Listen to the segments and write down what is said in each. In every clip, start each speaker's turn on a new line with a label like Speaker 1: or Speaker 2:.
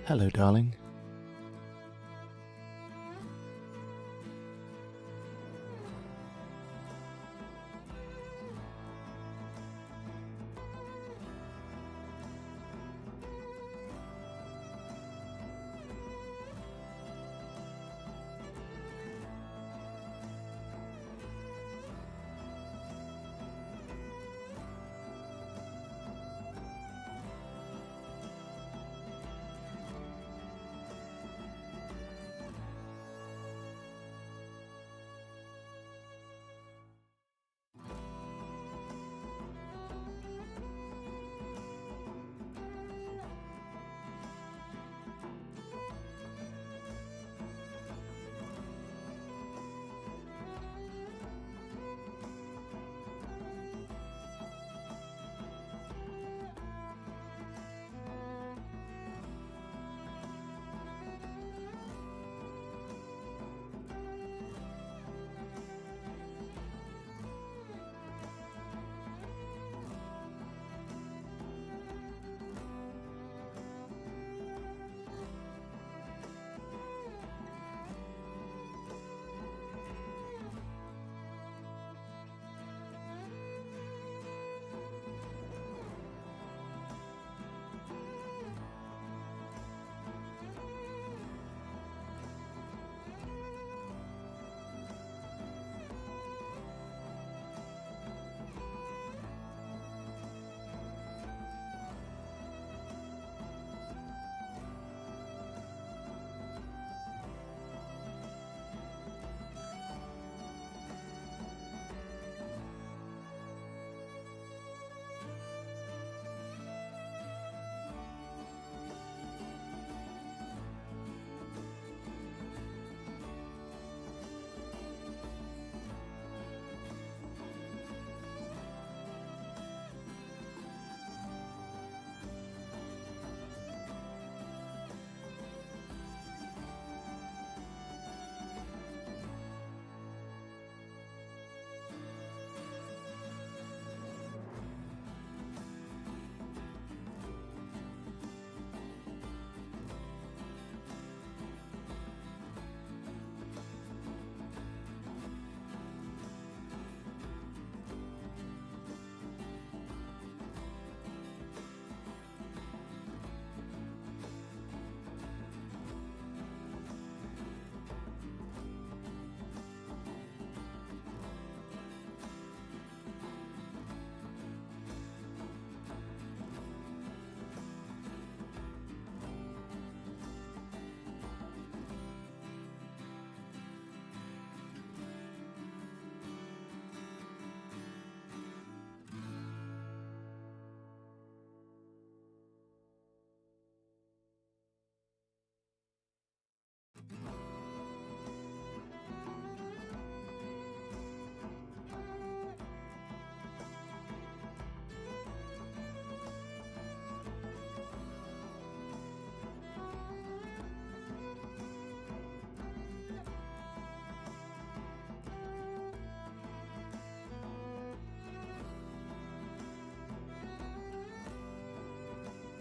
Speaker 1: Hello, darling.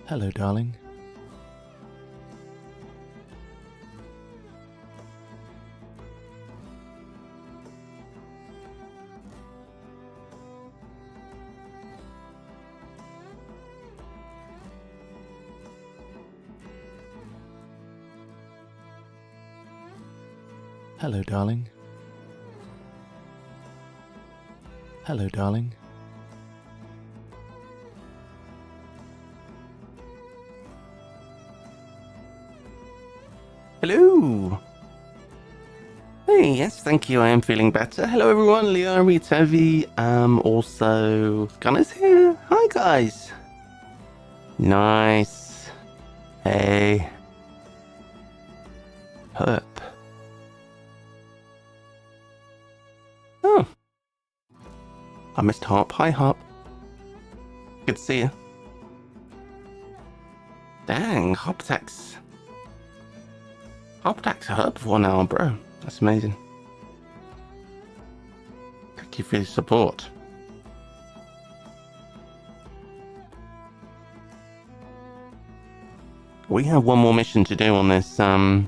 Speaker 1: Hello, darling. Hello, darling. Hello, darling.
Speaker 2: Hello. Hey, yes, thank you. I am feeling better. Hello, everyone. Liari, Tevi, also Gunner's here. Hi, guys. Nice. Hey. Herp. Oh. I missed Harp. Hi, Harp. Good to see you. Dang, Harp attacks. Harp attacks Herp for 1 hour, bro. That's amazing. Thank you for your support. we have one more mission to do on this Pathfinder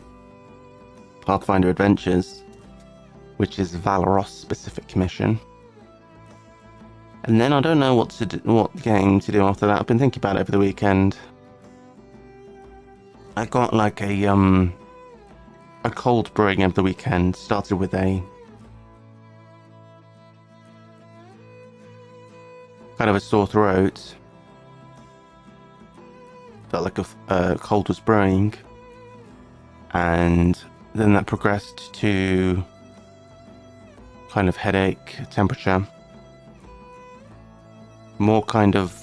Speaker 2: Adventures, which is Valoros specific mission. And then I don't know what game to do after that. I've been thinking about it over the weekend. I got like a cold brewing over the weekend. Started with a kind of a sore throat. Felt like a cold was brewing, and then that progressed to kind of headache, temperature, more kind of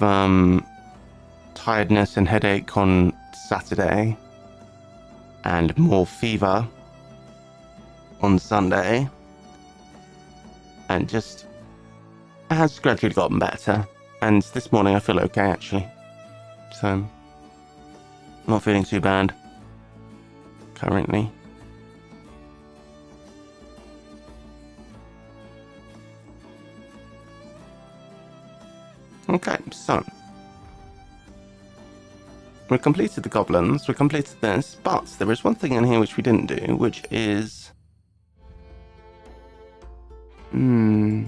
Speaker 2: tiredness and headache on Saturday, and more fever on Sunday, and just has gradually gotten better. And this morning I feel okay actually, so not feeling too bad currently. Okay, so we completed the goblins, we completed this, but there is one thing in here which we didn't do, which is there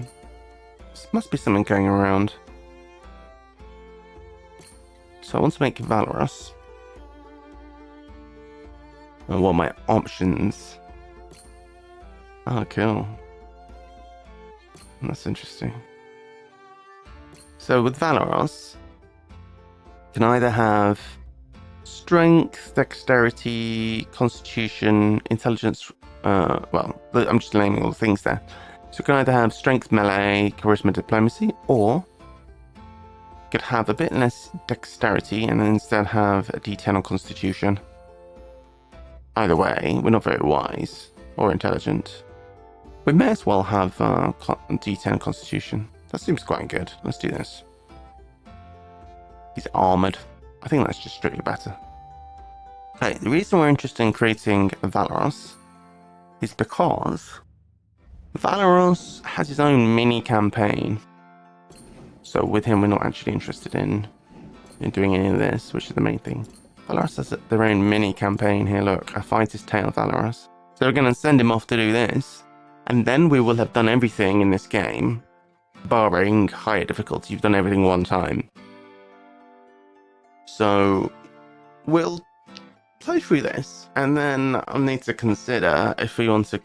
Speaker 2: must be something going around. So I want to make Valoros. And what are my options? Oh, cool. That's interesting. So with Valoros, you can either have strength, dexterity, constitution, intelligence. Well, I'm just naming all the things there. So you can either have strength, melee, charisma, diplomacy, or you could have a bit less dexterity and then instead have a D10 on constitution. Either way, we're not very wise or intelligent. We may as well have D10 constitution. That seems quite good. Let's do this. He's armored. I think that's just strictly better. Okay, the reason we're interested in creating Valoros is because Valoros has his own mini campaign. So with him, we're not actually interested in doing any of this, which is the main thing. Valoros has their own mini campaign here. Look, A Fighter's Tale Valoros. So we're going to send him off to do this, and then we will have done everything in this game, barring higher difficulty. You've done everything one time. So we'll play through this, and then I'll need to consider if we want to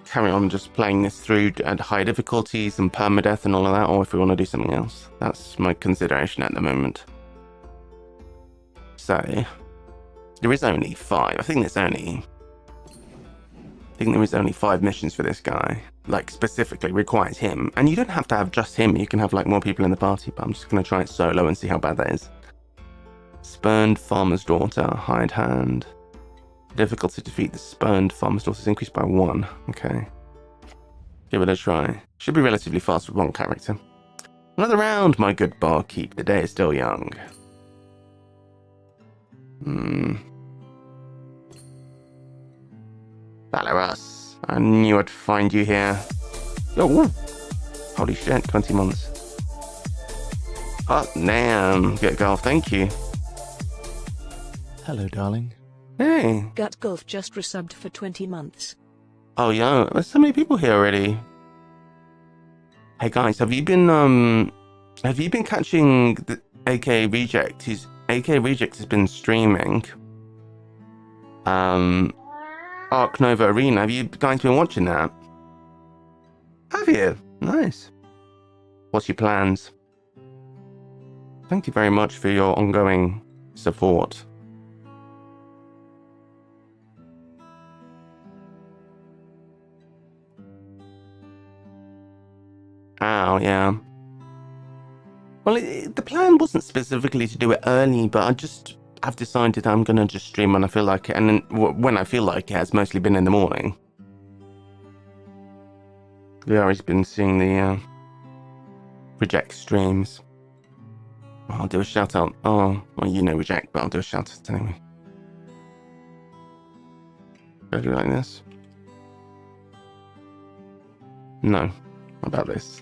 Speaker 2: carry on just playing this through at high difficulties and permadeath and all of that, or if we want to do something else. That's my consideration at the moment. So there is only 5. I think there is only 5 missions for this guy. Like, specifically requires him. And you don't have to have just him. You can have, like, more people in the party. But I'm just going to try it solo and see how bad that is. Spurned Farmer's Daughter. Hired Hand. Difficulty to defeat the Spurned Farmer's Daughter is increased by 1. Okay. Give it a try. Should be relatively fast with one character. Another round, my good barkeep. The day is still young. Valoros. I knew I'd find you here. Oh, holy shit, 20 months. Hot damn. Get golf, thank you.
Speaker 1: Hello, darling.
Speaker 2: Hey.
Speaker 3: Gut Golf just resubbed for 20 months.
Speaker 2: Oh, yo, there's so many people here already. Hey guys, have you been catching the AK Reject? AK Reject has been streaming Ark Nova Arena. Have you guys been watching that? Have you? Nice. What's your plans? Thank you very much for your ongoing support. Oh, yeah. Well, the plan wasn't specifically to do it early, but I've decided I'm going to just stream when I feel like it. And then when I feel like it has mostly been in the morning. Liari's been seeing the Reject streams. I'll do a shout out. Oh, well, you know Reject, but I'll do a shout out anyway. Should I do it like this? No. What about this?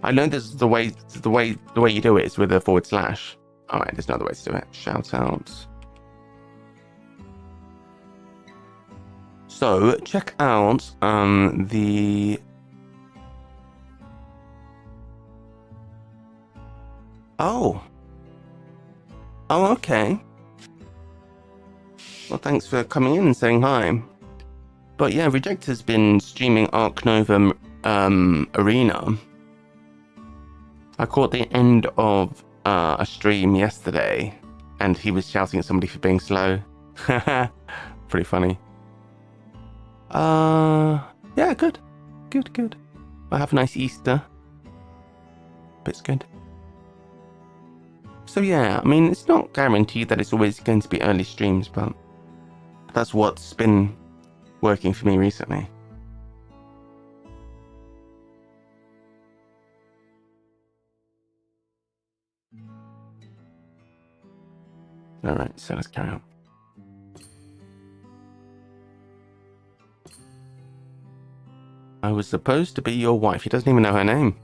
Speaker 2: I know there's the way you do it is with a /. Alright, there's another way to do it. Shout out. So check out the. Oh. Oh, okay. Well, thanks for coming in and saying hi. But yeah, Rejector's been streaming Ark Nova Arena. I caught the end of a stream yesterday, and he was shouting at somebody for being slow. Pretty funny. Yeah, good. Good. I have a nice Easter. Bit's good. So yeah, I mean, it's not guaranteed that it's always going to be early streams, but that's what's been working for me recently. Alright, so let's carry on. I was supposed to be your wife. He doesn't even know her name.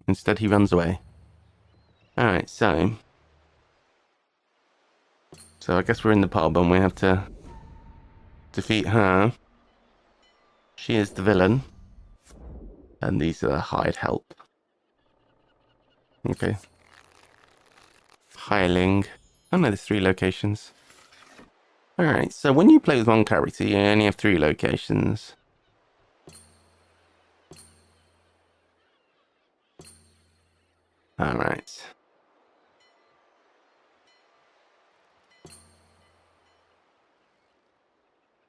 Speaker 2: Instead, he runs away. Alright, so I guess we're in the pub and we have to defeat her. She is the villain. And these are the hired help. Okay. Hireling. Oh no, there's 3 locations. Alright, so when you play with one character, you only have 3 locations. Alright.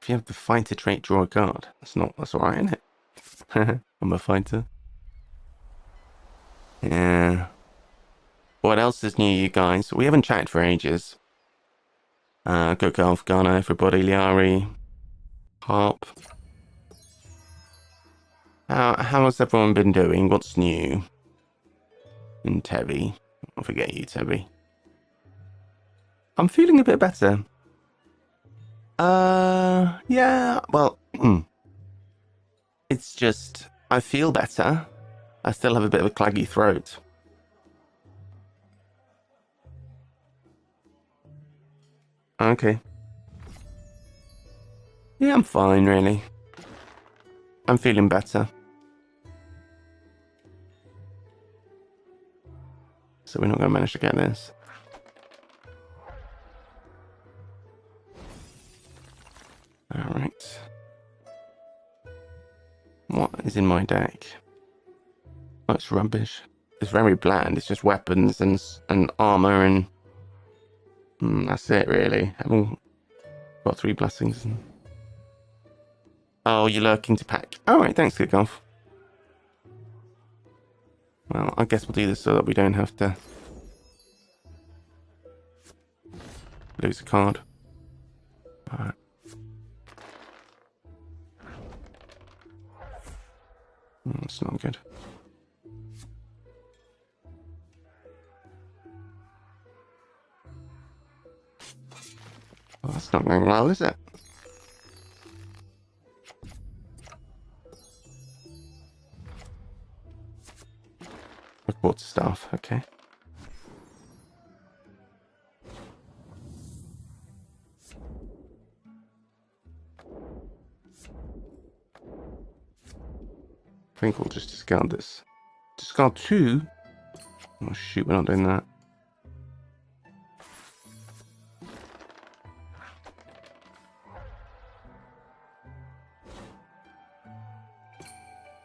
Speaker 2: If you have the fighter trait, draw a card. That's alright, isn't it? I'm a fighter. Yeah. What else is new, you guys? We haven't chatted for ages. Go Golf, Ghana, everybody, Liari, Harp. How has everyone been doing? What's new? And Tebby. I'll forget you, Tebby. I'm feeling a bit better. Yeah, well, it's just, I feel better. I still have a bit of a claggy throat. Okay. Yeah, I'm fine, really. I'm feeling better. So we're not going to manage to get this. Alright. What is in my deck? Oh, it's rubbish. It's very bland. It's just weapons and armor and... that's it, really. I haven't got 3 blessings. Oh, you're lurking to pack. Alright, thanks, Good Golf. Well, I guess we'll do this so that we don't have to lose a card. Alright. That's not good. Well, that's not going well, is it? Quarter staff, okay. I think we'll just discard this. Discard 2? Oh shoot, we're not doing that.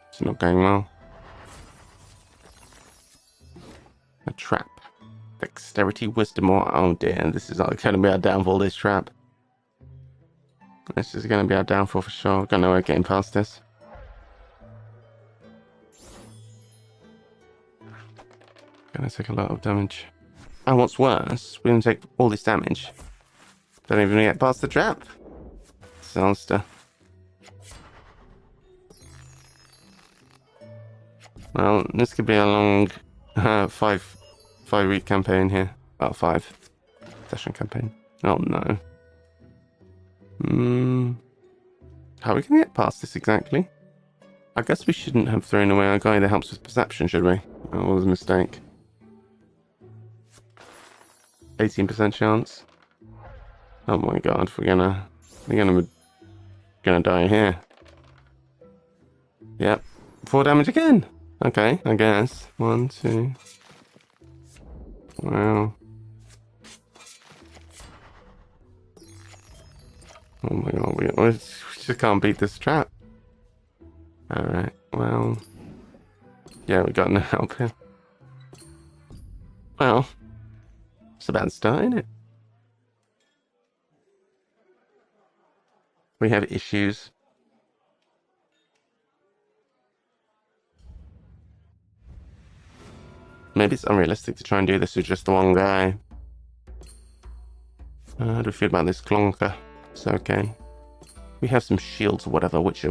Speaker 2: It's not going well. A trap. Dexterity, wisdom, or... Oh dear, this is going to be our downfall, this trap. This is going to be our downfall for sure. Got no way of getting past this. Gonna take a lot of damage. And what's worse, we're gonna take all this damage. Don't even get past the trap. Disaster. Well, this could be a long 5-week campaign here. Oh, 5 session campaign. Oh no. How are we gonna get past this exactly? I guess we shouldn't have thrown away our guy that helps with perception, should we? That was a mistake. 18% chance. Oh my god, we're gonna die here. Yep. 4 damage again. Okay, I guess. 1, 2. Wow. Oh my god, we just can't beat this trap. Alright, well. Yeah, we got no help here. Well, it's a bad start, isn't it? We have issues. Maybe it's unrealistic to try and do this with just the one guy. How do we feel about this Clonker? It's okay. We have some shields or whatever, which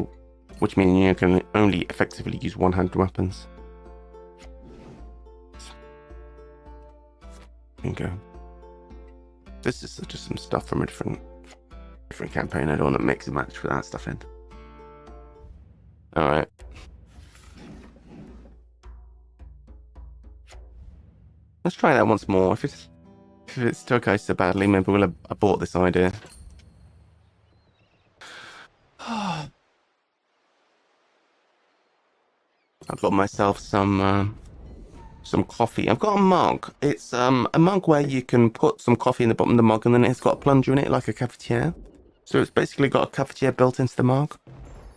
Speaker 2: mean you can only effectively use one-handed weapons. Bingo. This is just some stuff from a different campaign. I don't want to mix and match with that stuff in. Alright. Let's try that once more. If it still goes so badly, maybe we'll abort this idea. I've got myself some coffee. I've got a mug. It's a mug where you can put some coffee in the bottom of the mug and then it's got a plunger in it like a cafetiere. So it's basically got a cafetiere built into the mug.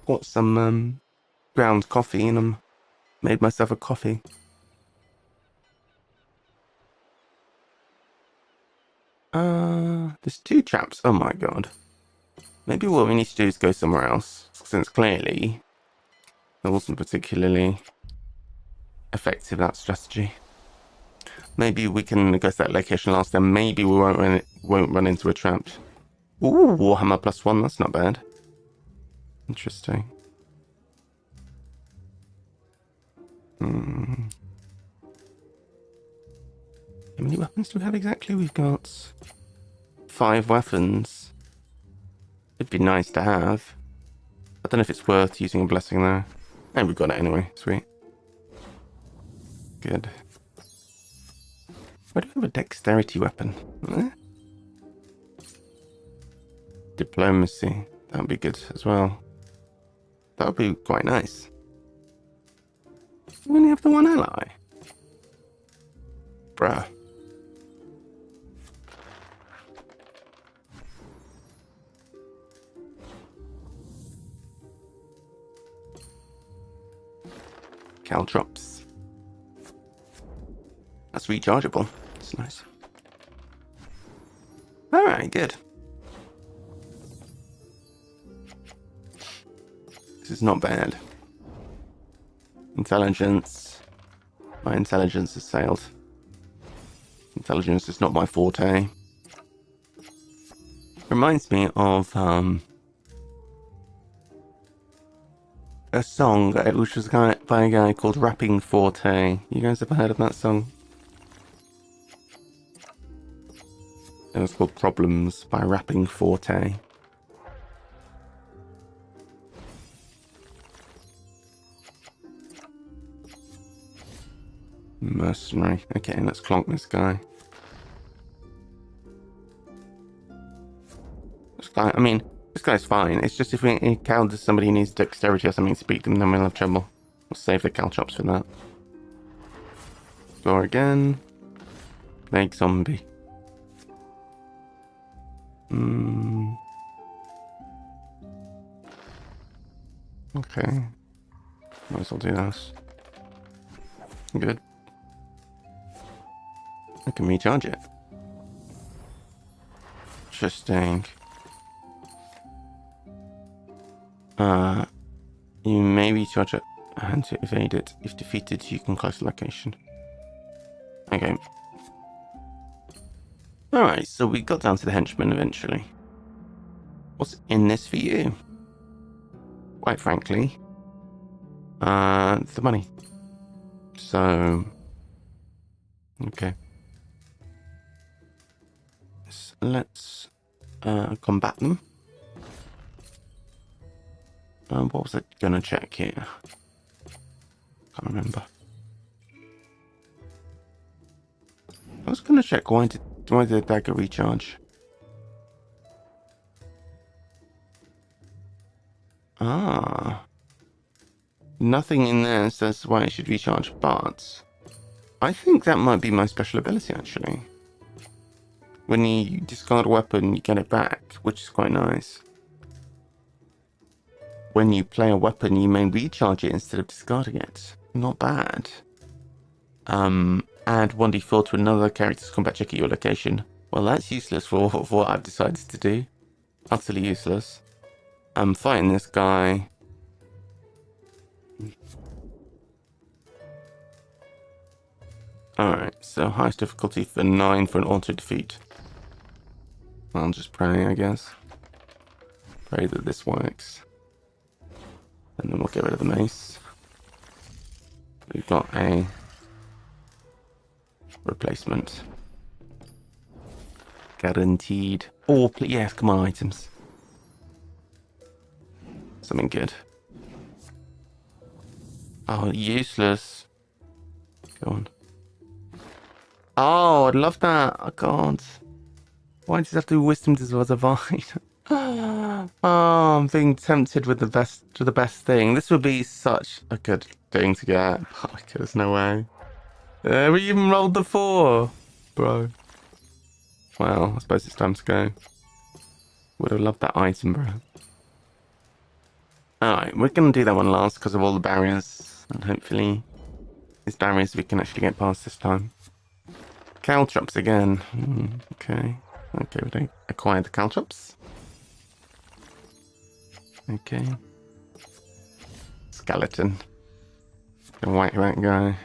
Speaker 2: Got some ground coffee and made myself a coffee. There's 2 traps. Oh my god. Maybe what we need to do is go somewhere else, since clearly it wasn't particularly effective, that strategy. Maybe we can go to that location last time. Maybe we won't run into a trap. Ooh, Warhammer +1. That's not bad. Interesting. How many weapons do we have exactly? We've got 5 weapons. It'd be nice to have. I don't know if it's worth using a blessing there. And we've got it anyway. Sweet. Good. Why do we have a dexterity weapon? Diplomacy. That would be good as well. That would be quite nice. We only have the one ally. Bruh. Caltrops. That's rechargeable. That's nice. Alright, good. This is not bad. Intelligence. My intelligence has sailed. Intelligence is not my forte. Reminds me of a song which was by a guy called Rapping Forte. You guys ever heard of that song? It was called Problems by Rapping Forte. Mercenary. Okay, let's clonk this guy. This guy, I mean, this guy's fine. It's just if we encounter somebody who needs dexterity or something to beat them, then we'll have trouble. We'll save the caltrops for that. Go again. Plague zombie. Okay. Might as well do this. Good. I can recharge it. Interesting. You may recharge it and to evade it. If defeated, you can close the location. Okay. Alright, so we got down to the henchman eventually. What's in this for you? Quite frankly, the money. So, okay. Let's combat them. What was I gonna check here? Can't remember. I was gonna check why Why did the dagger recharge? Ah. Nothing in there says why it should recharge, but I think that might be my special ability, actually. When you discard a weapon, you get it back, which is quite nice. When you play a weapon, you may recharge it instead of discarding it. Not bad. Add 1d4 to another character's combat check at your location. Well, that's useless for what I've decided to do. Utterly useless. I'm fighting this guy. Alright, so highest difficulty for 9 for an auto defeat. I'll just pray, I guess. Pray that this works. And then we'll get rid of the mace. We've got a replacement. Guaranteed. Oh, please, yes, come on, items. Something good. Oh, useless. Go on. Oh, I'd love that. I can't. Why does it have to be wisdom to divine? Oh, I'm being tempted with the best thing. This would be such a good thing to get. Oh, there's no way. We even rolled the 4, bro. Well, I suppose it's time to go. Would have loved that item, bro. Alright, we're going to do that one last because of all the barriers. And hopefully, these barriers we can actually get past this time. Caltrops again. Okay. Okay, we don't acquire the caltrops. Okay. Skeleton. The white rat guy.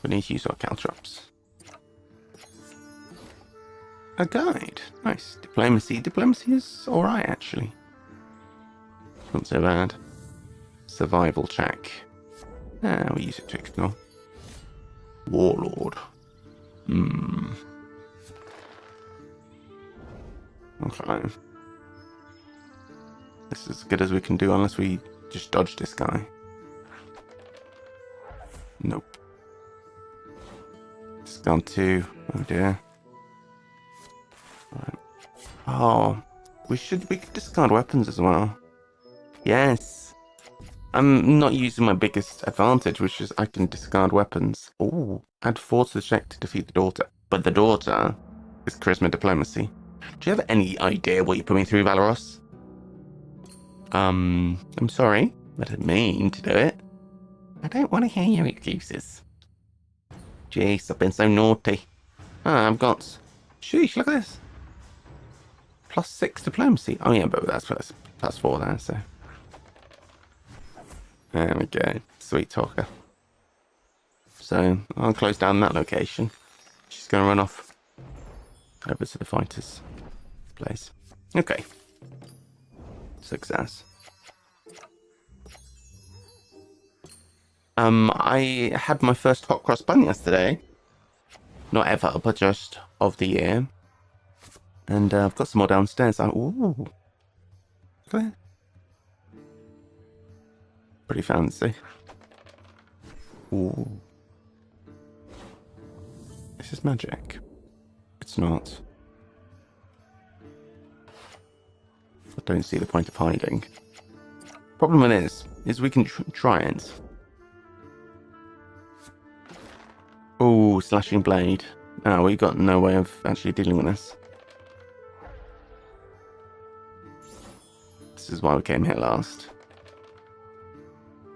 Speaker 2: We need to use our caltrops. A guide. Nice. Diplomacy. Diplomacy is alright, actually. Not so bad. Survival check. Ah, we use it to ignore. Warlord. Okay. This is as good as we can do unless we just dodge this guy. Nope. Discard 2. Oh dear. Right. Oh, we could discard weapons as well. Yes. I'm not using my biggest advantage, which is I can discard weapons. Oh, add 4 to the check to defeat the daughter. But the daughter is charisma diplomacy. Do you have any idea what you put me through, Valeros? I'm sorry. I didn't mean to do it. I don't want to hear your excuses. Jeez, I've been so naughty. Ah, I've got... Sheesh, look at this. +6 diplomacy. Oh yeah, but that's +4 there, so... There we go. Sweet talker. So, I'll close down that location. She's going to run off over to the fighters' place. Okay. Success. I had my first hot cross bun yesterday. Not ever, but just of the year. And I've got some more downstairs. Ooh. Look at that. Pretty fancy. Ooh. This is magic. It's not. I don't see the point of hiding. Problem with this is we can try it. Oh, slashing blade. Oh, we've got no way of actually dealing with this. This is why we came here last.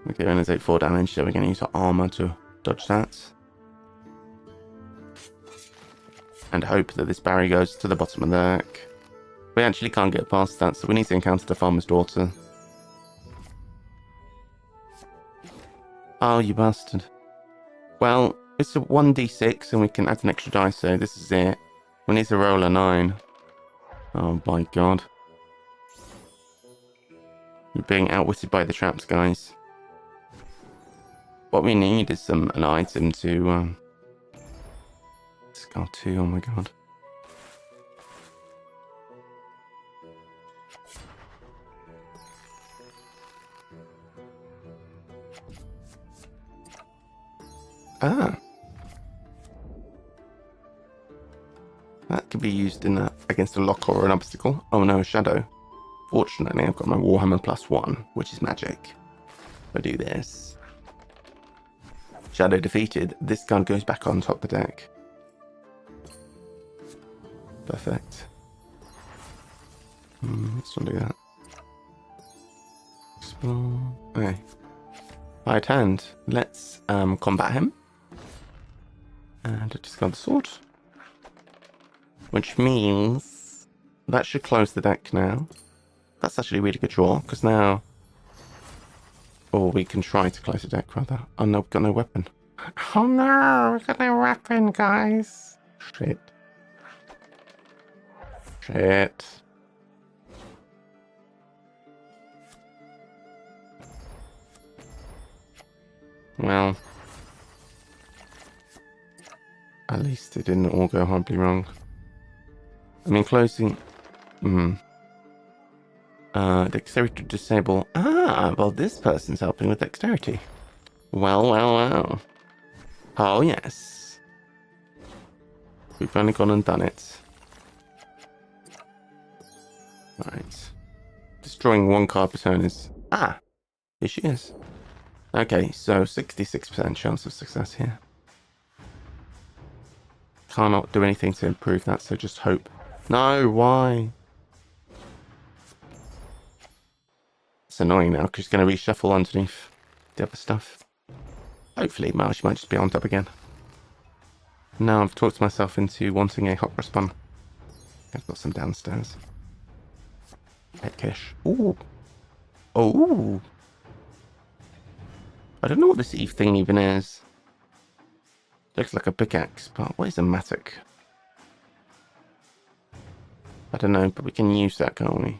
Speaker 2: Okay, we're going to take 4 damage, so we're going to use our armor to dodge that. And hope that this barrier goes to the bottom of the deck. We actually can't get past that, so we need to encounter the farmer's daughter. Oh, you bastard. Well, it's a 1d6 and we can add an extra dice, so this is it. We need to roll a 9. Oh my god. You're being outwitted by the traps, guys. What we need is an item to... Discard 2, oh my god. Ah. That could be used in against a lock or an obstacle. Oh no, a shadow. Fortunately, I've got my Warhammer +1, which is magic. If I do this. Shadow defeated. This card goes back on top of the deck. Perfect. Let's not do that. Explore. Okay. Right hand. Let's combat him. And discard the sword. Which means that should close the deck now. That's actually a really good draw, because now... Or we can try to close the deck, rather. Oh no, we've got no weapon. Oh no, we've got no weapon, guys. Shit. Shit. Well... At least it didn't all go horribly wrong. I mean, closing... Dexterity to disable... Ah, well, this person's helping with dexterity. Well, well, well. Oh, yes. We've only gone and done it. Right. Destroying one card per turn is... Ah! Here she is. Okay, so 66% chance of success here. Cannot do anything to improve that, so just hope. No, why? It's annoying now, because she's going to reshuffle underneath the other stuff. Hopefully, well, she might just be on top again. Now I've talked myself into wanting a hot cross bun. I've got some downstairs. Petkish. Ooh. Oh. I don't know what this Eve thing even is. Looks like a pickaxe, but what is a mattock? I don't know, but we can use that, can't we?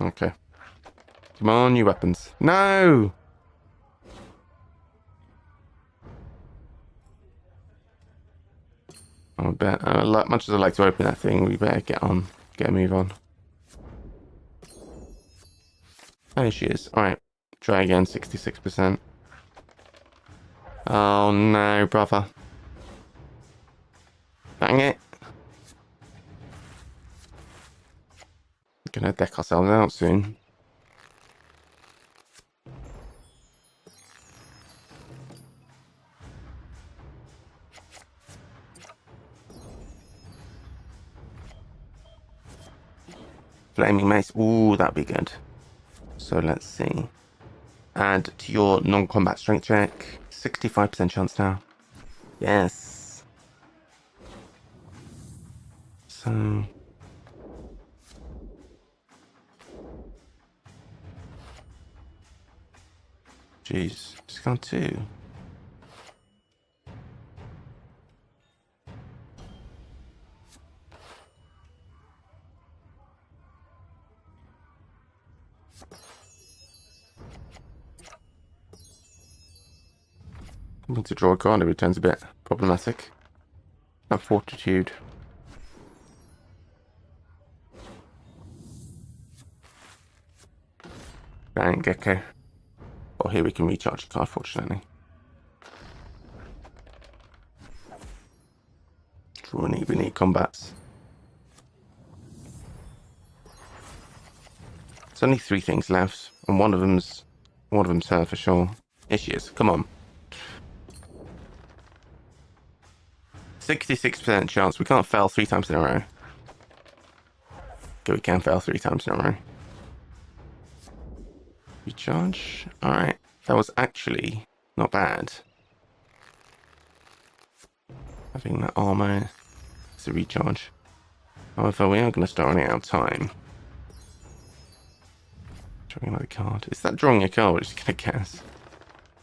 Speaker 2: Okay. Come on, new weapons. No! I bet, much as I like to open that thing, we better get a move on. There she is. Alright, try again, 66%. Oh no, brother. Dang it. Gonna deck ourselves out soon. Flaming Mace. Ooh, that'd be good. So let's see. Add to your non-combat strength check. 65% chance now. Yes. So... Jeez, discount 2. To draw a card every turn's a bit problematic. That fortitude. Bang, Gecko. Oh, here we can recharge a card, fortunately. We need combats. There's only 3 things left, and one of them's her for sure. Here she is. Come on. 66% chance. We can't fail 3 times in a row. Okay, we can fail 3 times in a row. Recharge. Alright. That was actually not bad. Having that armor is a recharge. However, we are going to start running out of time. Drawing another card. Is that drawing a card? We're just going to guess.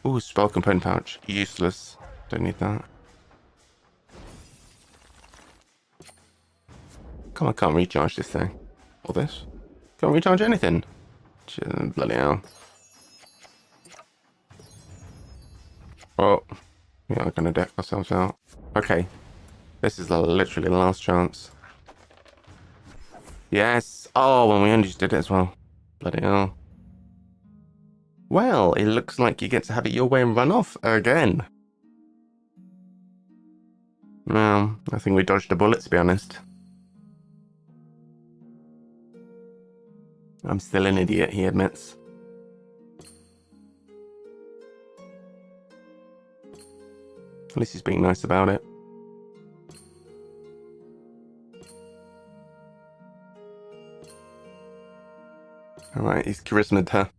Speaker 2: Ooh, spell component pouch. Useless. Don't need that. Come on, I can't recharge this thing. Or this. Can't recharge anything. Bloody hell. Oh. We are going to deck ourselves out. Okay. This is literally the last chance. Yes. Oh, and we only just did it as well. Bloody hell. Well, it looks like you get to have it your way and run off again. Well, I think we dodged a bullet, to be honest. I'm still an idiot, he admits. At least he's being nice about it. Alright, he's charisma'd her.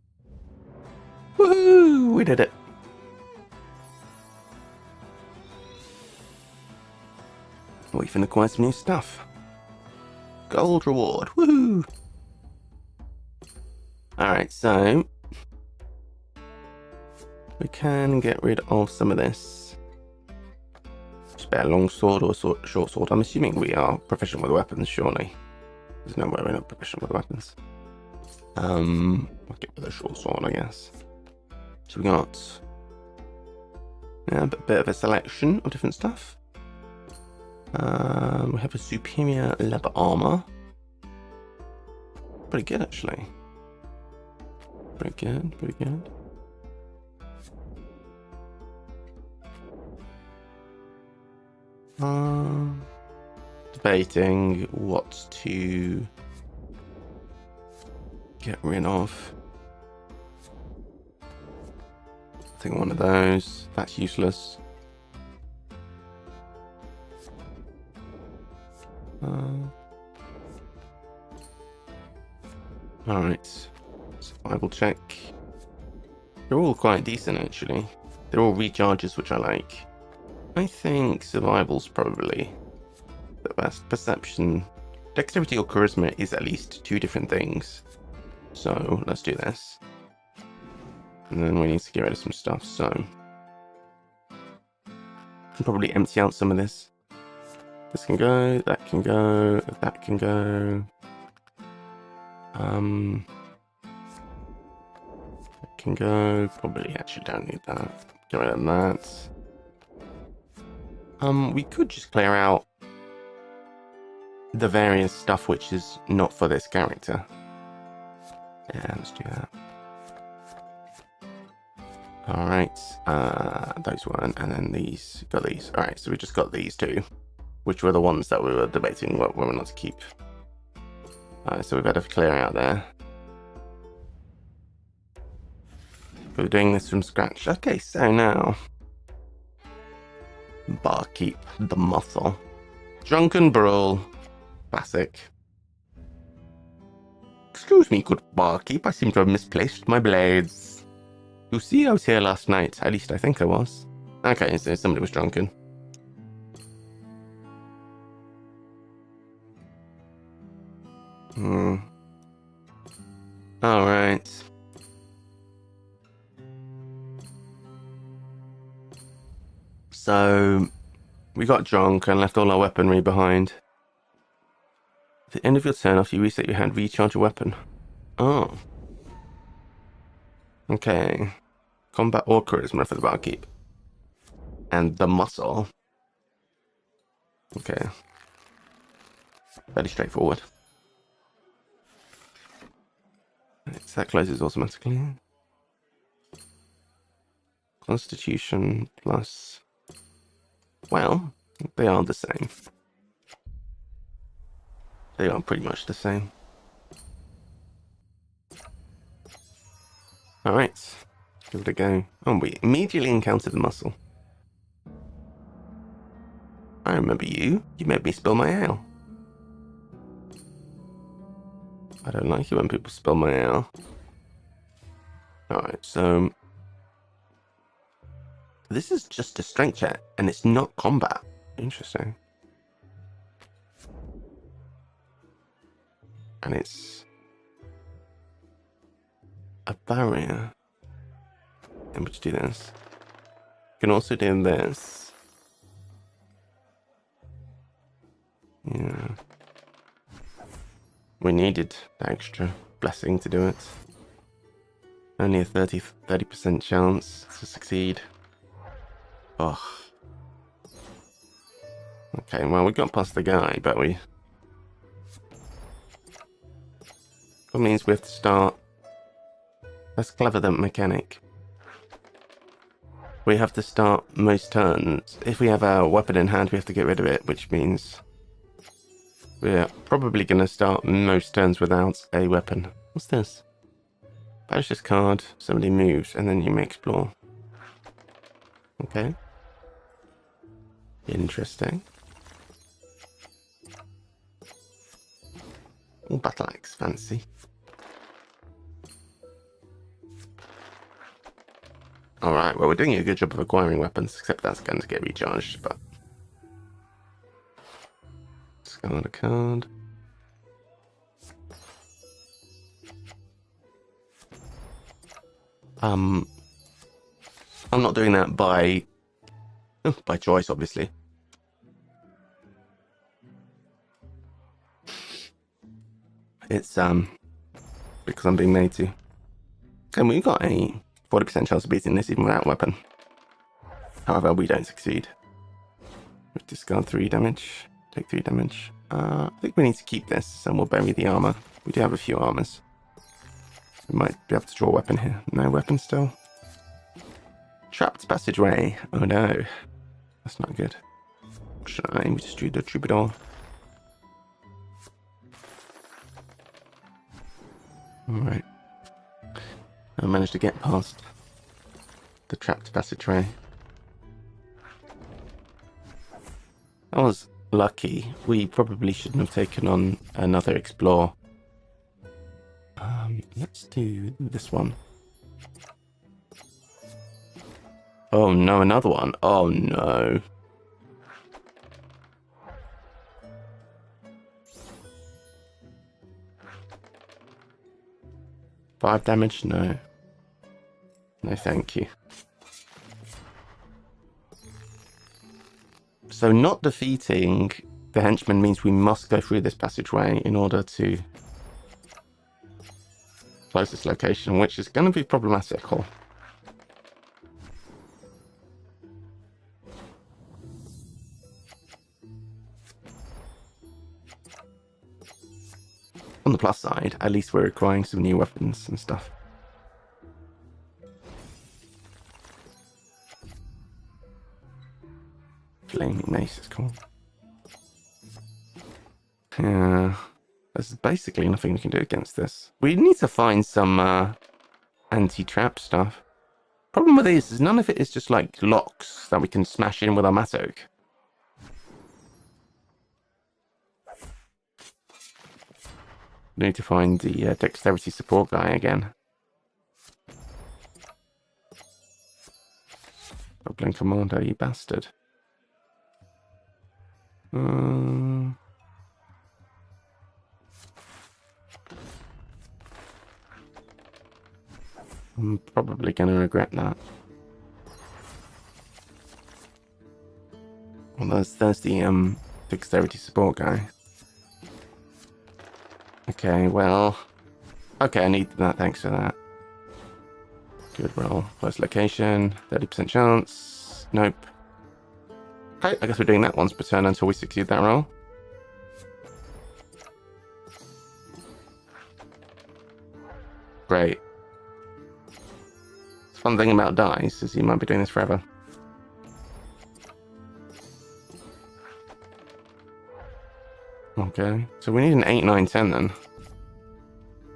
Speaker 2: Woohoo! We did it. We can acquire some new stuff. Gold reward. Woohoo! Alright, so we can get rid of some of this. Spare long sword or short sword. I'm assuming we are proficient with weapons, surely. There's no way we're not proficient with weapons. I'll get with a short sword, I guess. So we got a bit of a selection of different stuff. We have a superior leather armor. Pretty good, actually. Pretty good, pretty good. Debating what to get rid of. I think one of those. That's useless. Alright. Survival check. They're all quite decent, actually. They're all recharges, which I like. I think survival's probably the best. Perception. Dexterity or charisma is at least 2 different things. So let's do this. And then we need to get rid of some stuff, so can probably empty out some of this. This can go, that can go, that can go. That can go. Probably actually don't need that. Get rid of that. We could just clear out the various stuff which is not for this character. Yeah, let's do that. Alright, those weren't, and then these, got these. Alright, so we just got these 2, which were the ones that we were debating whether or not to keep. Alright, so we've got to clear out there. We're doing this from scratch. Okay, so now Barkeep, the muscle. Drunken brawl. Classic. Excuse me, good barkeep. I seem to have misplaced my blades. You see, I was here last night. At least I think I was. Okay, so somebody was drunken. Alright. So, we got drunk and left all our weaponry behind. At the end of your turn, after you reset your hand, recharge your weapon. Oh. Okay. Combat or charisma for the barkeep. And the muscle. Okay. Fairly straightforward. Right, so that closes automatically. Constitution plus... Well, they are the same. They are pretty much the same. Alright, give it a go. Oh, we immediately encountered the muscle. I remember you. You made me spill my ale. I don't like it when people spill my ale. Alright, so... This is just a strength check, and it's not combat. Interesting. And it's... a barrier. And we do this. You can also do this. Yeah. We needed the extra blessing to do it. Only a 30% chance to succeed. Oh. Okay, well, we got past the guy, but we... That means we have to start... That's clever, that mechanic. We have to start most turns. If we have a weapon in hand, we have to get rid of it, which means... We're probably going to start most turns without a weapon. What's this? Banish this card, somebody moves, and then you may explore. Okay. Interesting. Oh, battle axe, fancy. Alright, well, we're doing a good job of acquiring weapons, except that's going to get recharged, but... Discard a card. I'm not doing that by choice, obviously. It's because I'm being made to. And we've got a 40% chance of beating this even without a weapon. However, we don't succeed. We discard 3 damage, take 3 damage. I think we need to keep this, and we'll bury the armor. We do have a few armors. We might be able to draw a weapon here. No weapon still. Trapped passageway. Oh no. That's not good. Should I aim to the troubadour? Alright. I managed to get past the trapped passageway. I was lucky. We probably shouldn't have taken on another explore. Let's do this one. Oh no, another one. Oh no. Five damage? No. No, thank you. So not defeating the henchman means we must go through this passageway in order to close this location, which is going to be problematical. On the plus side, at least we're acquiring some new weapons and stuff. Flaming mace is cool. Yeah, there's basically nothing we can do against this. We need to find some anti-trap stuff. Problem with this is none of it is just like locks that we can smash in with our mattock. Need to find the dexterity support guy again. Goblin Commander, you bastard. I'm probably going to regret that. Well, there's the dexterity support guy. Okay, well... Okay, I need that, thanks for that. Good roll. Close location, 30% chance. Nope. Okay, I guess we're doing that once per turn until we succeed that roll. Great. The fun thing about dice is you might be doing this forever. Okay, so we need an 8, 9, 10 then.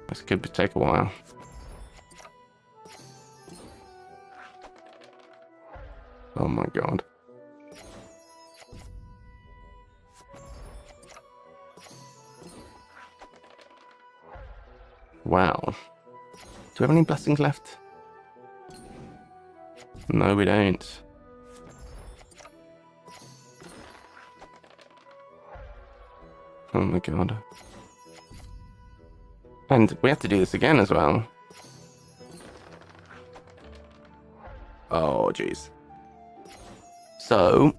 Speaker 2: This could take a while. Oh my god. Wow. Do we have any blessings left? No, we don't. Oh my god. And we have to do this again as well. Oh, jeez. So,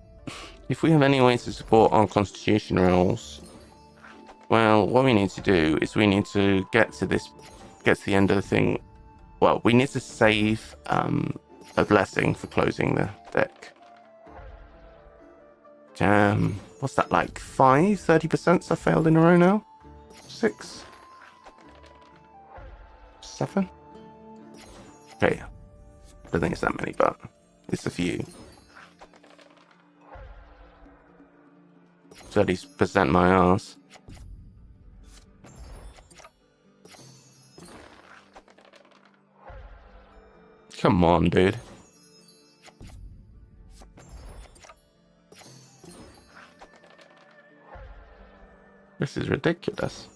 Speaker 2: if we have any ways to support our constitution rolls, well, what we need to do is we need to get to the end of the thing. Well, we need to save a blessing for closing the deck. Damn. what's that, like 30% I failed in a row now? 6? 7? Okay. I don't think it's that many, but it's a few. 30% my ass. Come on, dude. This is ridiculous.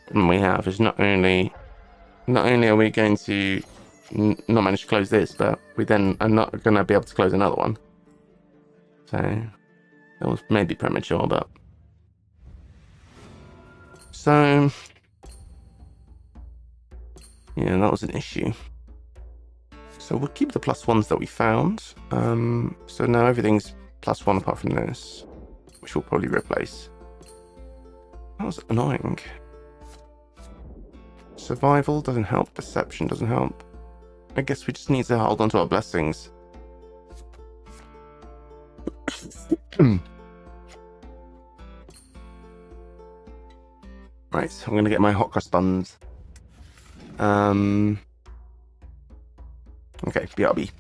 Speaker 2: And we have is not only are we going to not manage to close this, but we then are not going to be able to close another one. So that was maybe premature, but so yeah, that was an issue. So we'll keep the +1s that we found. So now everything's +1 apart from this, which we'll probably replace. That was annoying. Survival doesn't help. Perception doesn't help. I guess we just need to hold on to our blessings. Right, I'm gonna get my hot cross buns. Okay, BRB.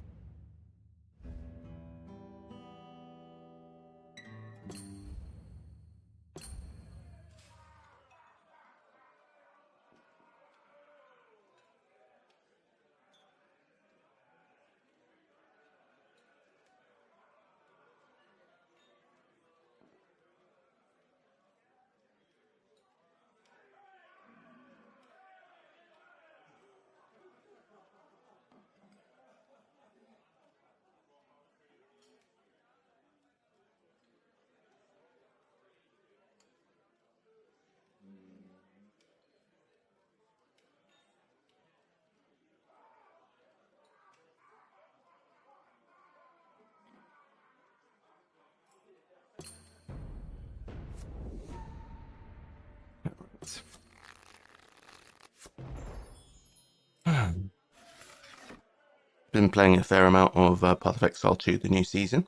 Speaker 2: Been playing a fair amount of Path of Exile 2, the new season.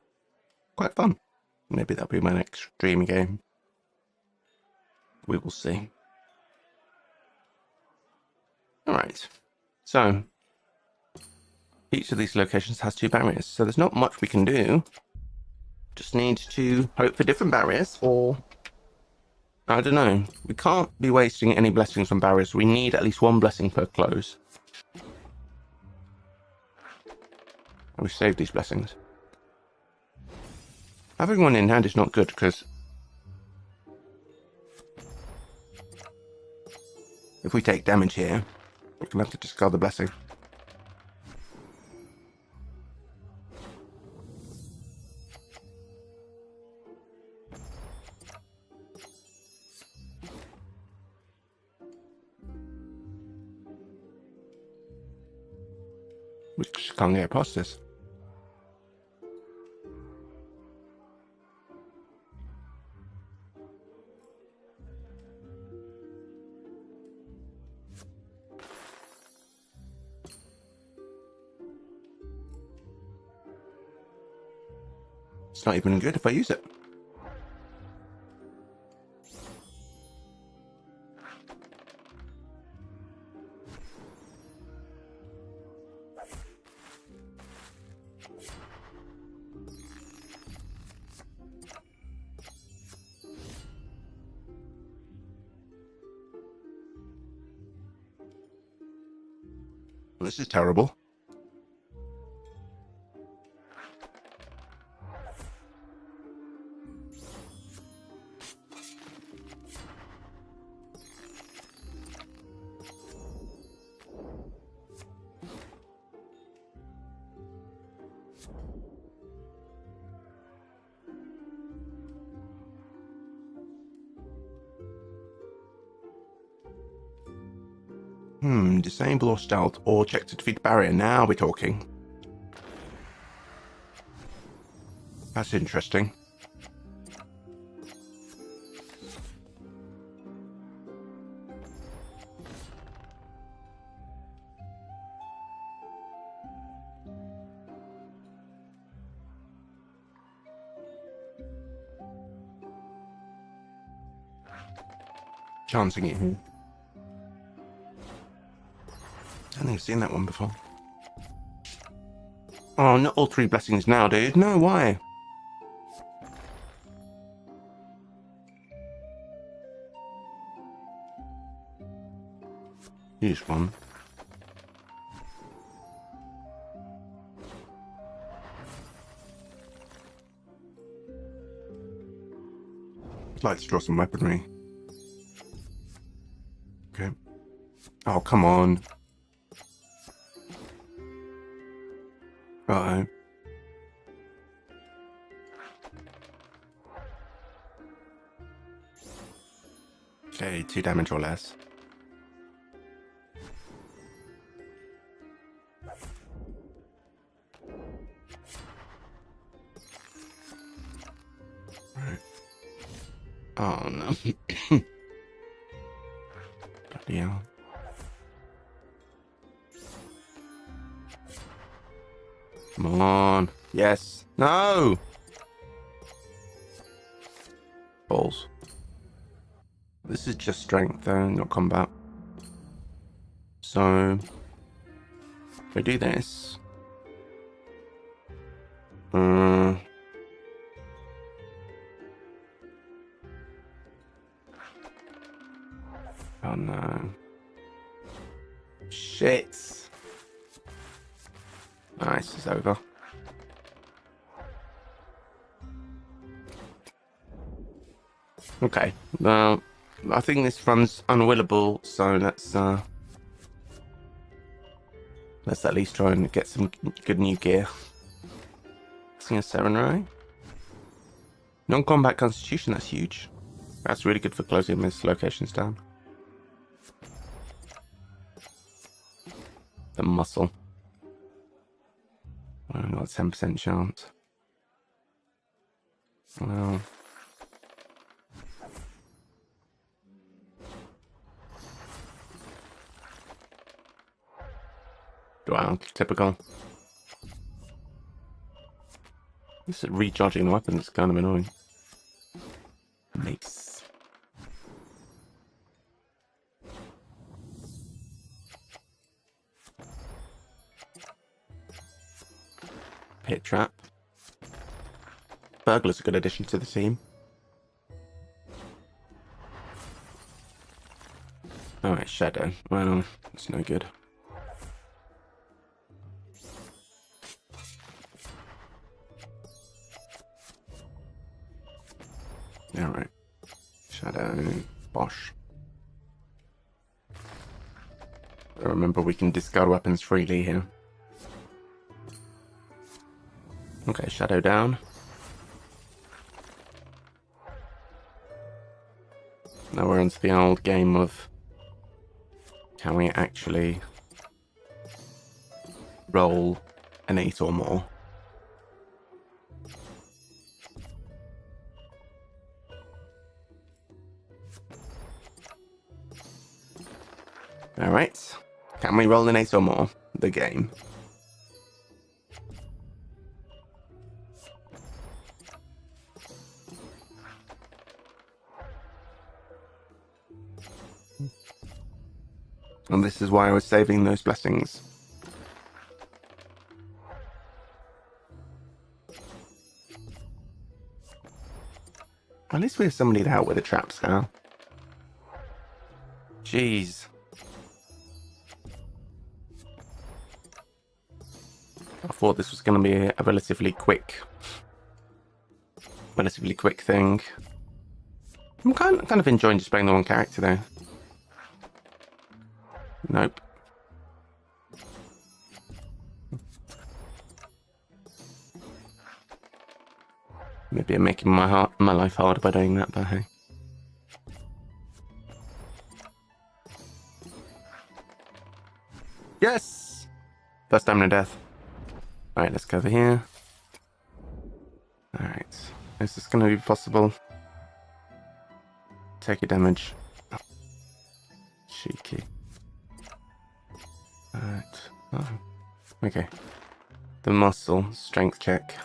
Speaker 2: Quite fun. Maybe that'll be my next stream game. We will see. Alright. So, each of these locations has 2 barriers, so there's not much we can do. Just need to hope for different barriers, or I don't know. We can't be wasting any blessings on barriers. We need at least 1 blessing per close. And we save these blessings. Having 1 in hand is not good, because if we take damage here, we're going to have to discard the blessing. We just can't get past this. It's not even good if I use it. This is terrible. Disable or stealth or check to defeat barrier. Now we're talking. That's interesting. chancing it here. I don't think I've seen that one before. Oh, not all 3 blessings now, dude. No, why? Use one. I'd like to draw some weaponry. Okay. Oh, come on. Uh-oh. Okay, 2 damage or less. Right. Oh no. Bloody hell. Come on. Yes. No! Balls. This is just strength though, not combat. So if we do this. Oh no. Shit. Nice, it's over. Okay, well, I think this run's unwillable, so let's at least try and get some good new gear. Sing a Serenray. Non-combat constitution, that's huge. That's really good for closing these locations down. The muscle. Only got a 10% chance. Well. Wow, typical. This is recharging the weapon is kind of annoying. Nice. Pit trap. Burglar's a good addition to the team. Oh, it's Shadow. Well, it's no good. Alright. Shadow. Bosh. Remember, we can discard weapons freely here. Okay, Shadow down. Now we're into the old game of can we actually roll an 8 or more? Alright. Can we roll an 8 or more? The game. And this is why I was saving those blessings. At least we have somebody to help with the traps now. Jeez. I thought this was going to be a relatively quick thing. I'm kind of enjoying just playing the one character though. Nope. Maybe I'm making my life hard by doing that, but hey. Yes! First time to death. Alright, let's go over here. Alright. Is this going to be possible? Take your damage. Oh. Cheeky. Alright. Oh. Okay. The muscle. Strength check.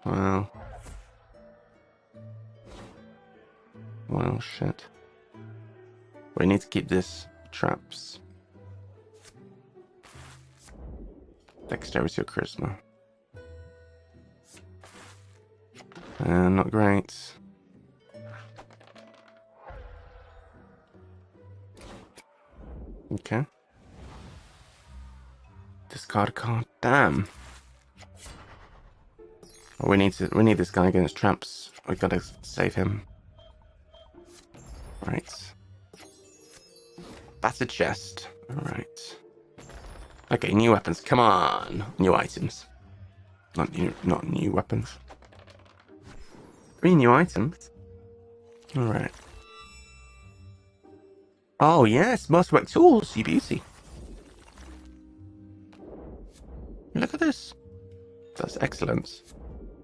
Speaker 2: Wow. Well, shit. We need to keep this traps. Dexterity or charisma. Not great. Okay. Discard a card. Damn. Oh, we need this guy against traps. We gotta save him. Right. Battered chest. Alright. Okay, new weapons. Come on. New items. Not new weapons. 3 new items. Alright. Oh yes, Masterwork tools, you beauty. Look at this. That's excellent.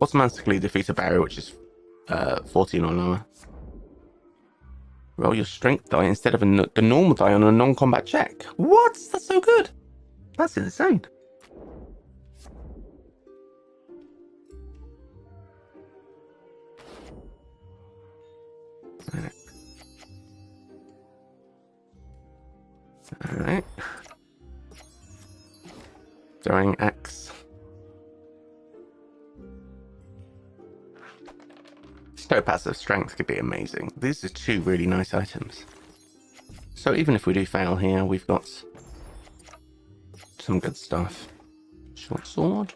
Speaker 2: Automatically defeat a barrier which is 14 or lower. Roll your strength die instead of the normal die on a non-combat check. What? That's so good. That's insane. Alright. Throwing axe. Topaz of strength could be amazing. These are 2 really nice items. So even if we do fail here, we've got some good stuff. Short sword.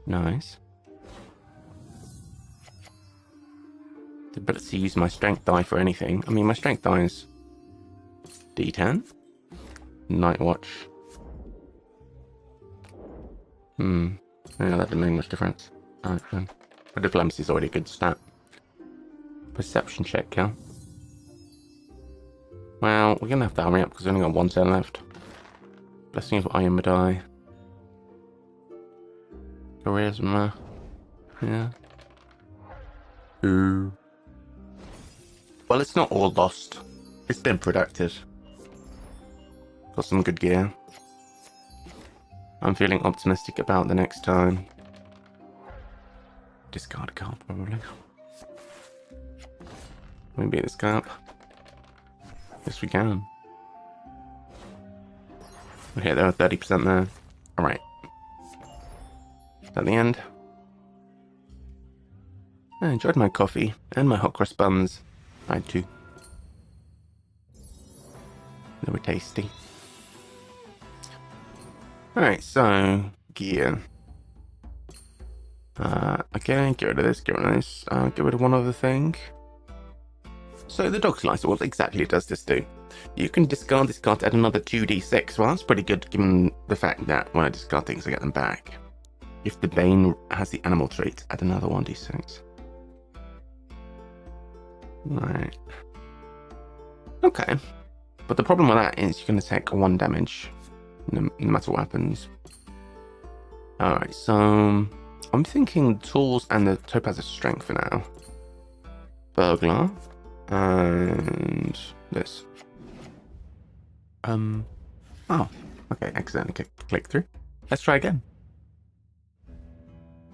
Speaker 2: Nice. The ability to use my strength die for anything. I mean, my strength die is D10. Night watch. Yeah, that didn't make much difference. Alright then. But diplomacy is already a good stat. Perception check, yeah. Well, we're gonna have to hurry up because we've only got 1 turn left. Blessing of Iron Medai. Charisma. Yeah. Ooh. Well, it's not all lost. It's been productive. Got some good gear. I'm feeling optimistic about the next time. Discard a card, probably. Can we beat this guy up? Yes, we can. Okay, there are 30% there. Alright. Is that the end? I enjoyed my coffee and my hot cross buns. I had 2. They were tasty. Alright, so gear. Okay, get rid of this, get rid of this, get rid of one other thing. So the dog slicer, what exactly does this do? You can discard this card to add another 2d6. Well, that's pretty good given the fact that when I discard things I get them back. If the Bane has the animal trait, add another 1d6. Right. Okay. But the problem with that is you're going to take 1 damage, no matter what happens. Alright, so I'm thinking tools and the Topaz of Strength for now. Burglar. And this. Oh, okay, accidentally click through. Let's try again.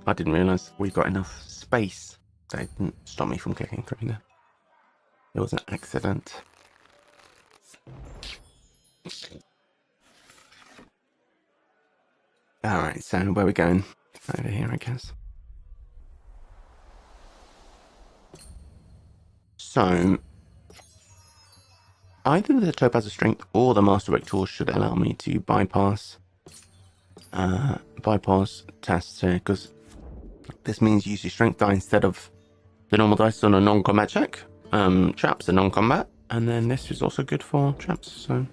Speaker 2: I didn't realise we got enough space. That didn't stop me from clicking through there. It was an accident. Alright, so where are we going? Over here, I guess. So, either the Topaz of Strength or the Masterwork tool should allow me to bypass tests here, because this means use your Strength die instead of the normal dice on a non-combat check. Traps are non-combat, and then this is also good for traps, so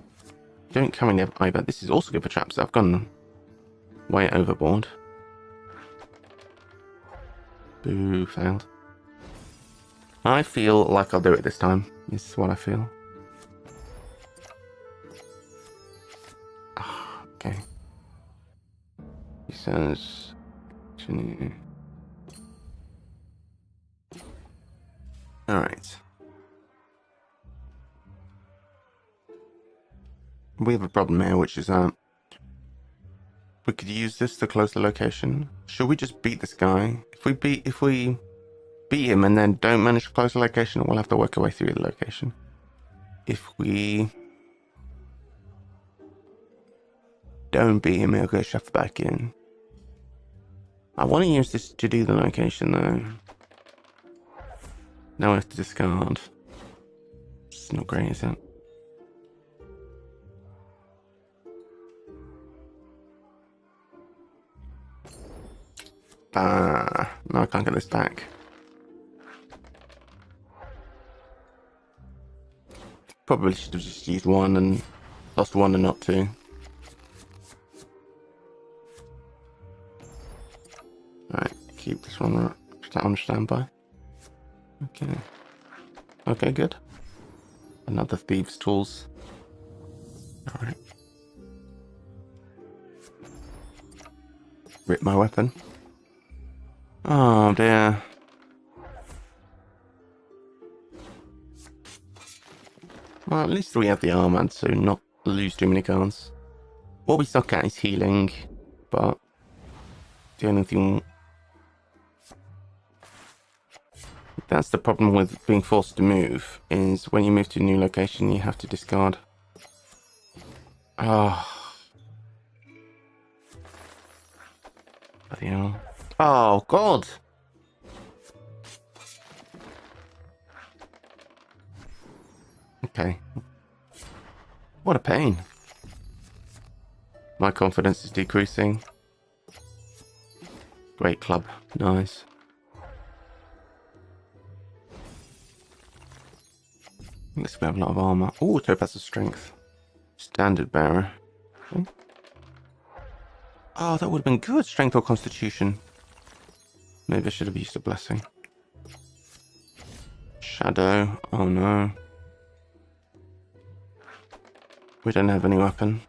Speaker 2: don't carry the either. This is also good for traps. I've gone way overboard. Boo, failed. I feel like I'll do it this time. This is what I feel. Okay. He says... Alright. We have a problem here, which is we could use this to close the location. Should we just beat this guy? If we beat him and then don't manage to close the location, we'll have to work our way through the location. if we don't beat him, he'll go shuffle back in. I want to use this to do the location though. Now I have to discard. It's not great, is it? No, I can't get this back. Probably should have just used one and lost one and not two. Alright, keep this one on standby. Okay. Okay, good. Another thieves' tools. Alright. Rip my weapon. Oh dear. Well, at least we have the armor to not lose too many cards. What we suck at is healing, but the only thing... That's the problem with being forced to move, is when you move to a new location, you have to discard. Oh. Bloody hell. Oh, God! Okay. What a pain. My confidence is decreasing. Great club. Nice. Let's have a lot of armor. Oh, Topaz of Strength. Standard bearer. Okay. Oh, that would have been good. Strength or Constitution. Maybe I should have used a blessing. Shadow. Oh no. We don't have any weapon.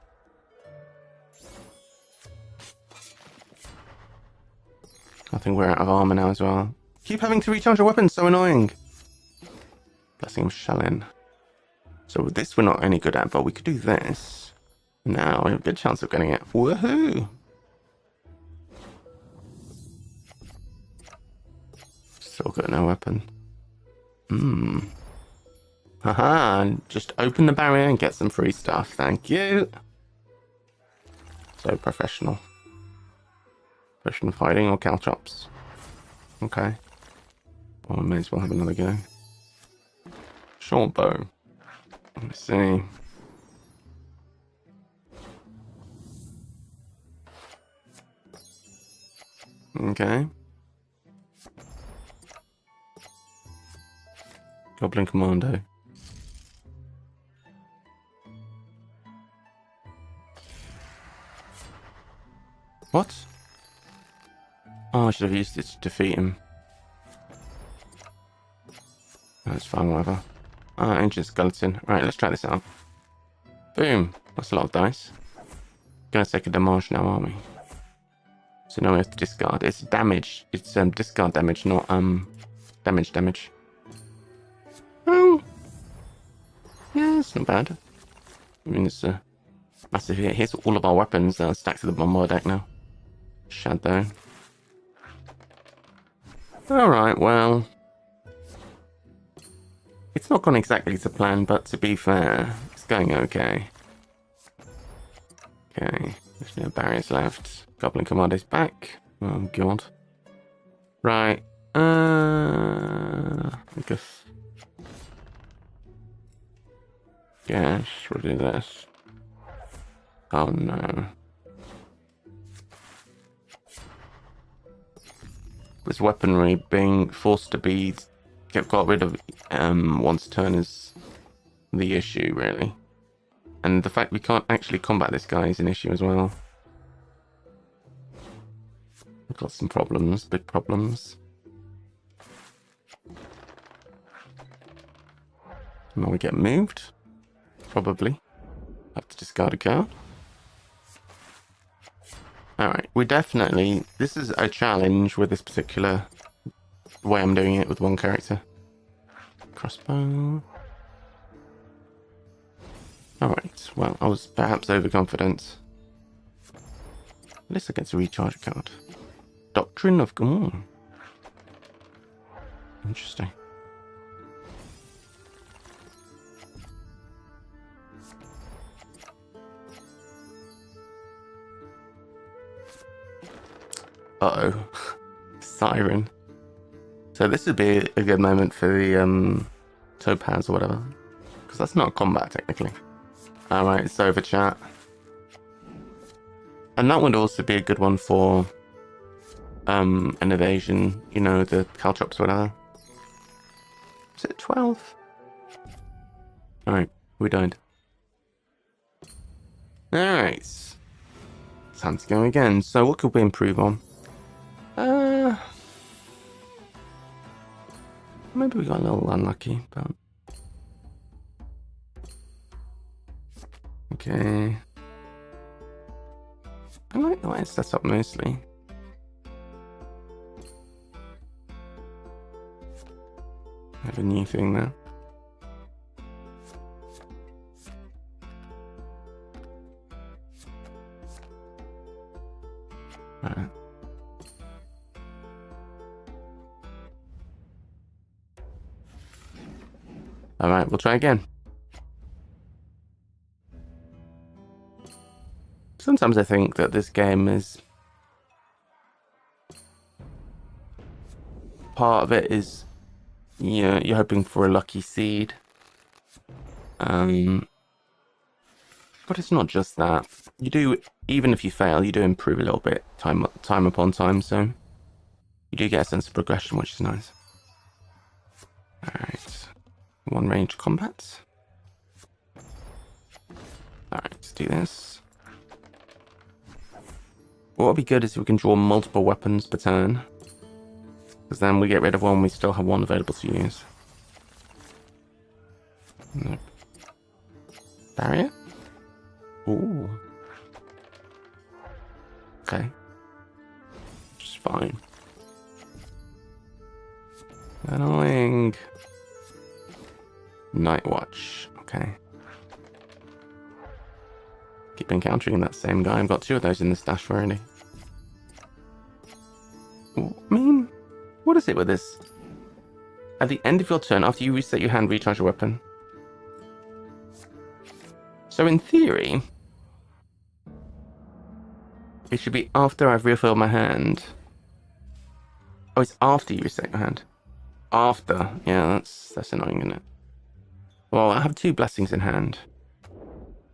Speaker 2: I think we're out of armor now as well. Keep having to recharge your weapon, so annoying. Blessing of Shalin. So with this we're not any good at, but we could do this. Now we have a good chance of getting it. Woohoo! Still got no weapon. Haha, just open the barrier and get some free stuff. Thank you. So professional. Professional fighting or caltrops. Okay. Well, we may as well have another go. Short bow. Let me see. Okay. Goblin Commando. What? Oh, I should have used it to defeat him. That's fine, whatever. Ah, Ancient Skeleton. Right, let's try this out. Boom. That's a lot of dice. Gonna take a damage now, aren't we? So now we have to discard. It's damage. It's discard damage, not damage. Oh. Yeah, it's not bad. I mean, it's a massive hit. Here's all of our weapons stacked to the Bombard deck now. Shadow. Alright, well. It's not gone exactly to plan, but to be fair, it's going okay. Okay, there's no barriers left. Goblin Commando's back. Oh, God. Right. I guess. Yes, we'll do this. Oh, no. This weaponry being forced to be got rid of once a turn is the issue, really. And the fact we can't actually combat this guy is an issue as well. We've got some problems, big problems. Now we get moved. Probably. Have to discard a card. Alright, we definitely... This is a challenge with this particular way I'm doing it with one character. Crossbow. Alright, well, I was perhaps overconfident. At least I get to recharge a card. Doctrine of... Ooh. Interesting. Uh-oh. Siren. So this would be a good moment for the topaz or whatever. Because that's not combat, technically. Alright, it's over, chat. And that would also be a good one for an evasion, you know, the caltrops or whatever. Is it 12? Alright, we died. Alright. Time to go again. So what could we improve on? Maybe we got a little unlucky, but... Okay. I like the way it's set up mostly. I have a new thing there. Alright. Alright, we'll try again. Sometimes I think that this game is... Part of it is, you know, you're hoping for a lucky seed. But it's not just that. You do, even if you fail, you do improve a little bit time upon time, so you do get a sense of progression, which is nice. Alright. One range combat. Alright, let's do this. What would be good is if we can draw multiple weapons per turn. Because then we get rid of one, we still have one available to use. Nope. Barrier? Ooh. Okay. Which is fine. Annoying. Night Watch. Okay. Keep encountering that same guy. I've got 2 of those in the stash already. I mean, what is it with this? At the end of your turn, after you reset your hand, recharge your weapon. So in theory, it should be after I've refilled my hand. Oh, it's after you reset your hand. After. Yeah, that's annoying, isn't it? Well, I have 2 blessings in hand.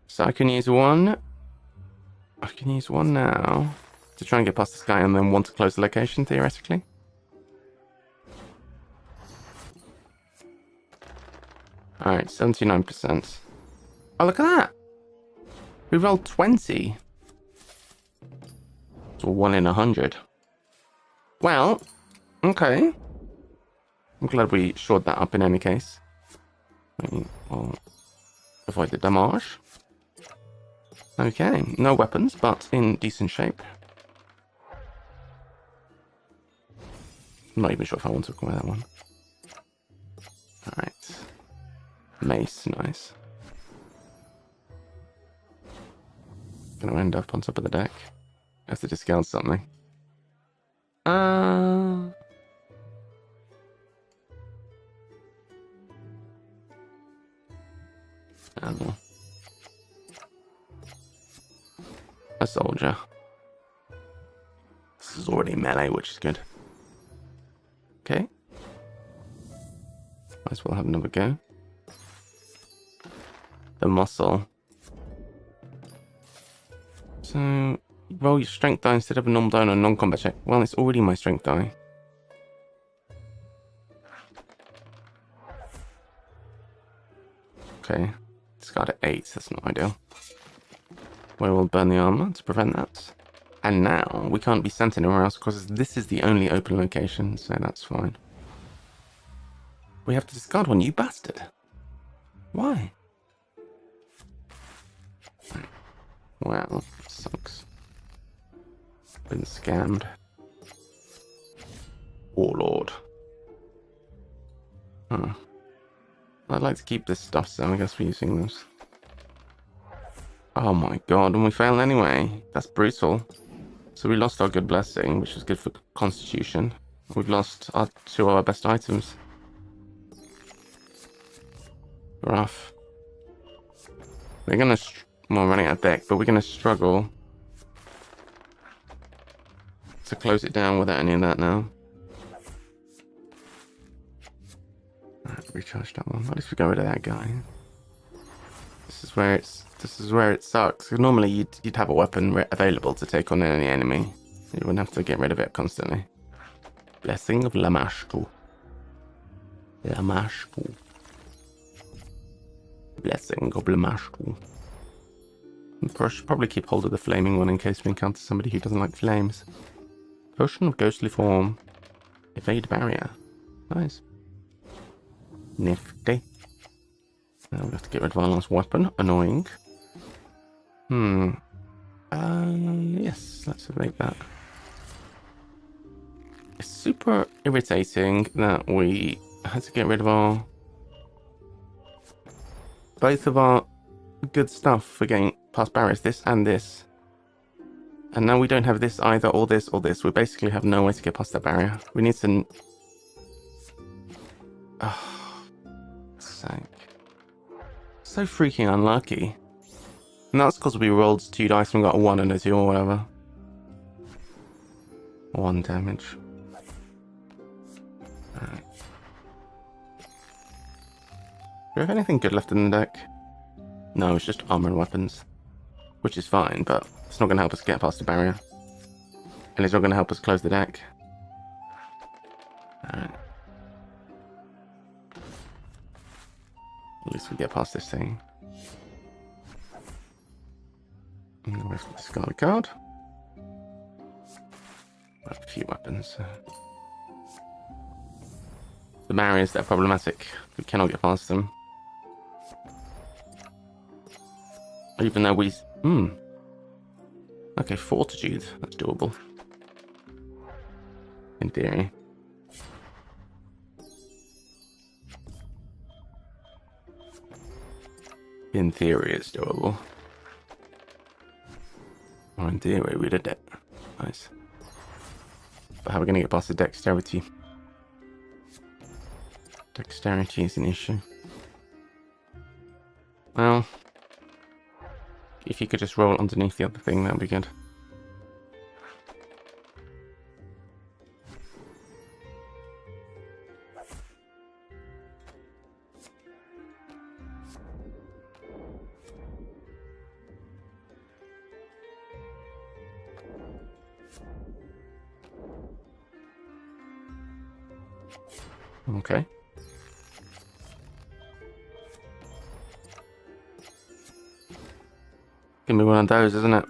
Speaker 2: So I can use one. I can use one now to try and get past this guy and then one to close the location, theoretically. Alright, 79%. Oh, look at that! We rolled 20. It's 1 in 100. Well, okay. I'm glad we shored that up in any case. I'll avoid the damage. Okay, no weapons, but in decent shape. I'm not even sure if I want to acquire that one. Alright. Mace, nice. Gonna end up on top of the deck. I have to discard something. I don't know. A soldier. This is already melee, which is good. Okay. Might as well have another go. The muscle. So, roll your strength die instead of a normal die on a non-combat check. Well, it's already my strength die. Okay. Discard at 8, that's not ideal. We will burn the armor to prevent that. And now, we can't be sent anywhere else because this is the only open location, so that's fine. We have to discard one, you bastard. Why? Well, sucks. Been scammed. Warlord. Huh. I'd like to keep this stuff, so I guess we're using those. Oh my god, and we failed anyway. That's brutal. So we lost our good blessing, which was good for constitution. We've lost our 2 of our best items. Rough. We're gonna... Well, running out of deck, but we're gonna struggle to close it down without any of that now. Alright, recharge that one. At least we got rid of that guy. This is where it sucks. 'Cause normally you'd have a weapon available to take on any enemy. You wouldn't have to get rid of it constantly. Blessing of Lamashtu. Lamashtu. Blessing of Lamashtu. I should probably keep hold of the flaming one in case we encounter somebody who doesn't like flames. Potion of ghostly form. Evade barrier. Nice. Nifty. Now we have to get rid of our last weapon. Annoying. Yes, let's make that. It's super irritating that we had to get rid of both of our good stuff for getting past barriers, this and this. And now we don't have this either, or this, or this. We basically have no way to get past that barrier. We need to... Oh, sake. So freaking unlucky. And that's because we rolled 2 dice and we got a 1 and a 2 or whatever. 1 damage. Alright. Do we have anything good left in the deck? No, it's just armor and weapons. Which is fine, but it's not going to help us get past the barrier. And it's not going to help us close the deck. Alright. At least we get past this thing. And then we have to discard a card. I have a few weapons. The barriers that are problematic. We cannot get past them. Even though we... Okay, fortitude. That's doable. In theory. In theory, it's doable. Or in theory, we did it. Nice. But how are we going to get past the dexterity? Dexterity is an issue. Well, if you could just roll underneath the other thing, that would be good. Okay. Gonna be one of those, isn't it?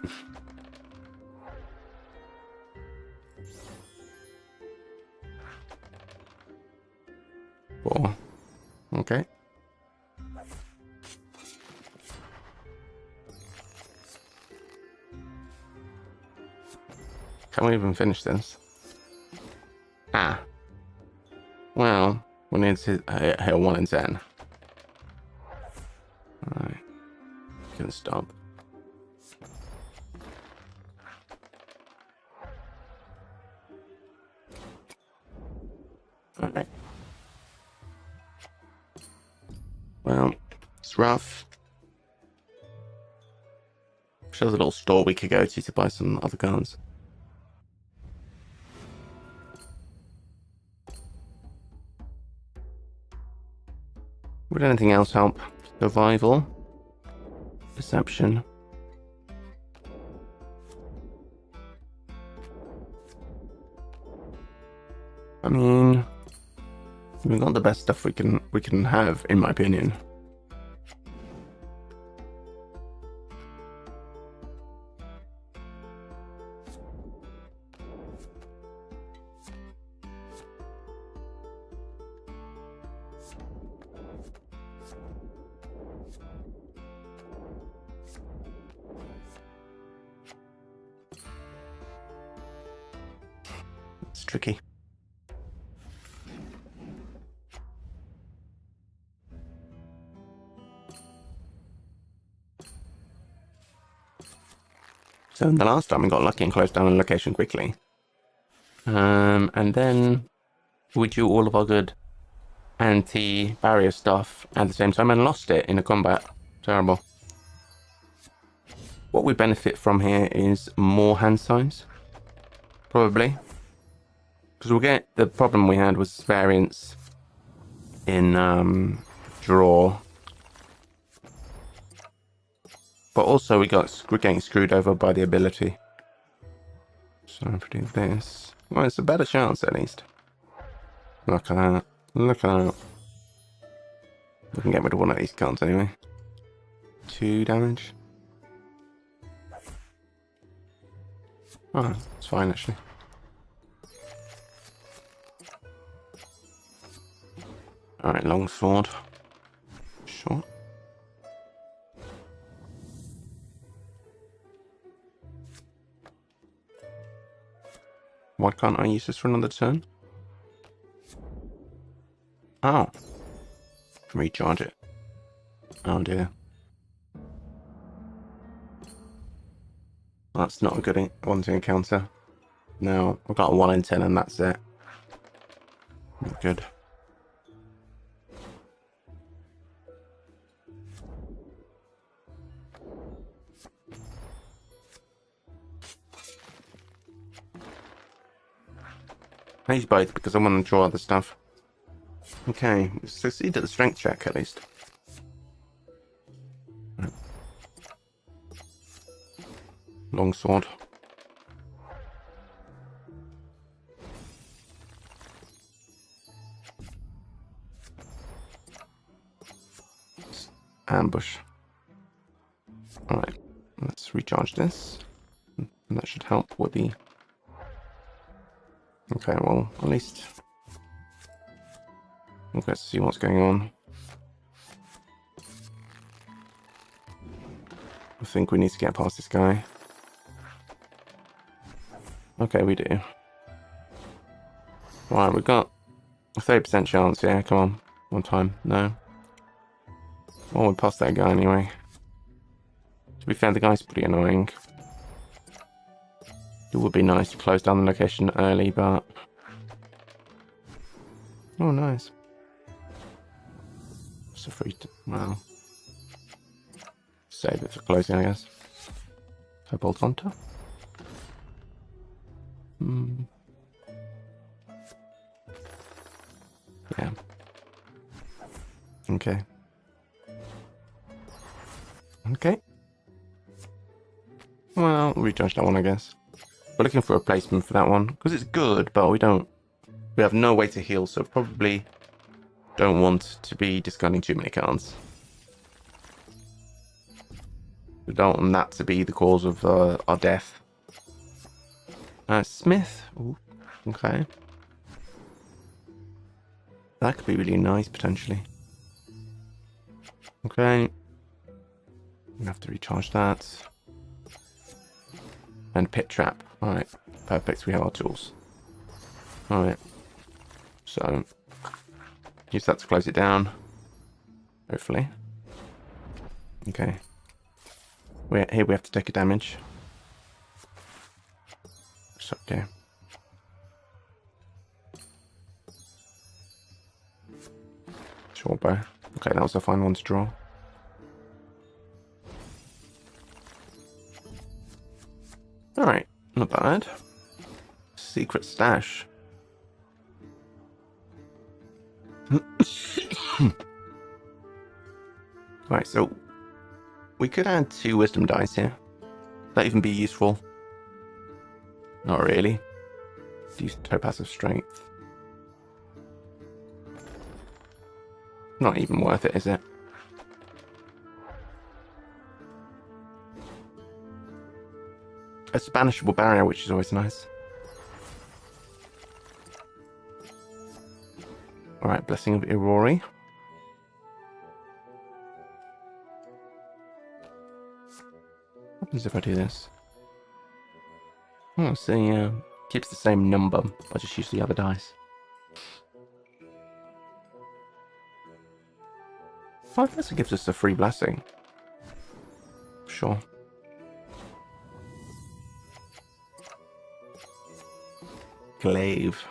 Speaker 2: Four. Okay. Can we even finish this? Ah. Well, we need to hit 1 in 10. Alright. Can stop. Alright. Well, it's rough. There's a little store we could go to buy some other guns. Would anything else help? Survival? Perception? I mean, we've got the best stuff we can have, in my opinion. It's tricky. So the last time we got lucky and closed down a location quickly. And then we do all of our good anti-barrier stuff at the same time and lost it in a combat. Terrible. What we benefit from here is more hand size. Probably. Because we'll get... The problem we had was variance in draw. But also we're getting screwed over by the ability. So if we do this... Well, it's a better chance at least. Look at that. Look at that. We can get rid of one of these cards anyway. 2 damage. Oh, it's fine actually. Alright, longsword. Short. Why can't I use this for another turn? Oh. Recharge it. Oh dear. That's not a good one to encounter. No, I've got a 1 in 10 and that's it. Not good. I use both because I want to draw other stuff. Okay, succeed at the strength check at least. Longsword. Ambush. Alright, let's recharge this. And that should help with the... Okay, well, at least... we'll get to see what's going on. I think we need to get past this guy. Okay, we do. Right, we've got a 30% chance, yeah, come on. One time, no. Oh, we passed that guy anyway. To be fair, the guy's pretty annoying. It would be nice to close down the location early, but... Oh, nice. It's a free... Well... Save it for closing, I guess. Bolt Hunter. Yeah. Okay. Okay. Well, recharge that one, I guess. We're looking for a replacement for that one because it's good, but we have no way to heal, so probably don't want to be discarding too many cards. We don't want that to be the cause of our death. Smith. Ooh, okay. That could be really nice, potentially. Okay. We have to recharge that. And pit trap. Alright. Perfect. We have our tools. Alright. So, use that to close it down. Hopefully. Okay. Here we have to take a damage. It's okay. Short bow. Okay, that was a fine one to draw. Alright, not bad. Secret stash. Right, so we could add 2 wisdom dice here. That even be useful? Not really. Use Topaz of Strength. Not even worth it, is it? It's a banishable barrier, which is always nice. Alright, Blessing of Irori. What happens if I do this? Oh, so keeps the same number. I just use the other dice. 5 blessing gives us a free blessing. Sure. Glaive.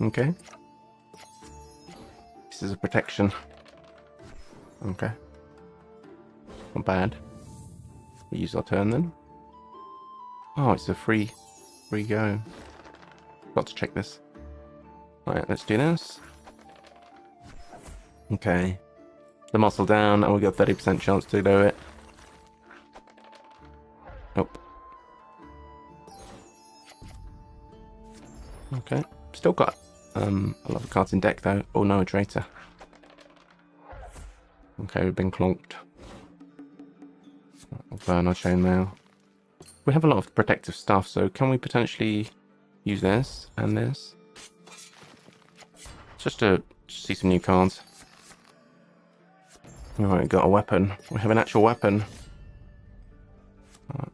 Speaker 2: Okay. This is a protection. Okay. Not bad. We use our turn then. Oh, it's a free go. Got to check this. Right, let's do this. Okay. The muscle down, and we got 30% chance to do it. Nope. Okay. Still got a lot of cards in deck though. Oh no, a traitor. Okay, we've been clonked. I'll burn our chainmail. We have a lot of protective stuff, so can we potentially use this and this? Just to see some new cards. Alright, got a weapon. We have an actual weapon. Right.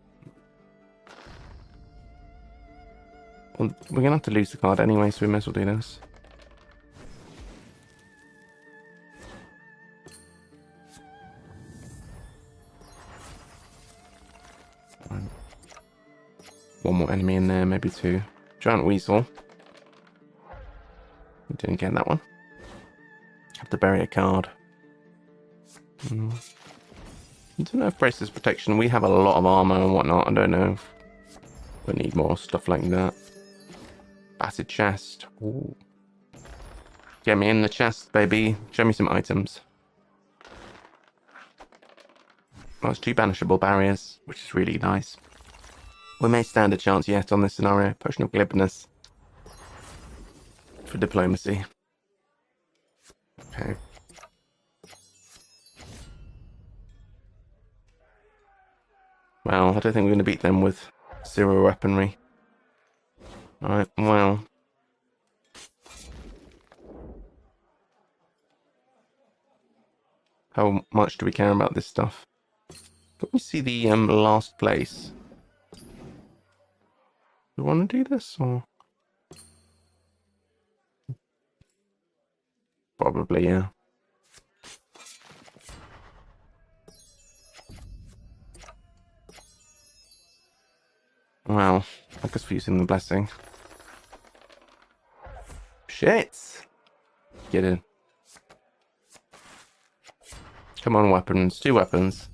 Speaker 2: Well, we're going to have to lose the card anyway, so we may as well do this. Right. One more enemy in there, maybe two. Giant Weasel. We didn't get that one. Have to bury a card. I don't know if braces protection. We have a lot of armor and whatnot. I don't know if we need more stuff like that. Battered chest. Ooh. Get me in the chest, baby. Show me some items. Well, it's 2 banishable barriers, which is really nice. We may stand a chance yet on this scenario. Potion of glibness. For diplomacy. Okay. Well, I don't think we're going to beat them with 0 weaponry. Alright, well. How much do we care about this stuff? Let me see the last place. Do we want to do this, or...? Probably, yeah. Well, I guess we're using the blessing. Shit! Get in. Come on, weapons. 2 weapons.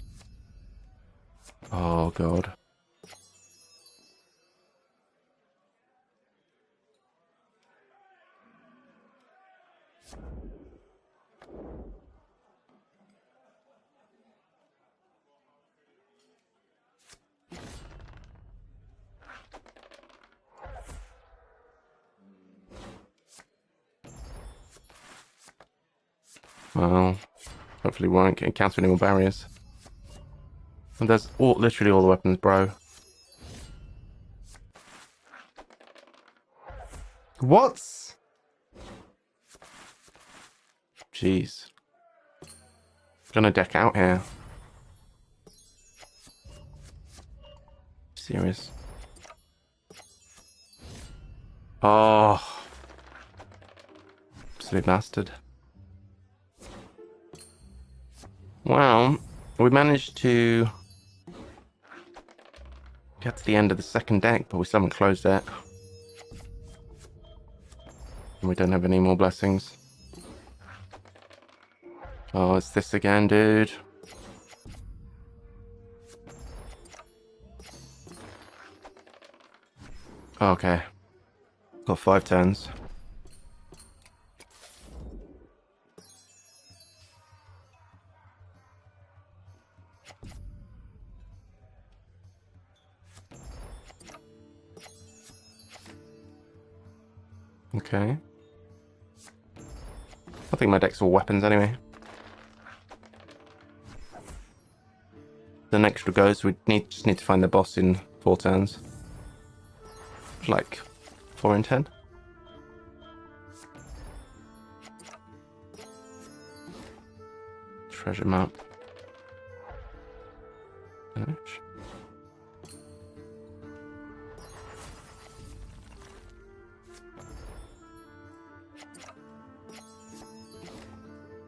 Speaker 2: Oh, God. Well, hopefully we won't encounter any more barriers. And there's literally all the weapons, bro. What? Jeez. Gonna deck out here. Serious. Oh. Silly bastard. Well, we managed to get to the end of the second deck, but we still haven't closed it. And we don't have any more blessings. Oh, it's this again, dude. Okay. Got 5 turns. Okay. I think my deck's all weapons anyway. The next goes, we just need to find the boss in 4 turns. Like 4 in 10. Treasure map. Finish.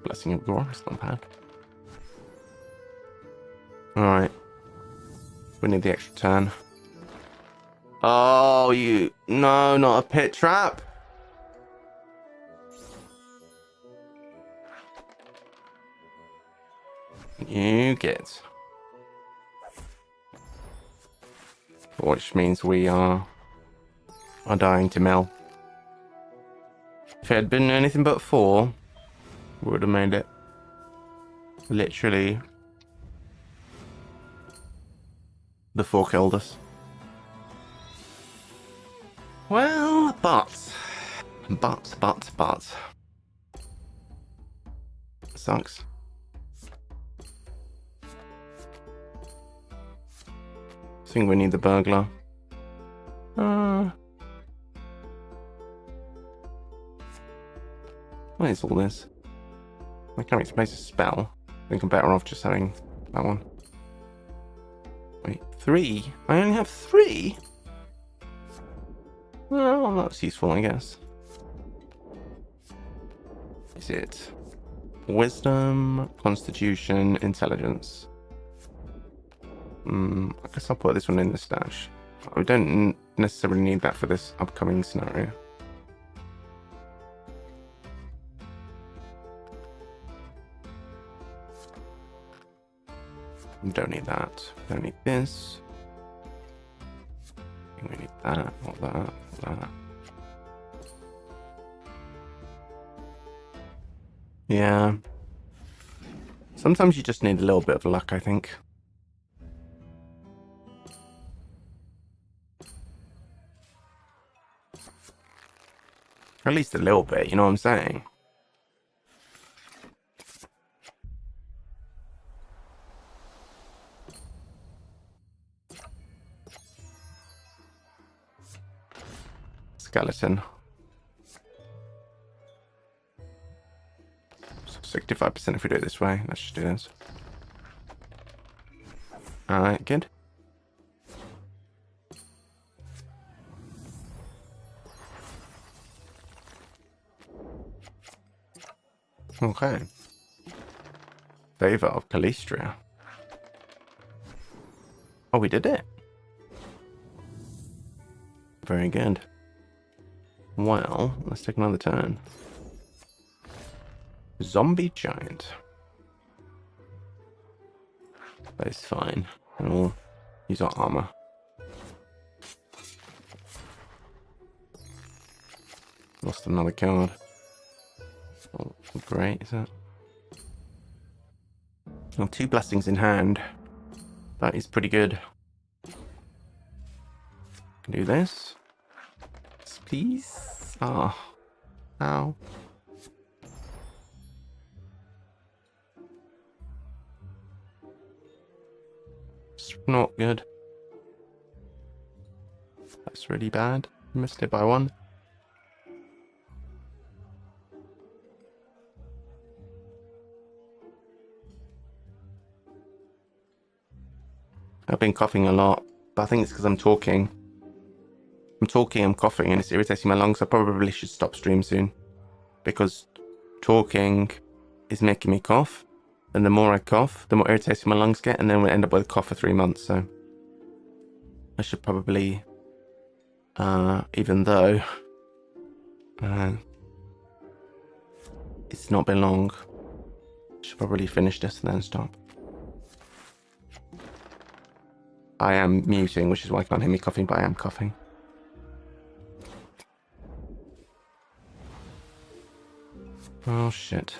Speaker 2: Blessing of Gore, it's not bad. Alright. We need the extra turn. Oh, you... No, not a pit trap. You get. which means we are dying to mill. If it had been anything but 4, we would have made it. Literally, the 4 killed us. Well, but. Sucks. I think we need the burglar. What is all this? I can't place a spell. I think I'm better off just having that one. Wait, 3? I only have 3? Well, that's useful, I guess. Is it Wisdom, Constitution, Intelligence? I guess I'll put this one in the stash. I don't necessarily need that for this upcoming scenario. Don't need that. Don't need this. We need that, not that, not that. Yeah. Sometimes you just need a little bit of luck, I think. At least a little bit, you know what I'm saying? Skeleton. 65% if we do it this way. Let's just do this. Alright, good. Okay. Favor of Calistria. Oh, we did it. Very good. Well, let's take another turn. Zombie giant. That is fine. And we'll use our armor. Lost another card. Oh, great, is that? Well, 2 blessings in hand. That is pretty good. Can do this. Please. Oh. Ow. It's not good. That's really bad. Missed it by 1. I've been coughing a lot, but I think it's because I'm talking. I'm coughing, and it's irritating my lungs. I probably should stop stream soon. Because talking is making me cough. And the more I cough, the more irritated my lungs get, and then we'll end up with a cough for 3 months, so. I should probably, even though it's not been long, I should probably finish this and then stop. I am muting, which is why you can't hear me coughing, but I am coughing. Oh shit.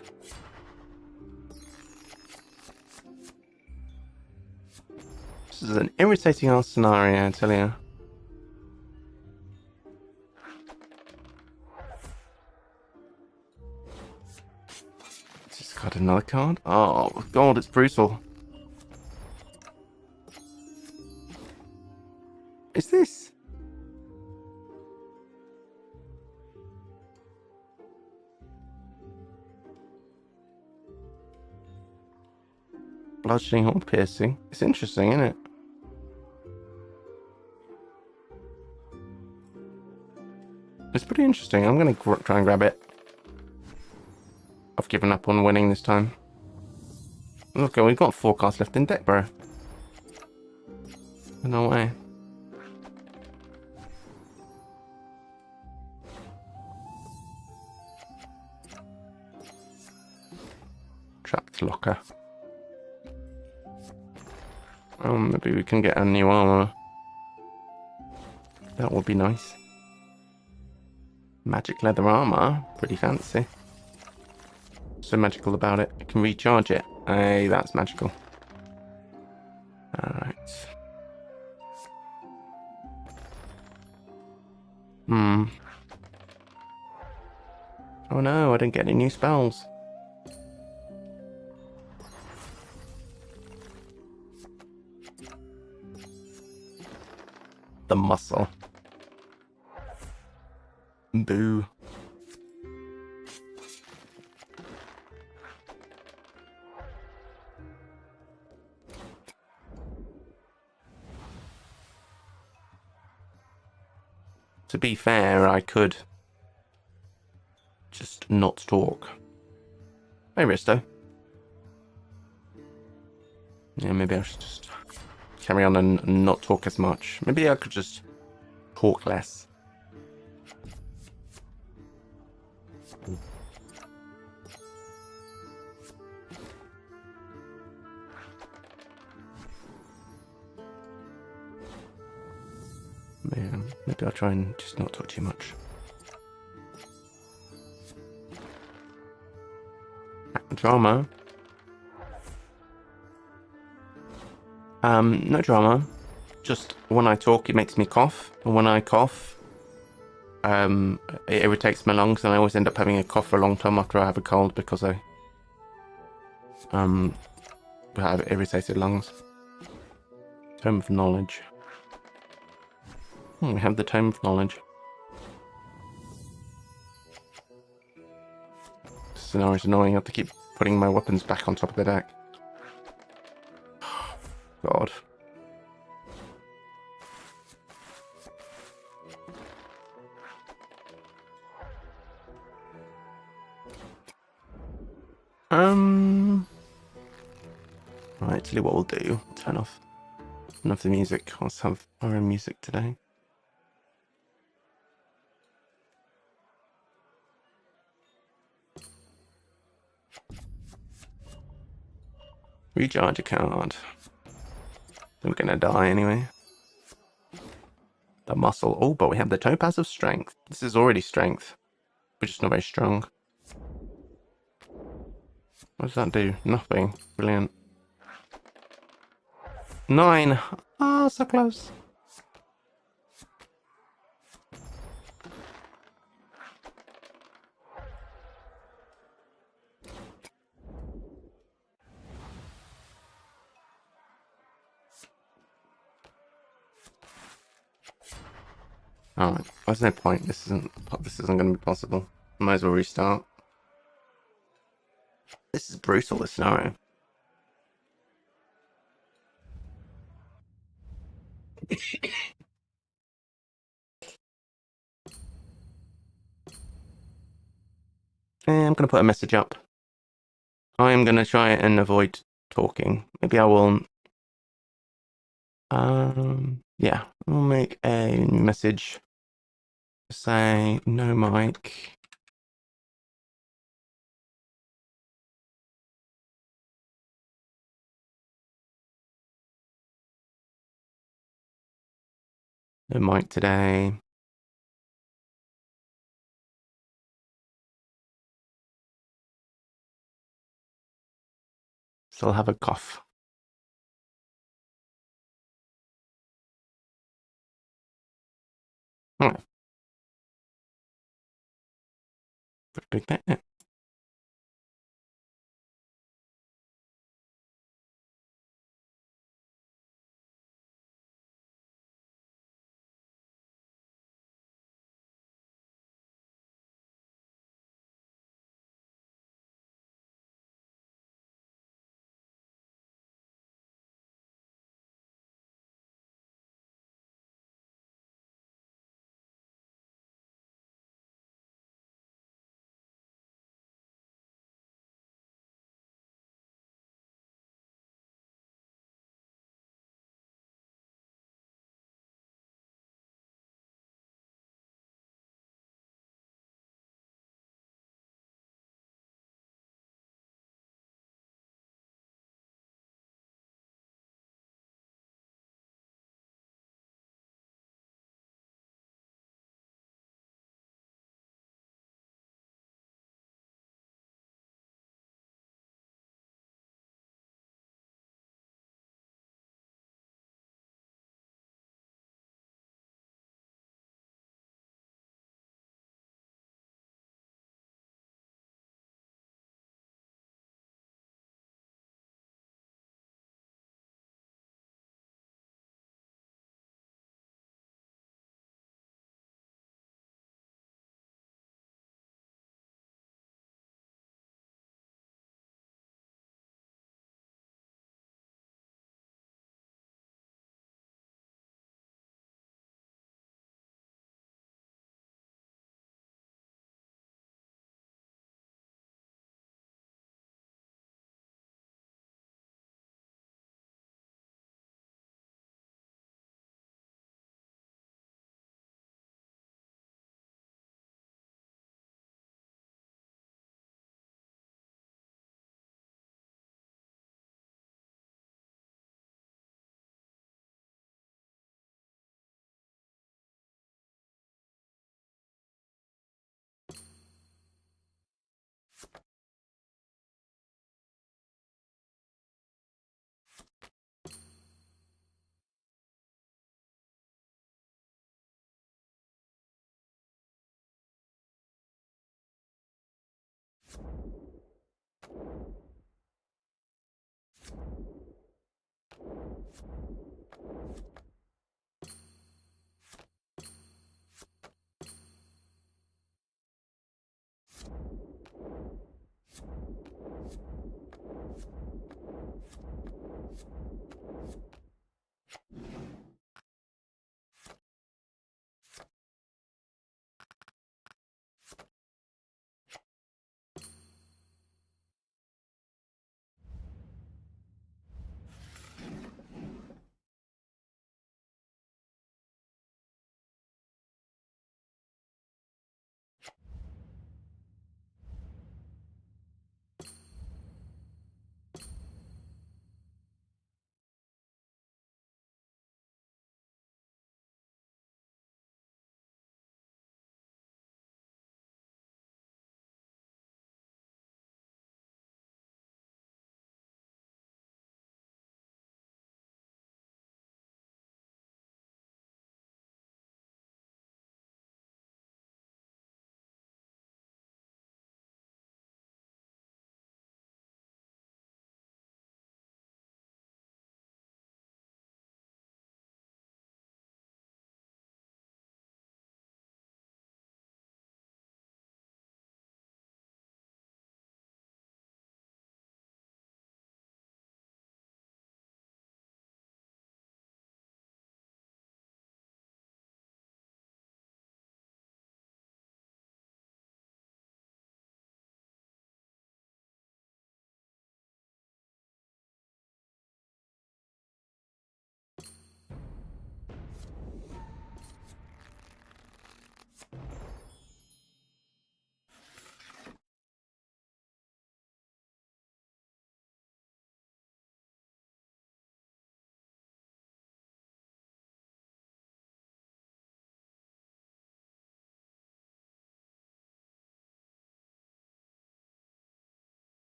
Speaker 2: This is an irritating ass scenario, I tell you. Just got another card? Oh god, it's brutal. Is this? Bludgeoning or piercing? It's interesting, isn't it? It's pretty interesting. I'm going to try and grab it. I've given up on winning this time. Look, we've got 4 cards left in deck, bro. No way. Trapped locker. Maybe we can get a new armor. That would be nice. Magic leather armor. Pretty fancy. So magical about it. I can recharge it. Hey, that's magical. Alright. Oh no, I didn't get any new spells. The muscle. Boo. To be fair, I could just not talk. Hey, Risto. Yeah, maybe I should just carry on and not talk as much. Maybe I could just talk less. Yeah, maybe I'll try and just not talk too much. Drama. No drama. Just when I talk, it makes me cough. And when I cough, it irritates my lungs, and I always end up having a cough for a long time after I have a cold because I have irritated lungs. Tome of Knowledge. We have the Tome of Knowledge. This scenario is annoying. I have to keep putting my weapons back on top of the deck. God. Right, actually what we'll do, turn off the music. Let's have our own music today. Recharge a card. We're gonna die anyway. The muscle. Oh, but we have the Topaz of Strength. This is already strength. We're just not very strong. What does that do? Nothing. Brilliant. 9. Oh, so close. Alright, there's no point. This isn't going to be possible. Might as well restart. This is brutal, this scenario. I'm going to put a message up. I am going to try and avoid talking. Maybe I will... yeah, I'll make a message. Say, no mic. No mic today. Still have a cough. Alright. Click that.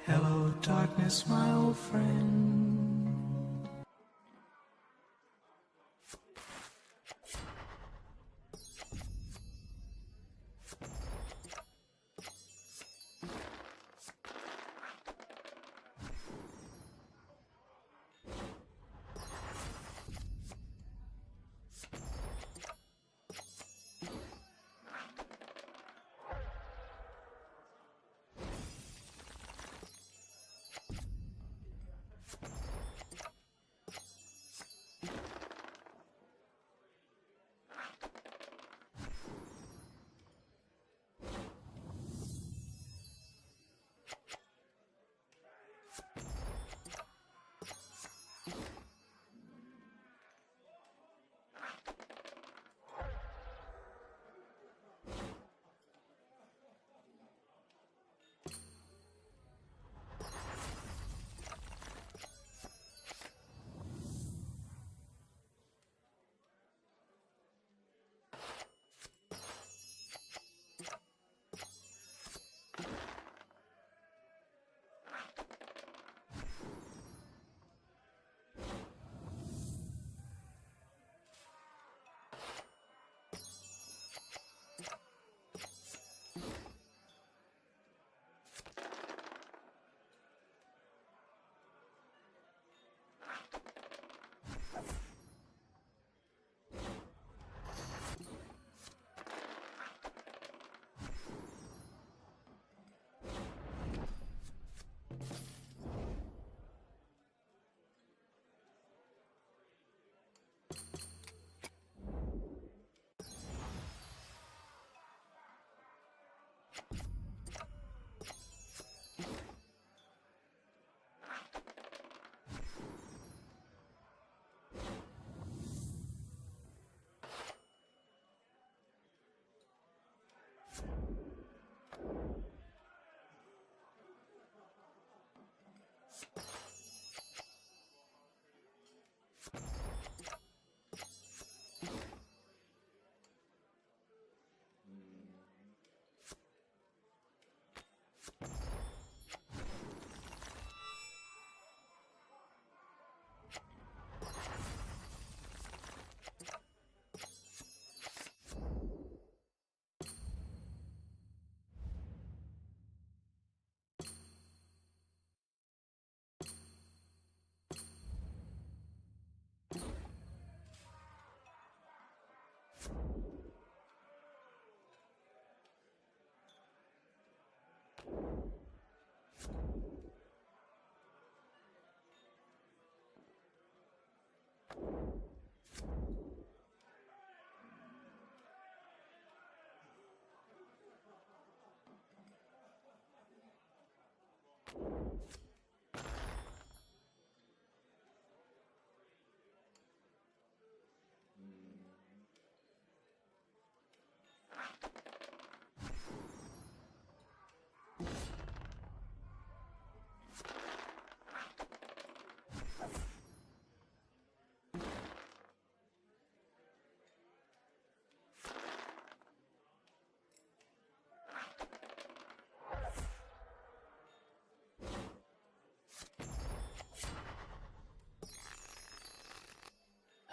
Speaker 4: Hello, darkness, my old friend.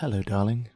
Speaker 1: Hello, darling.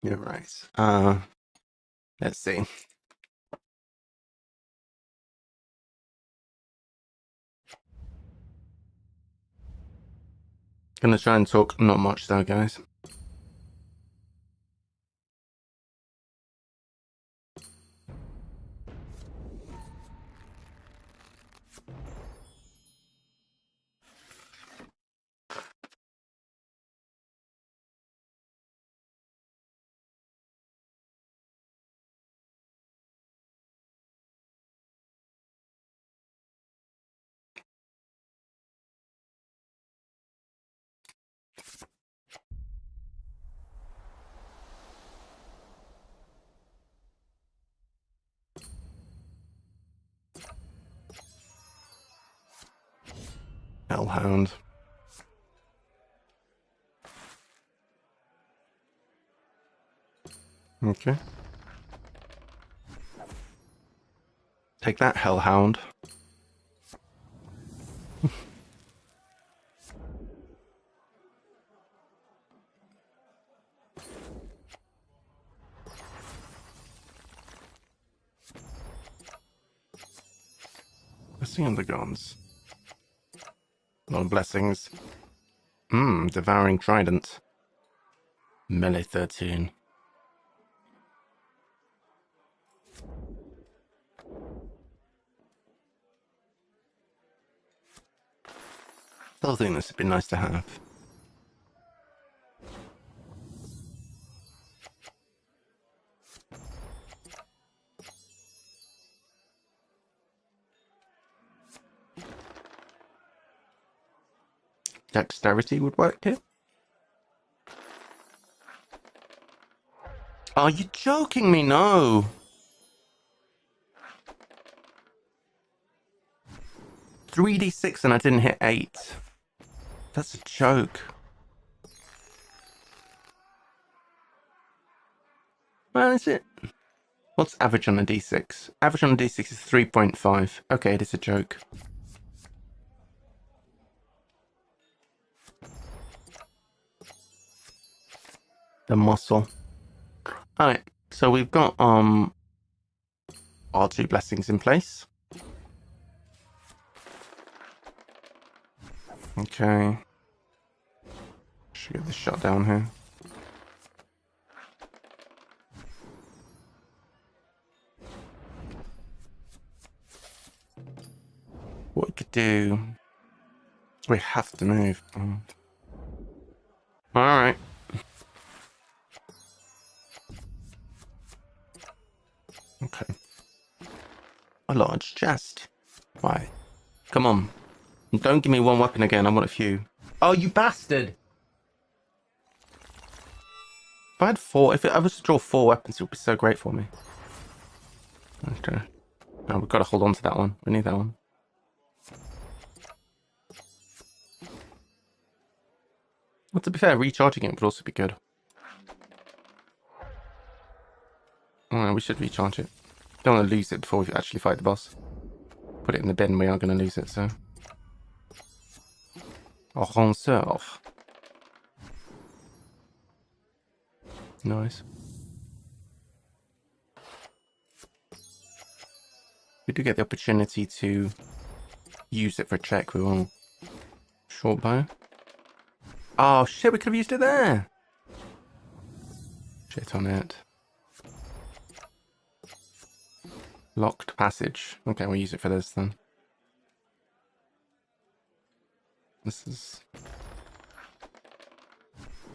Speaker 2: You're right. Let's see. Gonna try and talk not much though, guys. Hellhound. Okay. Take that, Hellhound. Blessing on the gods. A lot of blessings. Devouring Trident. Melee 13. I think this would be nice to have. Dexterity would work here. Are you joking me? No. $3d6 and I didn't hit 8. That's a joke. Well, is it? What's average on a d6? Average on a d6 is 3.5. Okay, it is a joke. The muscle. Alright, so we've got our 2 blessings in place. Okay. Should get this shot down here. What we could do... We have to move. Alright. Okay. A large chest. Why? Come on. Don't give me one weapon again, I want a few. Oh, you bastard! If I had 4, if I was to draw 4 weapons, it would be so great for me. Okay. Oh, we've got to hold on to that one. We need that one. Well, to be fair, recharging it would also be good. Oh, we should recharge it. Don't want to lose it before we actually fight the boss. Put it in the bin, we are going to lose it, so... Ranceur. Nice. We do get the opportunity to use it for a check, we will. Short bow. Oh shit, we could have used it there! Shit on it. Locked passage. Okay, we'll use it for this then. This is...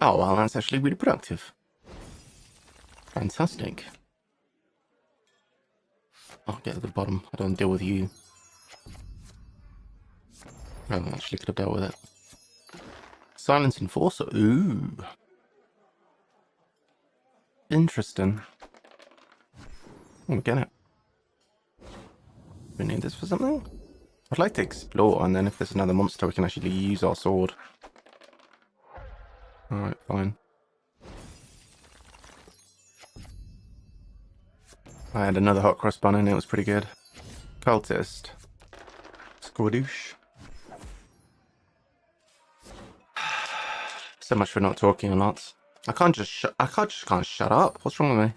Speaker 2: Oh, well, that's actually really productive. Fantastic. I'll get to the bottom. I don't deal with you. I actually could have dealt with it. Silence Enforcer. Ooh. Interesting. Oh, we get it. We need this for something? I'd like to explore, and then if there's another monster, we can actually use our sword. Alright, fine. I had another hot cross bun and it was pretty good. Cultist. Squadoosh. So much for not talking a lot. I can't just can't shut up. What's wrong with me?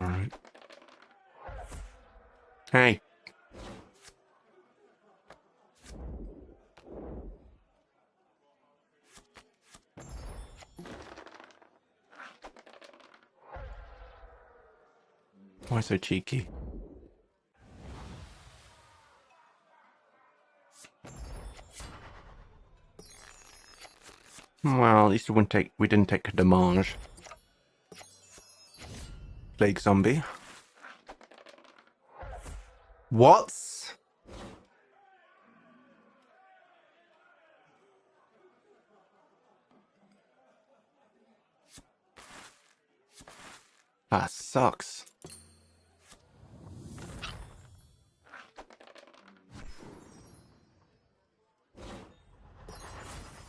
Speaker 2: Alright. Hey. Why so cheeky? Well, at least we didn't take a damage. Plague zombie. What? That sucks.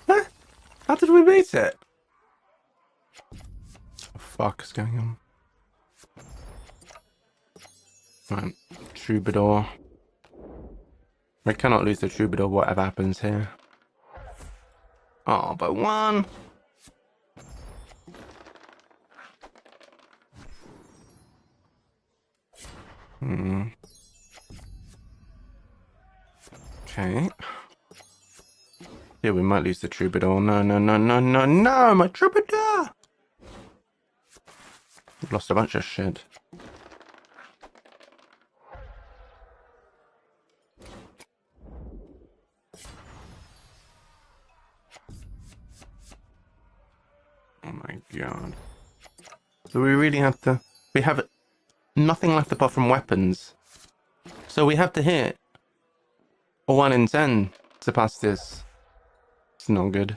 Speaker 2: Huh? How did we beat it? What the fuck is going on? Right, Troubadour. We cannot lose the Troubadour, whatever happens here. Oh, but one. Okay. Yeah, we might lose the Troubadour. No, no, no, no, no, no, my Troubadour! We've lost a bunch of shit. Oh my god. So we really have to... We have nothing left apart from weapons. So we have to hit a 1 in 10 to pass this. It's not good.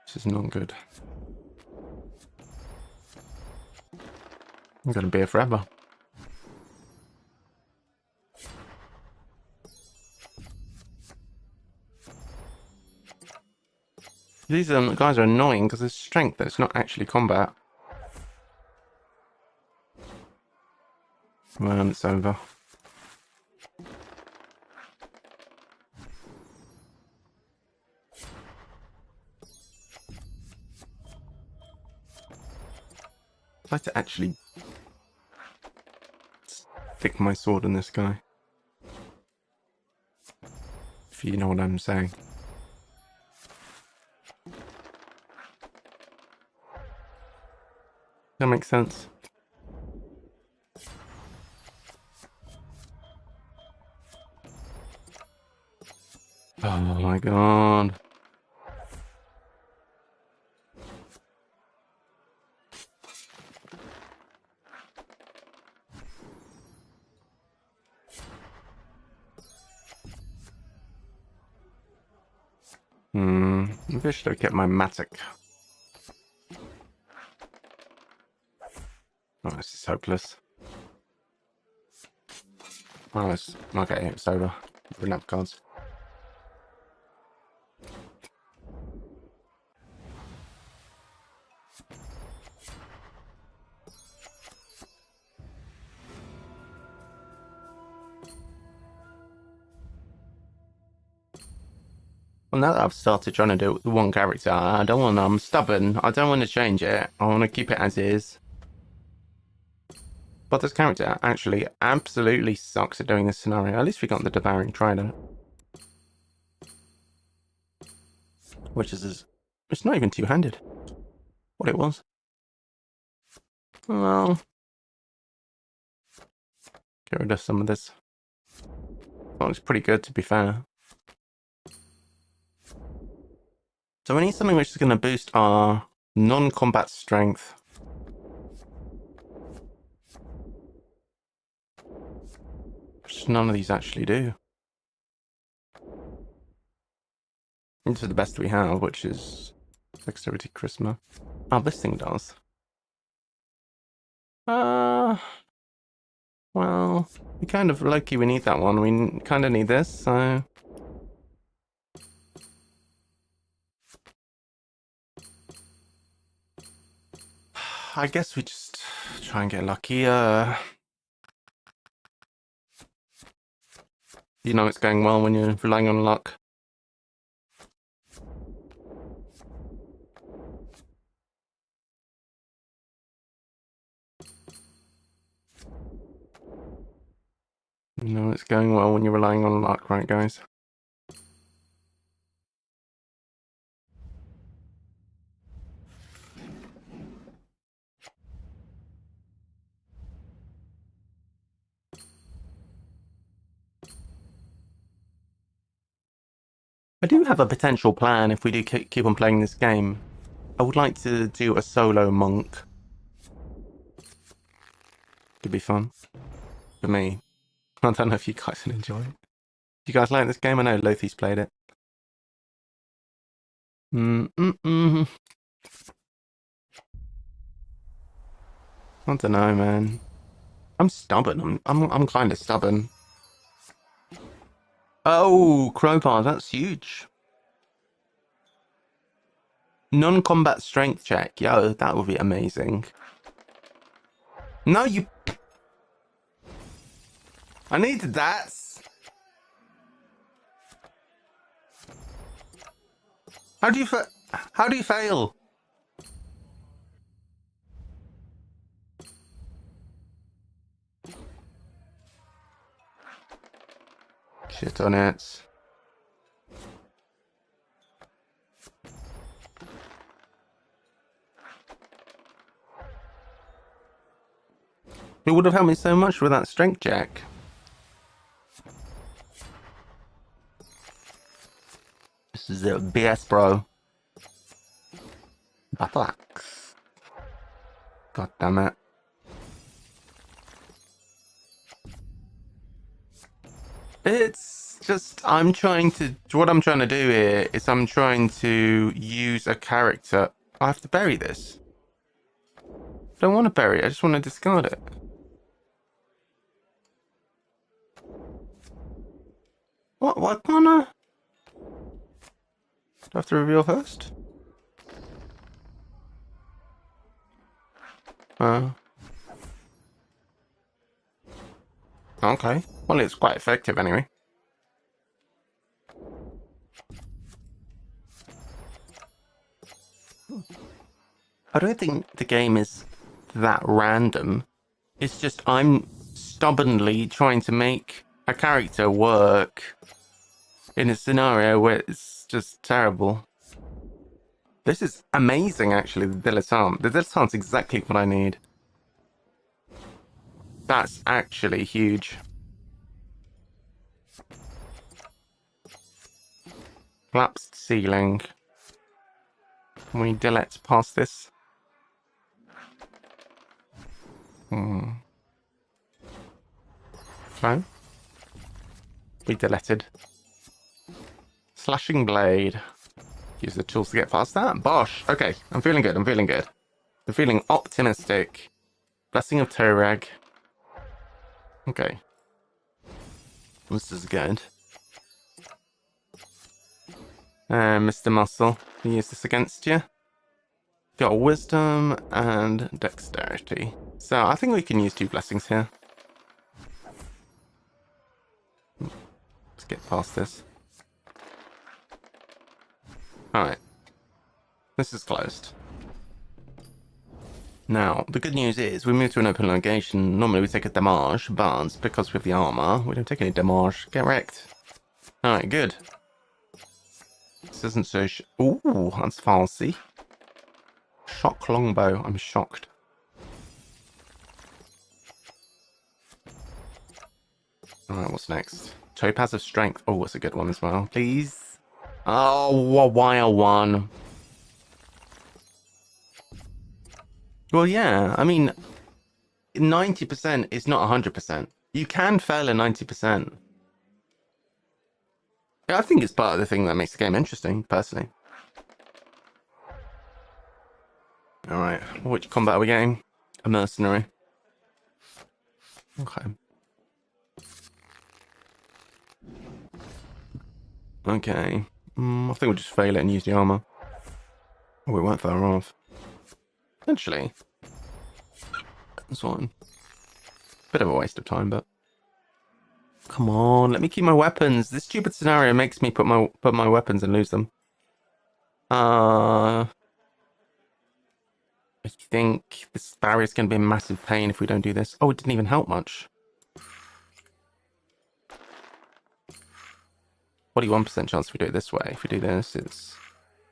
Speaker 2: This is not good. I'm gonna be here forever. These guys are annoying because it's strength, it's not actually combat. Well, it's over. I'd like to actually stick my sword in this guy. If you know what I'm saying. That makes sense. Oh my god. Maybe I should have kept my Matic. Oh, this is hopeless. Oh, okay, it's over. Bring up cards. Well, now that I've started trying to do it with one character, I don't want. I'm stubborn. I don't want to change it. I want to keep it as is. But this character actually absolutely sucks at doing this scenario. At least we got the devouring trident, which is it's not even two-handed. What it was. Well, get rid of some of this. That looks pretty good, to be fair. So we need something which is going to boost our non-combat strength. Which none of these actually do. Into the best we have, which is Dexterity Charisma. Oh, this thing does. Well, we kind of low-key, we need that one. We kind of need this, so... I guess we just try and get lucky. You know it's going well when you're relying on luck. You know it's going well when you're relying on luck, right, guys? I do have a potential plan if we do keep on playing this game. I would like to do a solo monk. Could be fun. For me. I don't know if you guys will enjoy it. Do you guys like this game? I know Lothie's played it. I don't know, man. I'm stubborn. I'm kind of stubborn. Oh, crowbar, that's huge. Non-combat strength check. Yo, that would be amazing. No, you... I needed that. How do you fail? Shit on it. It would have helped me so much with that strength check. This is a BS, bro. Battle axe. God damn it. It's just, what I'm trying to do here is I'm trying to use a character. I have to bury this. I don't want to bury it, I just want to discard it. What corner? Do I have to reveal first? Okay. Well, it's quite effective anyway. I don't think the game is that random. It's just I'm stubbornly trying to make a character work in a scenario where it's just terrible. This is amazing, actually, the dilettante. The dilettante's exactly what I need. That's actually huge. Collapsed ceiling. Can we delete past this? Okay. We deleted. Slashing blade. Use the tools to get past that. Bosh. Okay, I'm feeling good. I'm feeling good. I'm feeling optimistic. Blessing of Torag. Okay. This is good. Mr. Muscle, can you use this against you? Got wisdom and dexterity. So I think we can use 2 blessings here. Let's get past this. Alright. This is closed. Now, the good news is we move to an open location. Normally we take a damage, but because we have the armor, we don't take any damage. Get wrecked. Alright, good. This isn't so ooh, that's fancy. Shock longbow. I'm shocked. Alright, what's next? Topaz of strength. Oh, that's a good one as well. Please. Oh, a wire one. Well, yeah. I mean, 90% is not 100%. You can fail at 90%. Yeah, I think it's part of the thing that makes the game interesting, personally. Alright, which combat are we getting? A mercenary. Okay. Okay. I think we'll just fail it and use the armor. Oh, we weren't far off. Essentially. That's fine. Bit of a waste of time, but... Come on, let me keep my weapons. This stupid scenario makes me put my weapons and lose them. I think this barrier is going to be a massive pain if we don't do this. Oh, it didn't even help much. 41% chance if we do it this way. If we do this, it's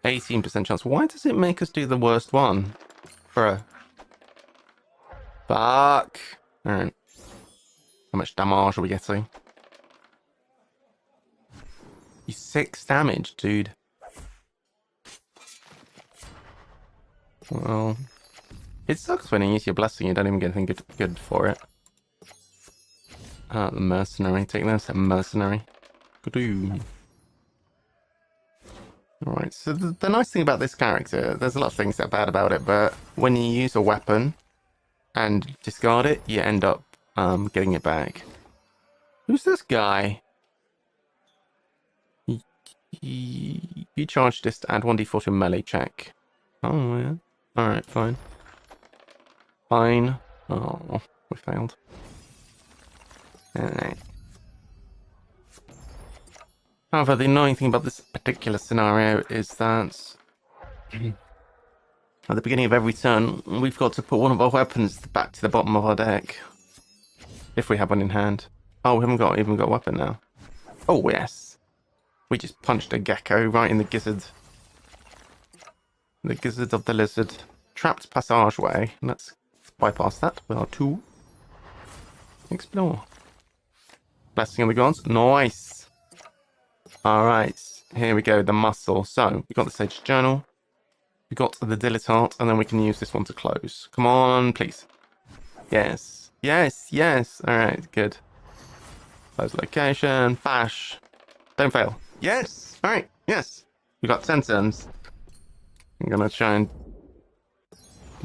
Speaker 2: 18% chance. Why does it make us do the worst one? Bruh. Fuck. Alright. How much damage are we getting? You 6 damage, dude. Well, it sucks when you use your blessing, you don't even get anything good for it. The mercenary. Take this, a mercenary. Good. Alright, so the nice thing about this character, there's a lot of things that are bad about it, but when you use a weapon and discard it, you end up getting it back. Who's this guy? You charge this to add 1d4 to a melee check. Oh, yeah. Alright, fine. Fine. Oh, we failed. Alright. However, the annoying thing about this particular scenario is that at the beginning of every turn, we've got to put one of our weapons back to the bottom of our deck. If we have one in hand. Oh, we haven't even got a weapon now. Oh, yes. We just punched a gecko right in the gizzard. The gizzard of the lizard. Trapped passageway. Let's bypass that with our tool. Explore. Blessing of the gods. Nice. Alright, here we go, the muscle. So, we got the Sage Journal, we got the Dilettante, and then we can use this one to close. Come on, please. Yes, yes, yes. Alright, good. Close location, bash. Don't fail. Yes! Alright, yes. We got 10 turns. I'm gonna try and...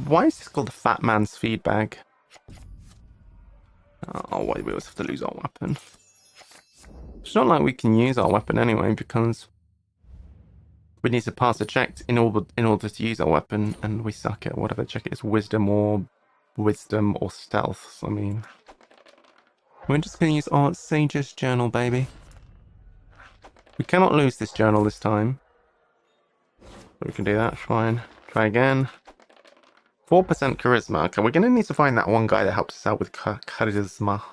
Speaker 2: Why is this called the Fat Man's Feed Bag? Oh, wait, we always have to lose our weapon. It's not like we can use our weapon anyway, because we need to pass a check in order to use our weapon, and we suck at whatever check it is, wisdom or stealth. So, I mean, we're just going to use our Sage's Journal, baby. We cannot lose this journal this time. But we can do that, fine. Try again. 4% charisma. Okay, we're going to need to find that one guy that helps us out with charisma.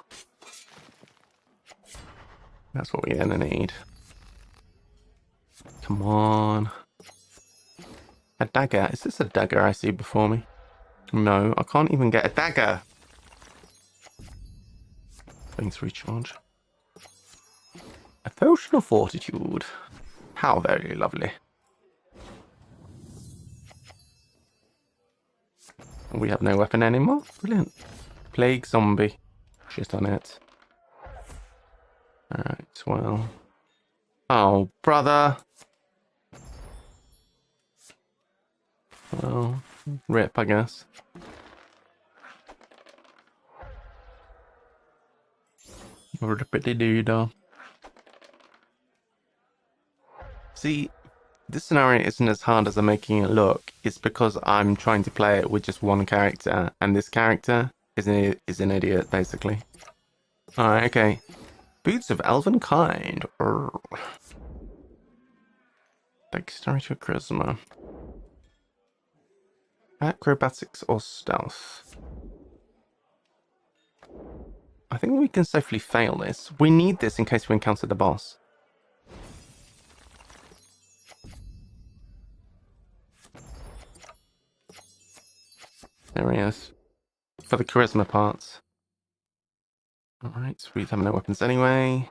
Speaker 2: That's what we're gonna need. Come on. A dagger. Is this a dagger I see before me? No, I can't even get a dagger. Things recharge. A potion of fortitude. How very lovely. We have no weapon anymore. Brilliant. Plague zombie. Shit on it. Alright, well... Oh, brother! Well, rip, I guess. Rippity-doo-dah. See, this scenario isn't as hard as I'm making it look. It's because I'm trying to play it with just one character, and this character is an idiot, basically. Alright, okay. Boots of elven kind. Dexterity or charisma. Acrobatics or stealth. I think we can safely fail this. We need this in case we encounter the boss. There he is. For the charisma parts. Alright, we have no weapons anyway.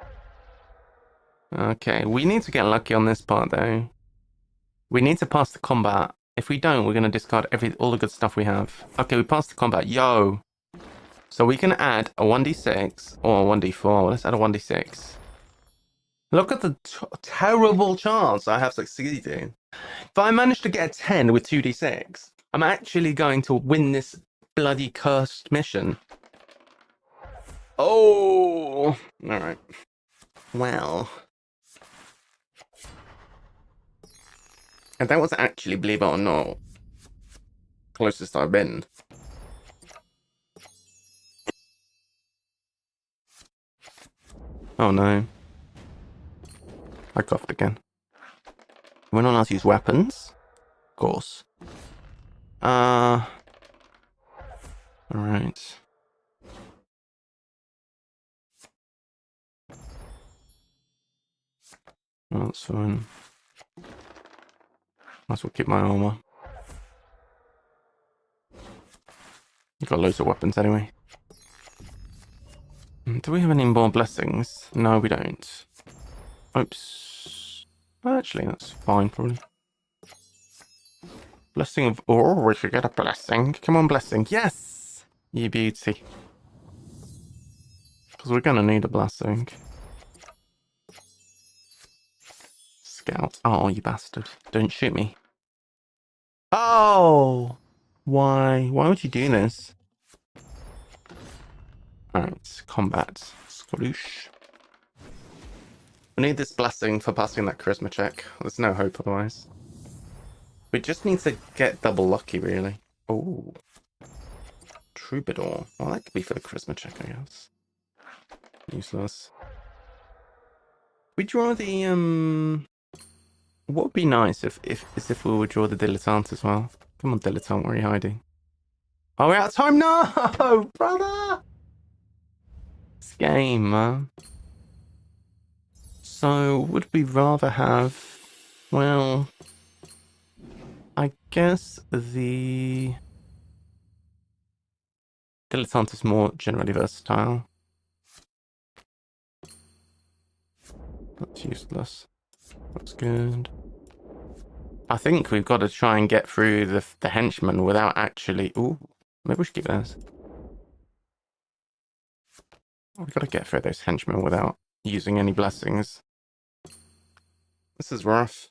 Speaker 2: Okay, we need to get lucky on this part though. We need to pass the combat. If we don't, we're going to discard all the good stuff we have. Okay, we passed the combat. Yo! So we can add a 1d6 or a 1d4. Let's add a 1d6. Look at the terrible chance I have succeeding. If I manage to get a 10 with 2d6, I'm actually going to win this bloody cursed mission. Oh! Alright. Well. And that was actually, believe it or not, closest I've been. Oh no. I coughed again. We're not allowed to use weapons. Of course. Alright. Well, that's fine. Might as well keep my armor. I've got loads of weapons anyway. Do we have any more blessings? No, we don't. Oops. Actually, that's fine, probably. Blessing of... Oh, we should get a blessing. Come on, blessing. Yes! You beauty. Because we're going to need a blessing. Scout. Oh, you bastard. Don't shoot me. Oh! Why? Why would you do this? Alright, combat. Squadoosh. We need this blessing for passing that charisma check. There's no hope otherwise. We just need to get double lucky, really. Oh. Troubadour. Well, that could be for the charisma check, I guess. Useless. We draw the, What would be nice if we would draw the dilettante as well. Come on, dilettante, where are you hiding? Oh, we're out of time? No! Brother! This game, man. So, would we rather have... Well... I guess the... dilettante is more generally versatile. That's useless. That's good. I think we've got to try and get through the henchman without actually... Ooh, maybe we should keep this. We've got to get through those henchmen without using any blessings. This is rough.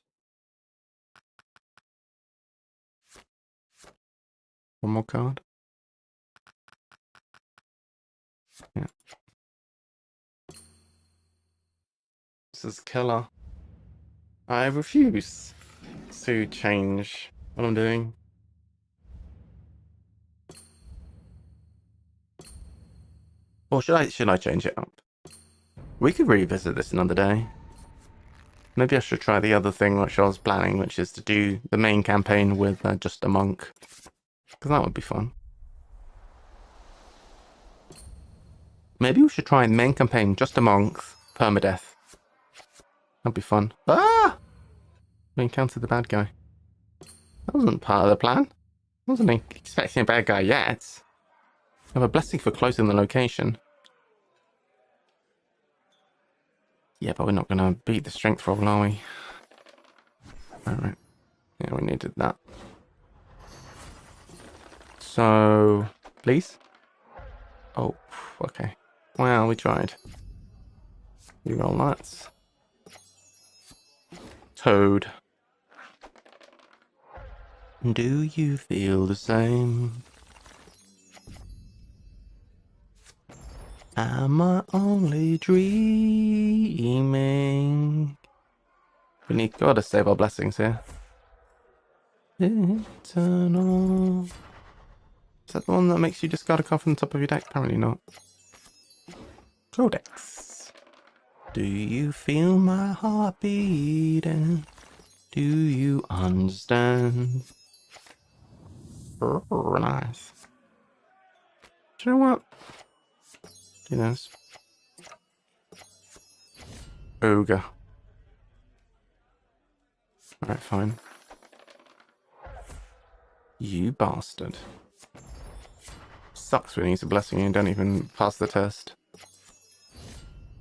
Speaker 2: One more card. Yeah. This is killer. I refuse to change what I'm doing. Or should I change it up? We could revisit this another day. Maybe I should try the other thing which I was planning, which is to do the main campaign with just a monk. Because that would be fun. Maybe we should try the main campaign, just a monk, permadeath. That'd be fun. Ah! We encountered the bad guy. That wasn't part of the plan. I wasn't expecting a bad guy yet. I have a blessing for closing the location. Yeah, but we're not going to beat the strength roll, are we? Alright. Yeah, we needed that. So, please? Oh, okay. Well, we tried. You roll that. Toad. Do you feel the same? Am I only dreaming? We need God to save our blessings here. Eternal. Is that the one that makes you discard a card from the top of your deck? Apparently not. Codex. Do you feel my heart beating? Do you understand? Oh, nice. Do you know what? Do this. Ogre. Alright, fine. You bastard. Sucks when you use a blessing and you don't even pass the test.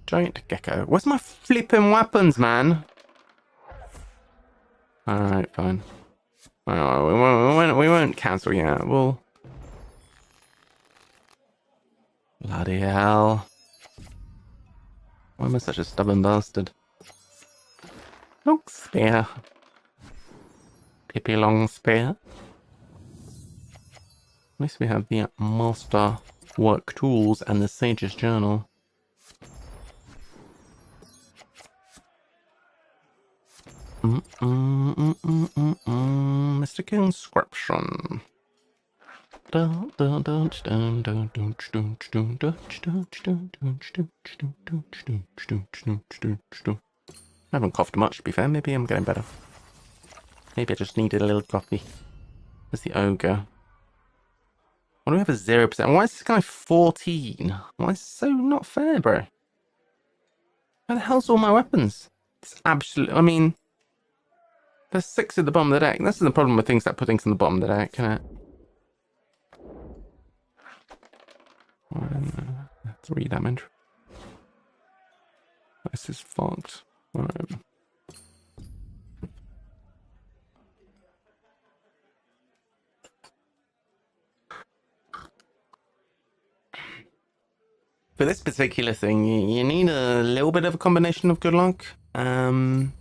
Speaker 2: Giant gecko. Where's my flipping weapons, man? Alright, fine. Well, we won't cancel yet. We'll... Bloody hell. Why am I such a stubborn bastard? Long spear. Pippi long spear. At least we have the master work tools and the sage's journal. Mr. Conscription. haven't coughed much, to be fair. Maybe I'm getting better. Maybe I just needed a little coffee. There's the ogre. Why do we have a 0%? Why is this guy 14? Why is this so not fair, bro? Where the hell's all my weapons? It's absolutely... I mean... There's 6 at the bottom of the deck. This is the problem with things that put things on the bottom of the deck, isn't it? 3 damage. This is fucked. Right. For this particular thing, you need a little bit of a combination of good luck. You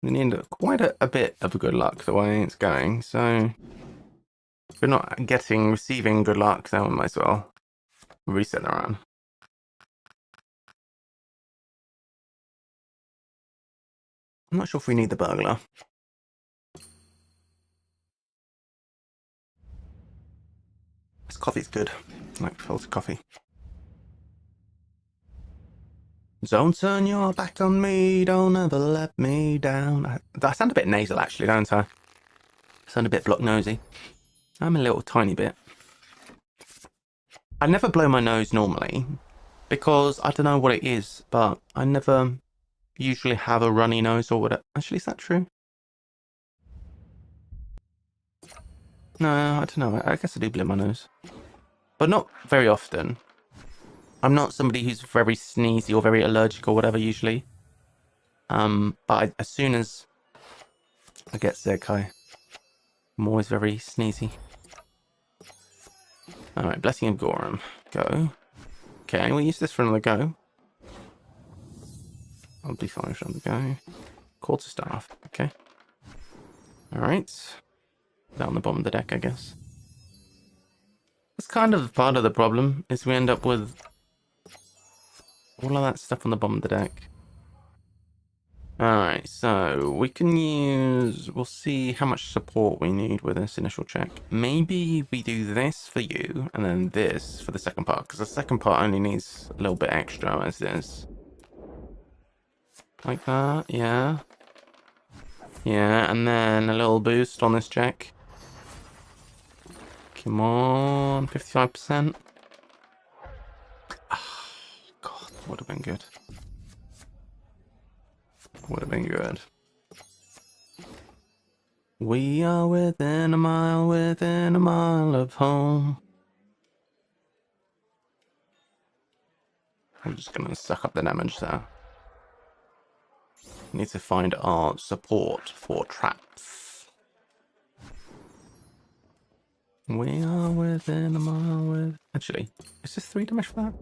Speaker 2: need quite a bit of good luck the way it's going. So if you're not receiving good luck, then we might as well reset the round. I'm not sure if we need the burglar. This coffee's good. I like filtered coffee. Don't turn your back on me, don't ever let me down. I sound a bit nasal actually, don't I? I sound a bit block-nosy. I'm a little tiny bit. I never blow my nose normally, because I don't know what it is, but I never usually have a runny nose or whatever. Actually, is that true? No, I don't know. I guess I do blow my nose. But not very often. I'm not somebody who's very sneezy or very allergic or whatever usually. But as soon as I get sick, I'm always very sneezy. Alright, Blessing of Gorum. Go. Okay, we'll use this for another go. I'll be fine for another go. Quarterstaff. Okay. Alright. Down the bottom of the deck, I guess. That's kind of part of the problem, is we end up with all of that stuff on the bottom of the deck. Alright, so we can use... We'll see how much support we need with this initial check. Maybe we do this for you, and then this for the second part, because the second part only needs a little bit extra as this. Like that, yeah. Yeah, and then a little boost on this check. Come on, 55%. Oh, God, would have been good. Would have been good. We are within a mile of home. I'm just gonna suck up the damage there. Need to find our support for traps. We are within a mile with... Actually, is this 3 damage for that?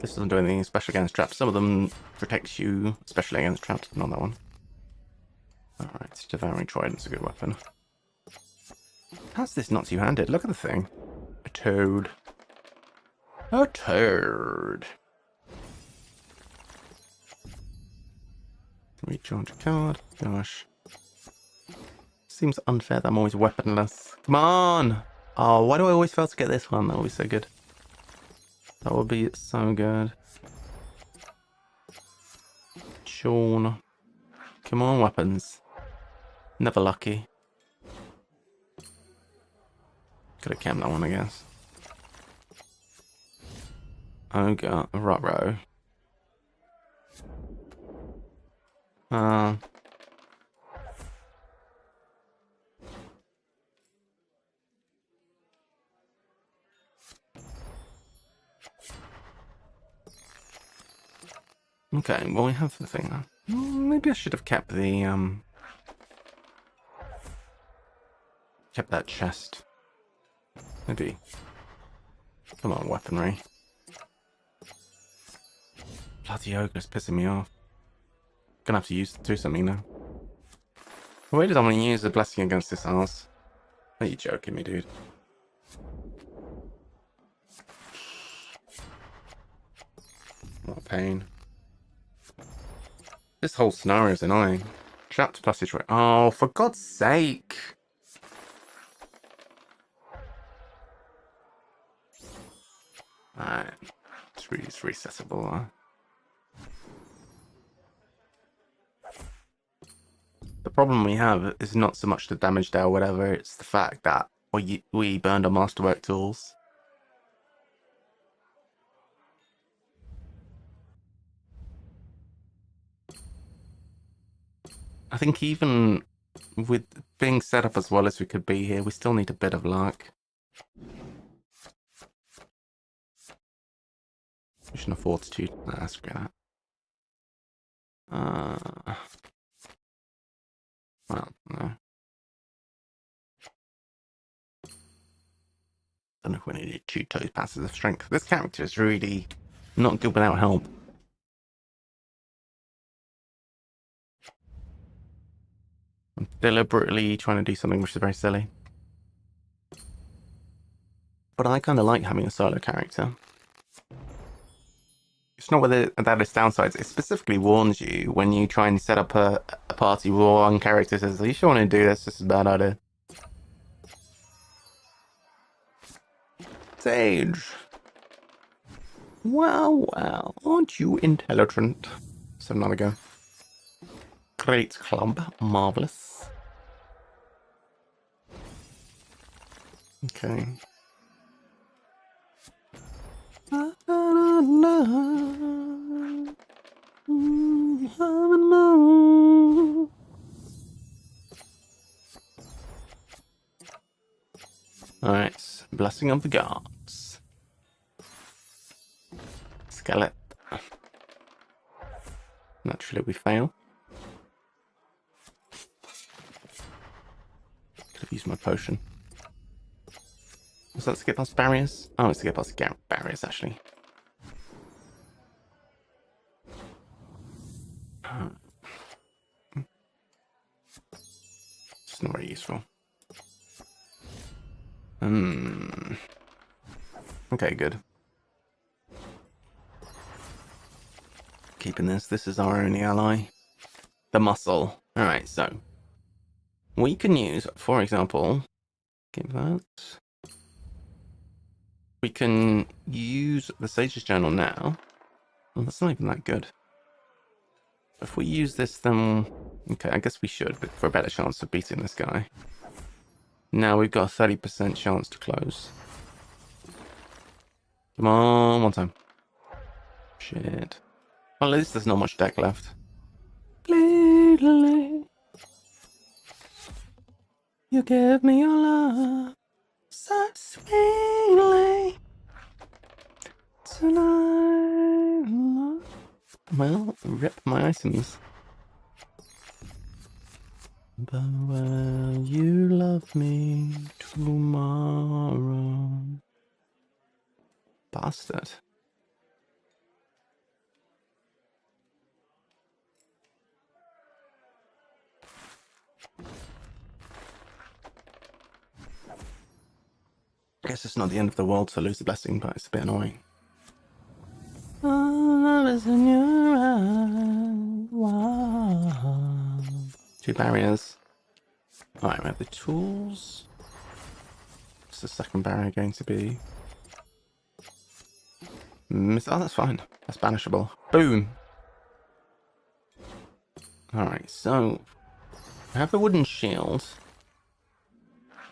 Speaker 2: This doesn't do anything special against traps. Some of them protect you, especially against traps, not that one. Alright, Devouring Trident's a good weapon. How's this not two-handed? Look at the thing. A toad. A toad. Recharge a card. Gosh. Seems unfair that I'm always weaponless. Come on! Oh, why do I always fail to get this one? That would be so good. That would be so good. Sean. Come on, weapons. Never lucky. Could have camped that one, I guess. Ogre, Ruh-roh. Okay, well we have the thing now. Maybe I should have kept the kept that chest. Maybe. Come on, weaponry. Bloody ogre's pissing me off. Gonna have to do something now. Why did I want to use a blessing against this ass? Are you joking me, dude? What a pain. This whole scenario is annoying. Trapped passage right. Oh, for God's sake. Alright. It's resetable. The problem we have is not so much the damage there or whatever, it's the fact that we burned our masterwork tools. I think even with being set up as well as we could be here, we still need a bit of luck. Mission of Fortitude. Let's get that. Well, no. Don't know if we needed 2 toe passes of strength. This character is really not good without help. I'm deliberately trying to do something which is very silly. But I kind of like having a solo character. It's not whether that is downsides. It specifically warns you when you try and set up a party where one character says, "Are you sure want to do this? This is a bad idea." Sage. Well, aren't you intelligent? So another go. Great club. Marvelous. Okay. Alright, Blessing of the Gods. Skeleton. Naturally we fail. Could have used my potion. Was that to get past barriers? Oh, it's to get past the barriers, actually. It's not very useful. Okay, good. Keeping this. This is our only ally. The muscle. Alright, so. We can use, for example... Give that... We can use the Sage's Journal now. Well, that's not even that good. If we use this, then... Okay, I guess we should, but for a better chance of beating this guy. Now we've got a 30% chance to close. Come on, one time. Shit. Well, at least there's not much deck left. Lately, you give me your love so sweetly. Tonight, well, rip my items. But will you love me tomorrow? Bastard. I guess it's not the end of the world to lose the blessing, but it's a bit annoying. Love is in your eyes. Wow. 2 barriers. Alright, we have the tools. What's the second barrier going to be? Oh, that's fine. That's banishable. Boom! Alright, so... I have the wooden shield.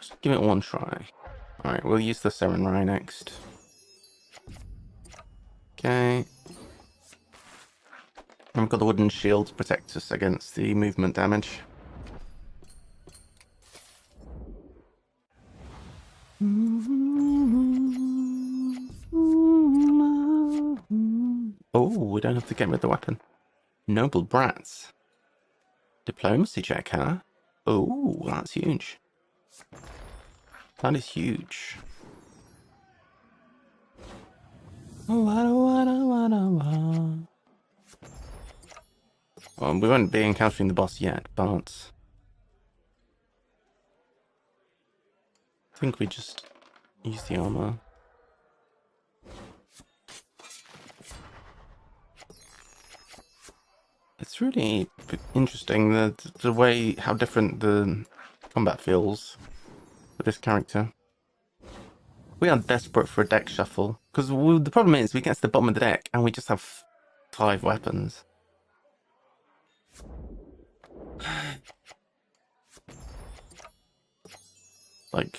Speaker 2: Just give it one try. Alright, we'll use the Serenrai next. Okay. And we've got the wooden shield to protect us against the movement damage. Oh, we don't have to get rid of the weapon. Noble brats. Diplomacy check, huh? Oh, that's huge. That is huge. Well, we won't be encountering the boss yet, but... I think we just use the armor. It's really interesting the way, how different the combat feels with this character. We are desperate for a deck shuffle. Because the problem is, we get to the bottom of the deck and we just have 5 weapons. Like,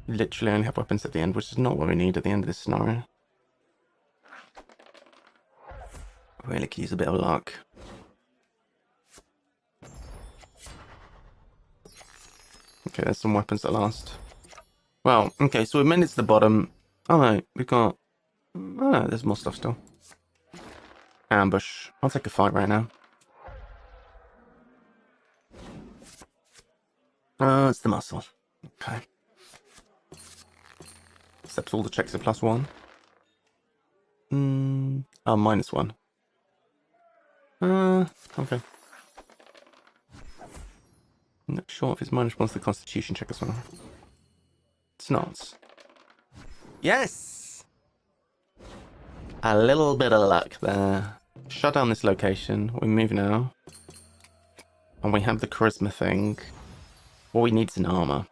Speaker 2: literally only have weapons at the end, which is not what we need at the end of this scenario. Really could use a bit of luck. Okay, there's some weapons that last. Well, okay, so we made it to the bottom. Oh no, we've got... Oh no, there's more stuff still. Ambush. I'll take a fight right now. Oh, it's the muscle. Okay. Except all the checks are +1. Oh, -1. Okay. I'm not sure if it's -1 to the Constitution check as well. It's not. Yes! A little bit of luck there. Shut down this location. We move now. And we have the charisma thing. What we need is an armor.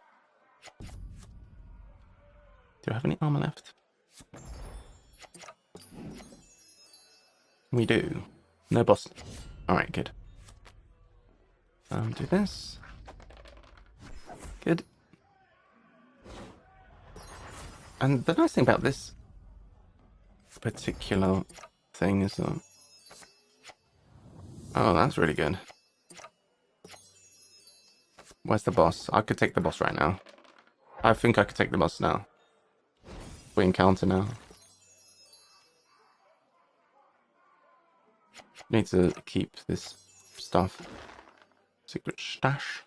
Speaker 2: Do I have any armor left? We do. No boss. Alright, good. Do this. Good. And the nice thing about this particular thing is that... Oh, that's really good. Where's the boss? I could take the boss right now. I think I could take the boss now. We encounter now. Need to keep this stuff. Secret stash.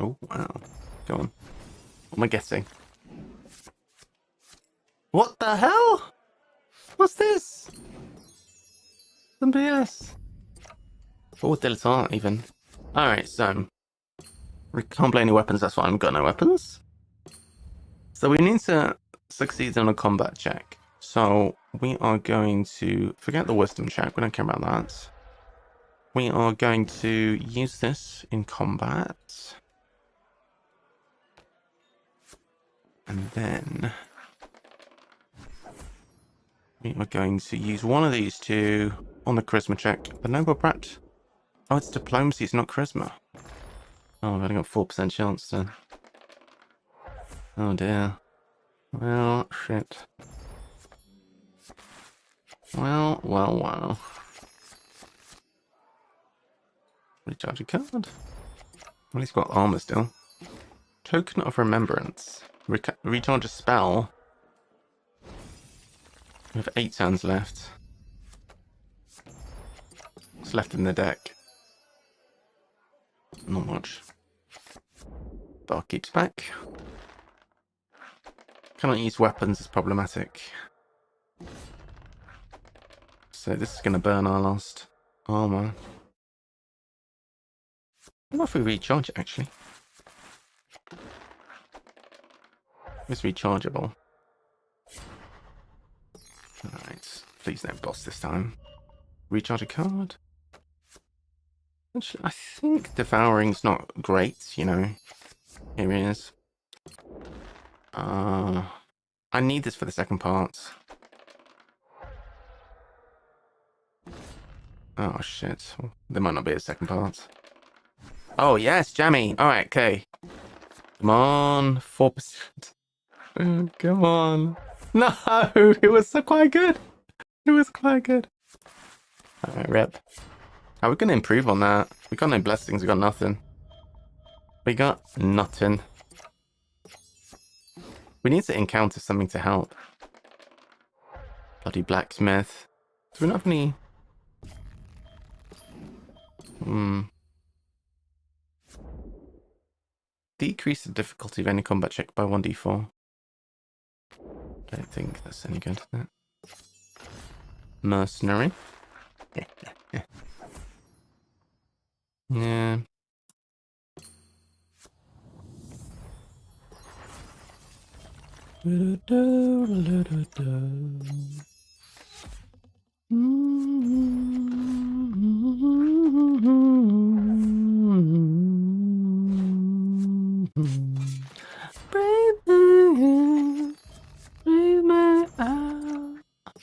Speaker 2: Oh, wow. Go on. What am I getting? What the hell? What's this? Some BS. Or dilettante, even. Alright, so... We can't play any weapons, that's why I've got no weapons. So we need to succeed on a combat check. So we are going to forget the wisdom check, we don't care about that. We are going to use this in combat. And then we are going to use one of these two on the charisma check. The noble brat. Oh, it's diplomacy, it's not charisma. Oh, I've only got 4% chance then. Oh dear. Well, shit. Well. Recharge a card. Well, he's got armor still. Token of Remembrance. Recharge a spell. We have 8 turns left. What's left in the deck? Not much. Bar keeps back. Cannot use weapons, it's problematic. So this is going to burn our last armor. What if we recharge it, actually? It's rechargeable. Alright, please don't boss this time. Recharge a card. Actually, I think Devouring's not great, you know. Here he is. I need this for the second part. Oh shit. There might not be a second part. Oh yes, Jammy. Alright, okay. Come on. 4%. Come on. No! It was quite good. It was quite good. Alright, rip. Are we going to improve on that? We got no blessings, we got nothing. We got nothing. We need to encounter something to help. Bloody blacksmith. Do we not have any... Decrease the difficulty of any combat check by 1d4. Don't think that's any good. Mercenary. Yeah.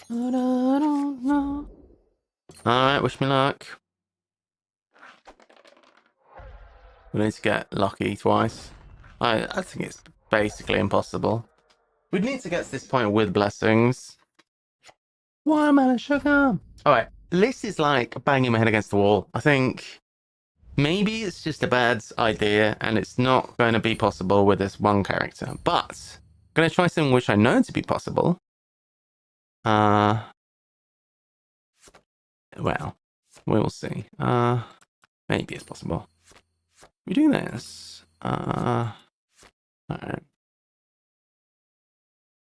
Speaker 2: But I don't know. Alright, wish me luck. We need to get lucky twice. I think it's basically impossible. We need to get to this point with blessings. Watermelon sugar! Alright, this is like banging my head against the wall. I think maybe it's just a bad idea and it's not going to be possible with this one character. But I'm going to try something which I know to be possible. Well, we'll see. Maybe it's possible. We do this. Alright. Let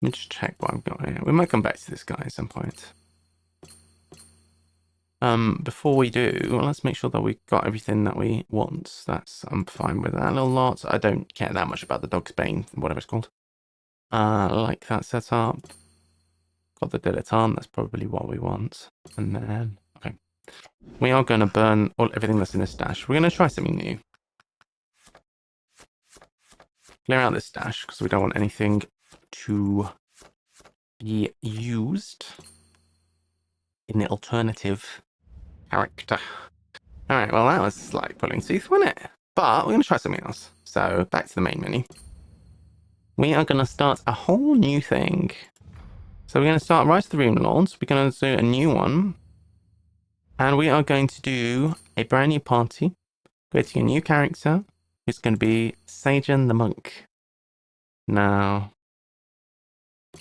Speaker 2: me just check what I've got here. We might come back to this guy at some point. Before we do, let's make sure that we've got everything that we want. I'm fine with that a little lot. I don't care that much about the Dog's Bane, whatever it's called. Like that setup. Got the dilettante, that's probably what we want. And then, okay. We are going to burn everything that's in this stash. We're going to try something new. Clear out this stash, because we don't want anything to be used in the alternative character. Alright, well that was like pulling teeth, wasn't it? But we're going to try something else. So, back to the main menu. We are going to start a whole new thing. So we're going to start Rise of the Rune Lords. We're going to do a new one. And we are going to do a brand new party. Creating a new character. Who's going to be Sagen the Monk. Now, I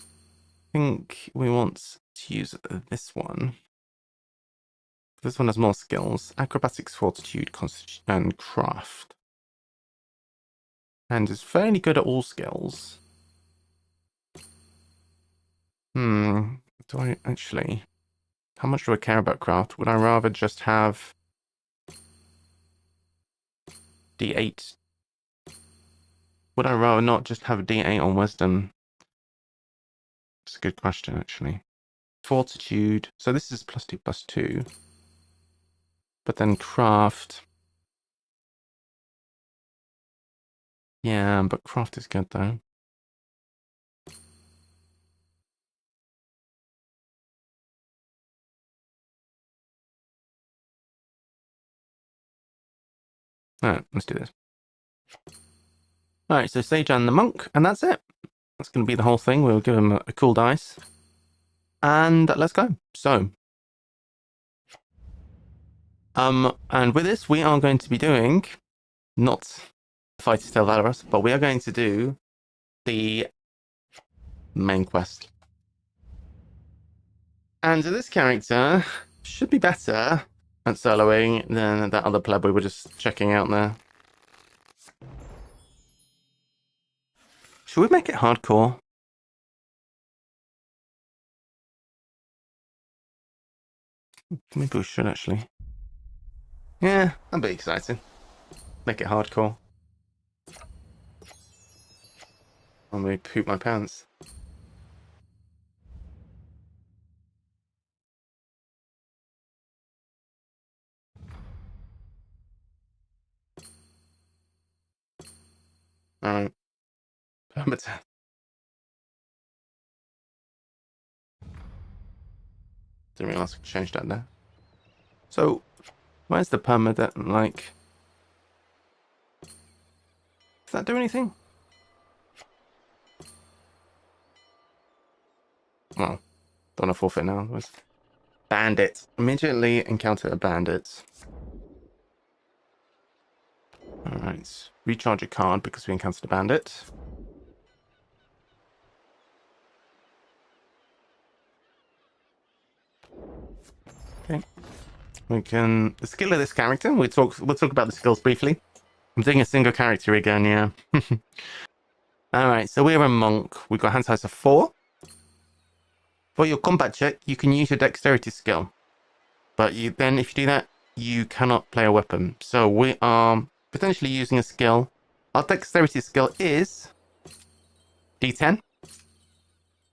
Speaker 2: think we want to use this one. This one has more skills. Acrobatics, Fortitude, Constitution, and Craft. And is fairly good at all skills. Do I actually... How much do I care about Craft? Would I rather just have... D8? Would I rather not just have a D8 on Wisdom? It's a good question, actually. Fortitude. So this is +2, +2. But then Craft. Yeah, but Craft is good, though. Alright, let's do this. Alright, so Sagen the Monk, and that's it. That's going to be the whole thing. We'll give him a cool dice. And let's go. So. And with this, we are going to be doing, not Fight to Tell Valorous, but we are going to do the main quest. And this character should be better at soloing than that other pleb we were just checking out there. Should we make it hardcore? Maybe we should actually. Yeah, that'd be exciting. Make it hardcore. I'm gonna poop my pants. Alright. Permadeath. Didn't realize I could change that there. So, where's the permadeath? Like, does that do anything? Well, don't want to forfeit now. Bandit. Immediately encounter a bandit. Alright. Recharge a card because we encountered a bandit. Okay. We can... The skill of this character, we'll talk about the skills briefly. I'm doing a single character again, yeah. Alright, so we're a monk. We've got hand size of 4. For your combat check, you can use your dexterity skill. But if you do that, you cannot play a weapon. So we are potentially using a skill. Our dexterity skill is D10.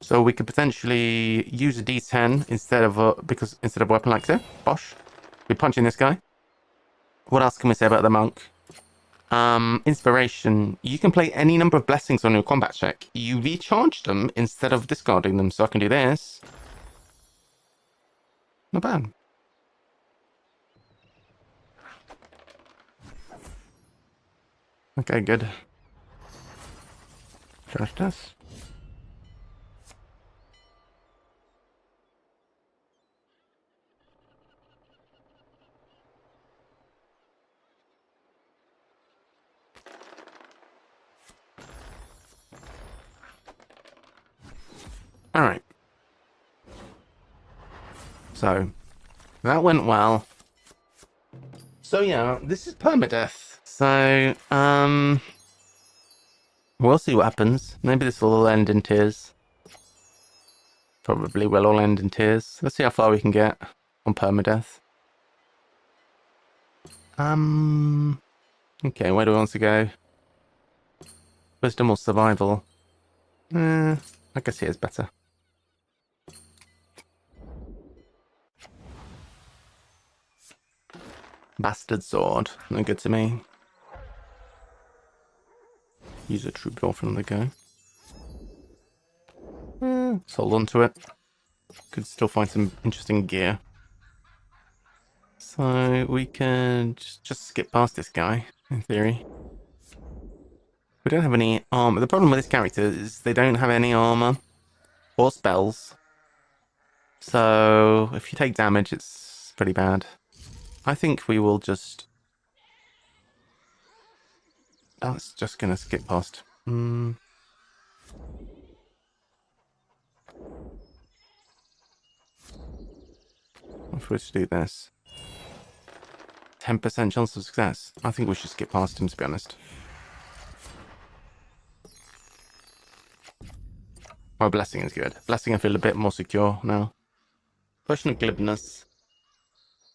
Speaker 2: So we could potentially use a D10 instead of a weapon like so. Bosh. We're punching this guy. What else can we say about the monk? Inspiration. You can play any number of blessings on your combat check. You recharge them instead of discarding them. So I can do this. Not bad. Okay, good. Trust us. All right. So that went well. So yeah, this is permadeath. So we'll see what happens. Maybe this will all end in tears. Probably will all end in tears. Let's see how far we can get on permadeath. Okay, where do we want to go? Wisdom or survival? I guess here is better. Bastard sword. No good to me. Use a troubadour from the go. Let's hold on to it. Could still find some interesting gear. So we can just skip past this guy, in theory. We don't have any armor. The problem with this character is they don't have any armor or spells. So if you take damage, it's pretty bad. I think we will just... That's just going to skip past. If we were to do this... 10% chance of success. I think we should skip past him, to be honest. Oh, blessing is good. Blessing, I feel a bit more secure now. Potion of glibness.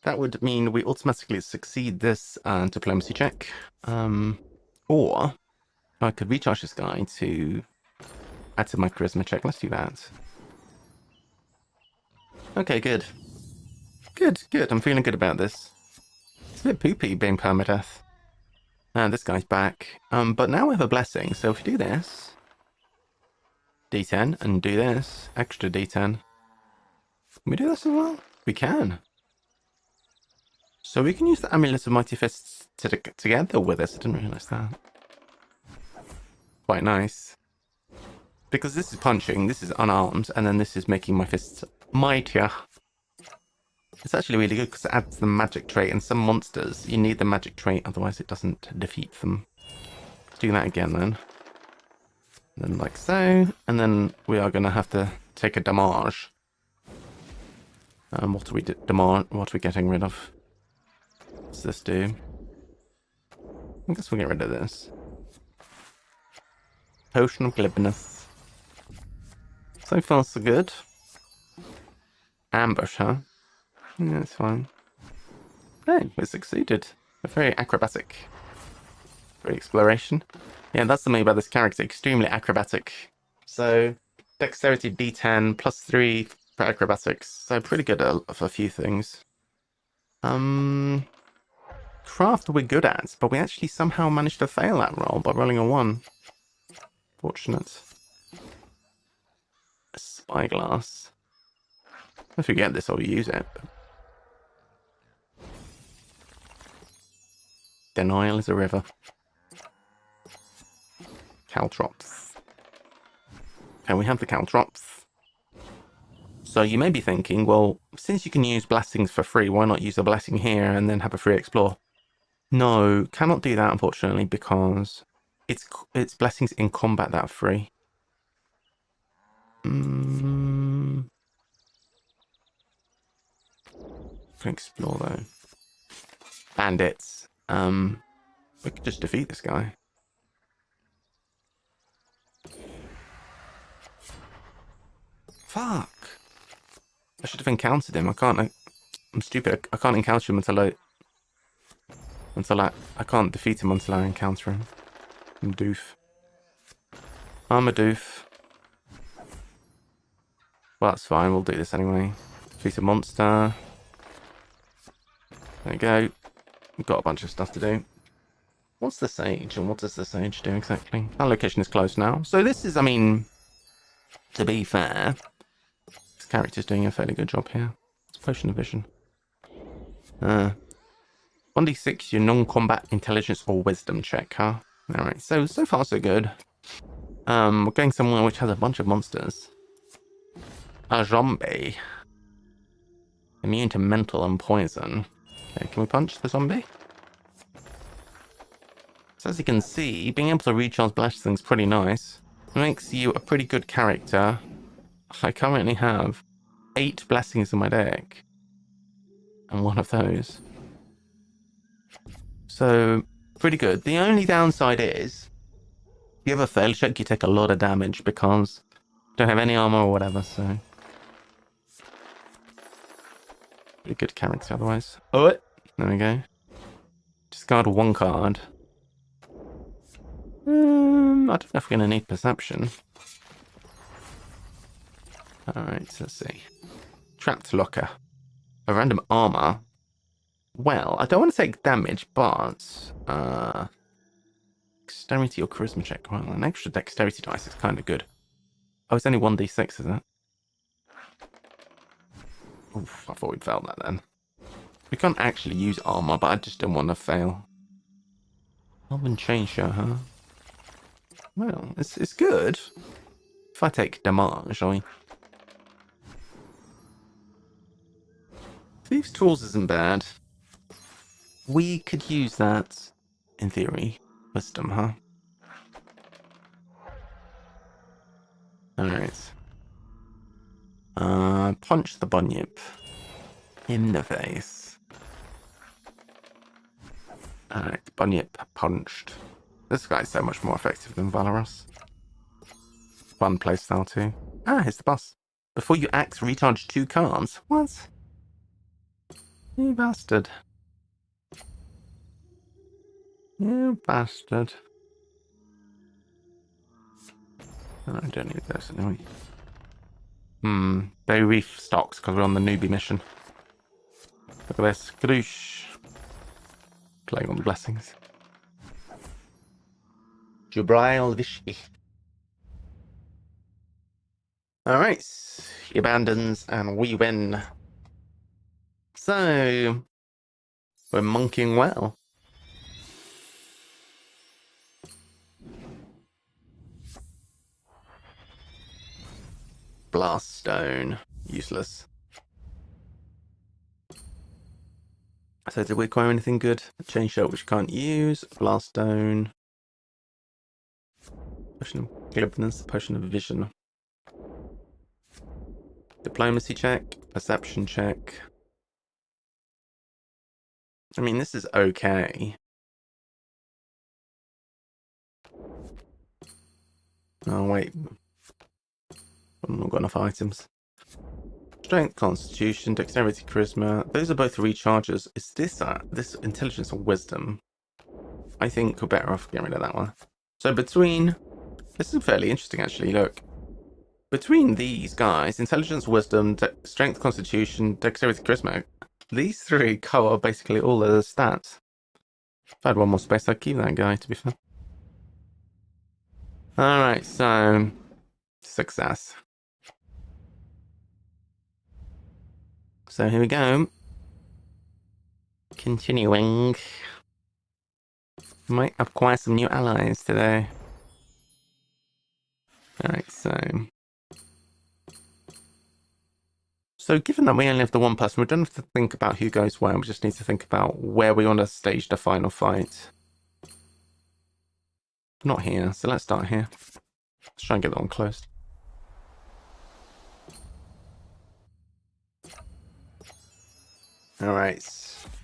Speaker 2: That would mean we automatically succeed this diplomacy check. Or I could recharge this guy to add to my charisma check. Let's do that. Okay, good. Good. I'm feeling good about this. It's a bit poopy being permadeath. And this guy's back. But now we have a blessing. So if we do this, D10, and do this, extra D10. Can we do this as well? We can. So we can use the Amulet of Mighty Fists together with us. I didn't realise that. Quite nice. Because this is punching, this is unarmed, and then this is making my fists mightier. It's actually really good because it adds the magic trait, and some monsters, you need the magic trait, otherwise it doesn't defeat them. Let's do that again then. And then like so, and then we are going to have to take a damage. What are we getting rid of? What's this do? I guess we'll get rid of this. Potion of glibness. So far so good. Ambush, huh? Yeah, it's fine. Hey, we succeeded. A very acrobatic. Very exploration. Yeah, that's the thing about this character. Extremely acrobatic. So, dexterity D10, +3 for acrobatics. So, pretty good for a few things. Craft we're good at, but we actually somehow managed to fail that roll by rolling a 1. Fortunate. A spyglass. If we get this, I'll use it. Denial is a river. Caltrops. Okay, we have the caltrops. So you may be thinking, well, since you can use blessings for free, why not use a blessing here and then have a free explore? No, cannot do that, unfortunately, because it's blessings in combat that are free. Can explore though. Bandits. We could just defeat this guy. Fuck. I should have encountered him. I'm stupid. I can't encounter him until I can't defeat him until I encounter him. I'm doof. I'm a doof. Well, that's fine. We'll do this anyway. Defeat a monster. There you go. We've got a bunch of stuff to do. What's the sage, and what does the sage do exactly? Our location is closed now. So this is, I mean, to be fair, this character's doing a fairly good job here. Let's Potion of Vision. 1d6 your non-combat intelligence or wisdom check, huh? Alright, so far so good. We're going somewhere which has a bunch of monsters. A zombie. Immune to mental and poison. Okay, can we punch the zombie? So as you can see, being able to recharge blessings is pretty nice. It makes you a pretty good character. I currently have 8 blessings in my deck. And one of those. So, pretty good. The only downside is, if you have a fail check, you take a lot of damage because you don't have any armor or whatever, so. Pretty good character otherwise. Oh, there we go. Discard 1 card. I don't know if we're going to need perception. Alright, let's see. Trapped locker. A random armor. Well, I don't want to take damage, but dexterity or charisma check. Well, an extra dexterity dice is kind of good. Oh, it's only 1d6, is it? Oof, I thought we'd failed that then. We can't actually use armor, but I just don't want to fail. Elven Chainsaw, huh? Well, it's good. If I take damage, shall we? Thieves' Tools isn't bad. We could use that, in theory. Wisdom, huh? Alright. Punch the bunyip. In the face. Alright, bunyip punched. This guy's so much more effective than Valorous. Fun playstyle too. Ah, here's the boss. Before you act, recharge 2 cards. What? You bastard. You bastard. Oh, I don't need this anyway. Berry Reef stocks because we're on the newbie mission. Look at this. Kadoosh. Playing on the blessings. Jubrail Vishki. Alright. He abandons and we win. So, we're monking well. Blast Stone. Useless. So did we acquire anything good? Chain Shot which can't use. Blast Stone. Potion of Glibness. Potion of Vision. Diplomacy check. Perception check. I mean, this is okay. Oh, wait. I've not got enough items. Strength, Constitution, Dexterity, Charisma. Those are both recharges. Is this this Intelligence or Wisdom? I think we're better off getting rid of that one. So between... This is fairly interesting, actually. Look. Between these guys, Intelligence, Wisdom, Strength, Constitution, Dexterity, Charisma, these 3 cover basically all the stats. If I had one more space, I'd keep that guy, to be fair. Alright, so... Success. So here we go. Continuing. Might acquire some new allies today. Alright, So given that we only have the 1 person, we don't have to think about who goes where. We just need to think about where we want to stage the final fight. Not here, so let's start here. Let's try and get that one closed. Alright.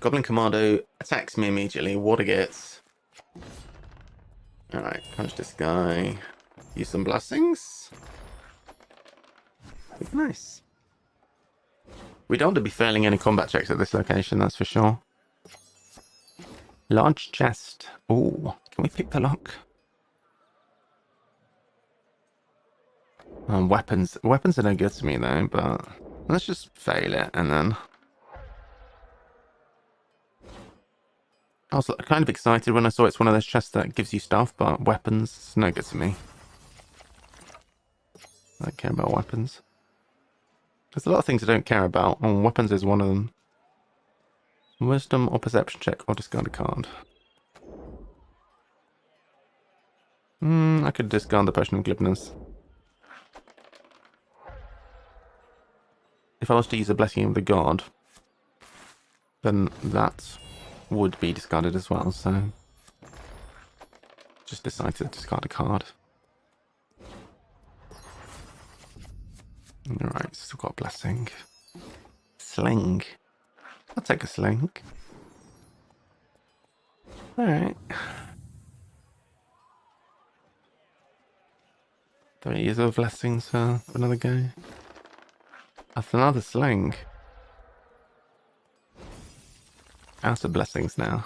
Speaker 2: Goblin Commando attacks me immediately. Water gets. Alright, punch this guy. Use some blessings. Nice. We don't want to be failing any combat checks at this location, that's for sure. Large chest. Ooh, can we pick the lock? Weapons. Weapons are no good to me though, but let's just fail it and then... I was kind of excited when I saw it's one of those chests that gives you stuff, but weapons, no good to me. I don't care about weapons. There's a lot of things I don't care about, and weapons is one of them. Wisdom or perception check or discard a card. I could discard the Potion of Glibness. If I was to use a Blessing of the God, then that would be discarded as well, so just decide to discard a card. Alright, still got a Blessing. Sling. I'll take a Sling. Alright. 3 years of Blessings for another go. That's another Sling. Out of Blessings now.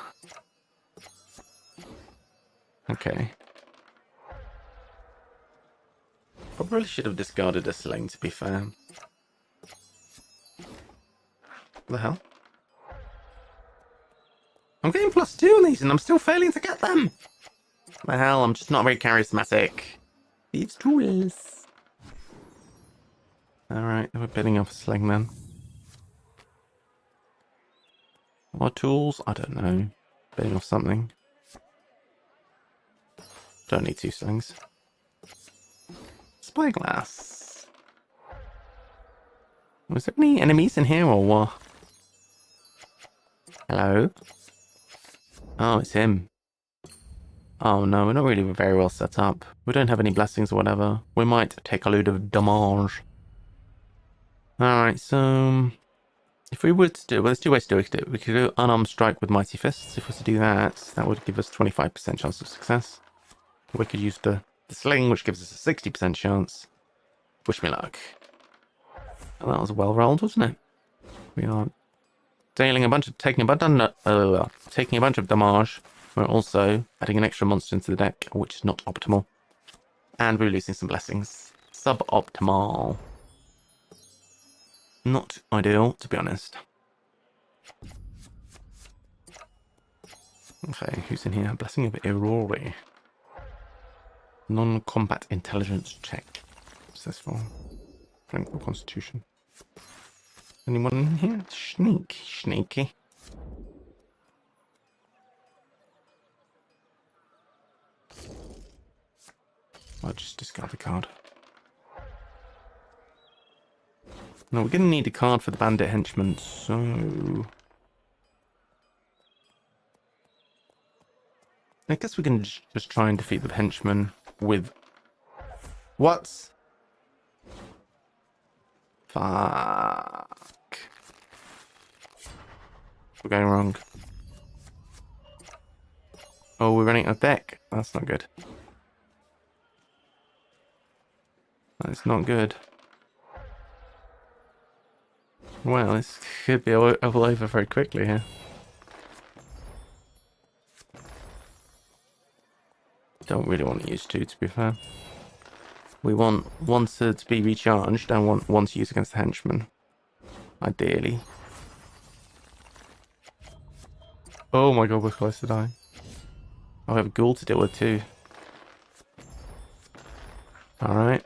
Speaker 2: Okay. Probably should have discarded a Sling, to be fair. What the hell? I'm getting +2 on these and I'm still failing to get them! What the hell, I'm just not very charismatic. Thieves' tools. Alright, we're bidding off a Sling then. More tools? I don't know. Bidding off something. Don't need 2 Slings. Spyglass. Was there any enemies in here or what? Hello? Oh, it's him. Oh no, we're not really very well set up. We don't have any blessings or whatever. We might take a load of damage. Alright, so if we were to do, well, there's 2 ways to do it. We could do unarmed strike with mighty fists. If we were to do that, that would give us 25% chance of success. We could use the sling, which gives us a 60% chance. Wish me luck. Well, that was well rolled, wasn't it? We are taking a bunch of damage. We're also adding an extra monster into the deck, which is not optimal. And we're losing some blessings. Suboptimal. Not ideal, to be honest. Okay, who's in here? Blessing of Irori. Non-combat intelligence check. Successful. Strength or constitution. Anyone in here? Sneaky. I'll just discard the card. No, we're going to need a card for the bandit henchman, so I guess we can just try and defeat the henchman with what? Fuck. We're going wrong. Oh, we're running out of deck. That's not good. That's not good. Well, this could be all over very quickly here. Don't really want to use 2, to be fair. We want one to be recharged and one to use against the henchman. Ideally. Oh my god, we're close to dying. I have a ghoul to deal with too. Alright.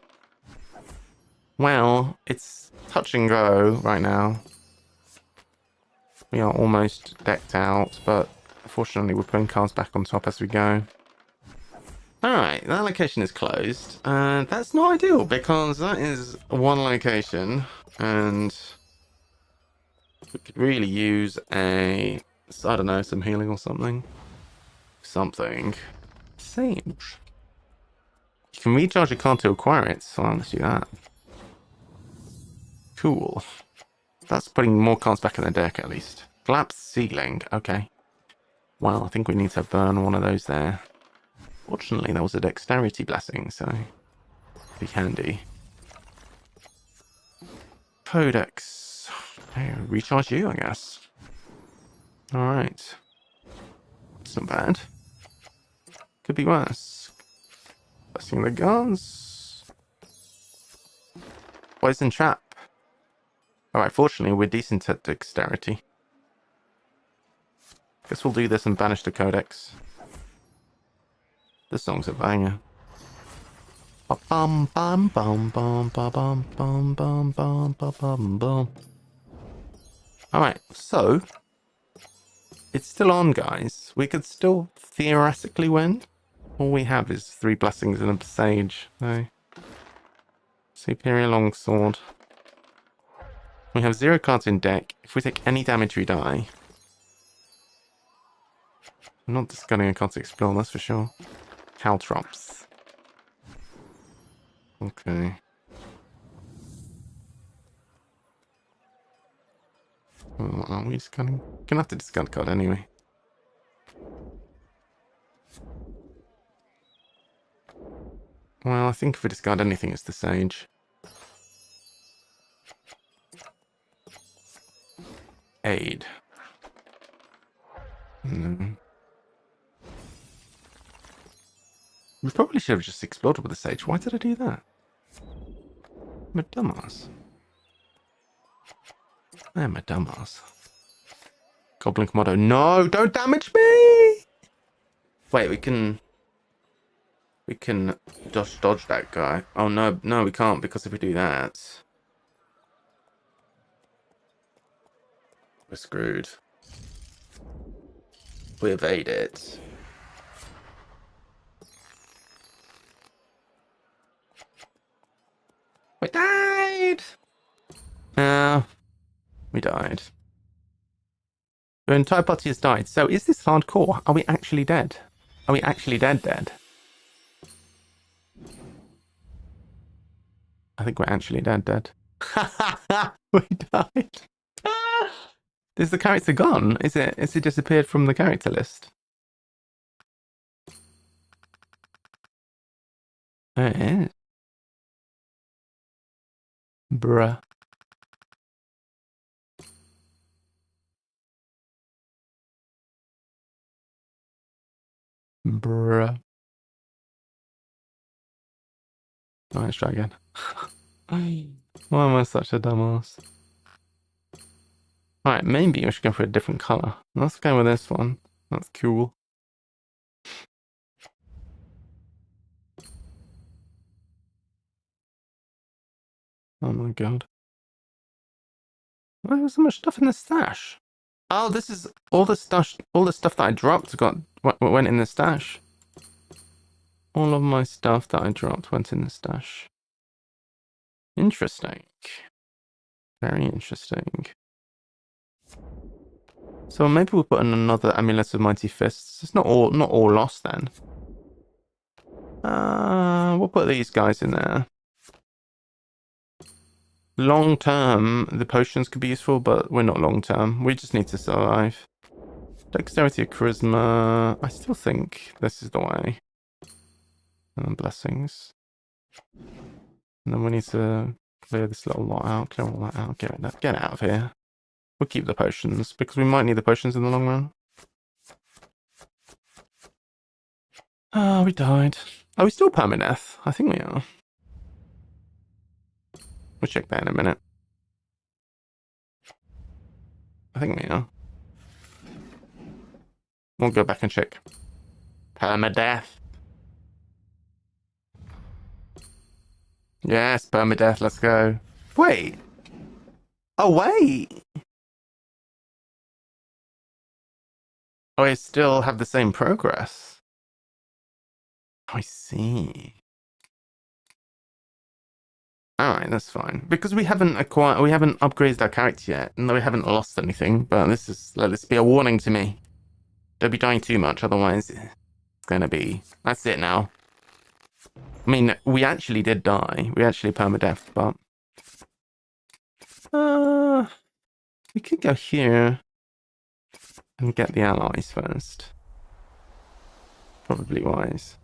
Speaker 2: Well, it's touch and go right now. We are almost decked out, but unfortunately we're putting cards back on top as we go. Alright, that location is closed. And that's not ideal because that is one location and we could really use I don't know, some healing or something. Sage. You can recharge a card to acquire it, so let's do that. Cool. That's putting more cards back in the deck at least. Collapsed ceiling, okay. Well, I think we need to burn one of those there. Fortunately, that was a dexterity blessing, so be handy. Codex. Hey, recharge you, I guess. Alright. It's not bad. Could be worse. Blessing the guns. Poison trap. Alright, fortunately, we're decent at dexterity. Guess we'll do this and banish the codex. This song's a banger. Bum bum bum bum bum bum bum bum bum bum bum. Alright, so it's still on, guys. We could still theoretically win. All we have is 3 blessings and a sage. So superior longsword. We have 0 cards in deck. If we take any damage, we die. I'm not discarding a card to explore, that's for sure. Caltrops. Okay. Well, are we discarding? Gonna have to discard a card anyway. Well, I think if we discard anything, it's the sage. Aid. No. We probably should have just explored with the sage. Why did I do that? I'm a dumbass. I am a dumbass. Goblin Komodo. No, don't damage me! Wait, we can just dodge that guy. Oh no, no, we can't, because if we do that, we're screwed. We evade it. We died! We died. The entire party has died. So is this hardcore? Are we actually dead? Are we actually dead? I think we're actually dead. We died. Is the character gone? Is it disappeared from the character list? Oh, it is. Bruh. Bruh. Oh, let's try again. Why am I such a dumbass? Alright, maybe we should go for a different colour. Let's go with this one. That's cool. Oh my god. Why was so much stuff in the stash? Oh, this is all the stuff that I dropped went in the stash. All of my stuff that I dropped went in the stash. Interesting. Very interesting. So maybe we'll put in another Amulet of Mighty Fists. It's not all lost then. We'll put these guys in there. Long term, the potions could be useful, but we're not long term. We just need to survive. Dexterity or Charisma. I still think this is the way. And then blessings. And then we need to clear this little lot out. Clear all that out. Get out of here. We'll keep the potions, because we might need the potions in the long run. Ah, we died. Are we still permadeath? I think we are. We'll check that in a minute. I think we are. We'll go back and check. Permadeath. Yes, permadeath, let's go. Wait. Oh, wait. Oh, I still have the same progress. Oh, I see. Alright, that's fine. Because we haven't upgraded our character yet, and we haven't lost anything, but let this be a warning to me. Don't be dying too much, otherwise it's gonna be... That's it now. I mean, we actually did die. We actually permadeath, but... we could go here and get the allies first. Probably wise.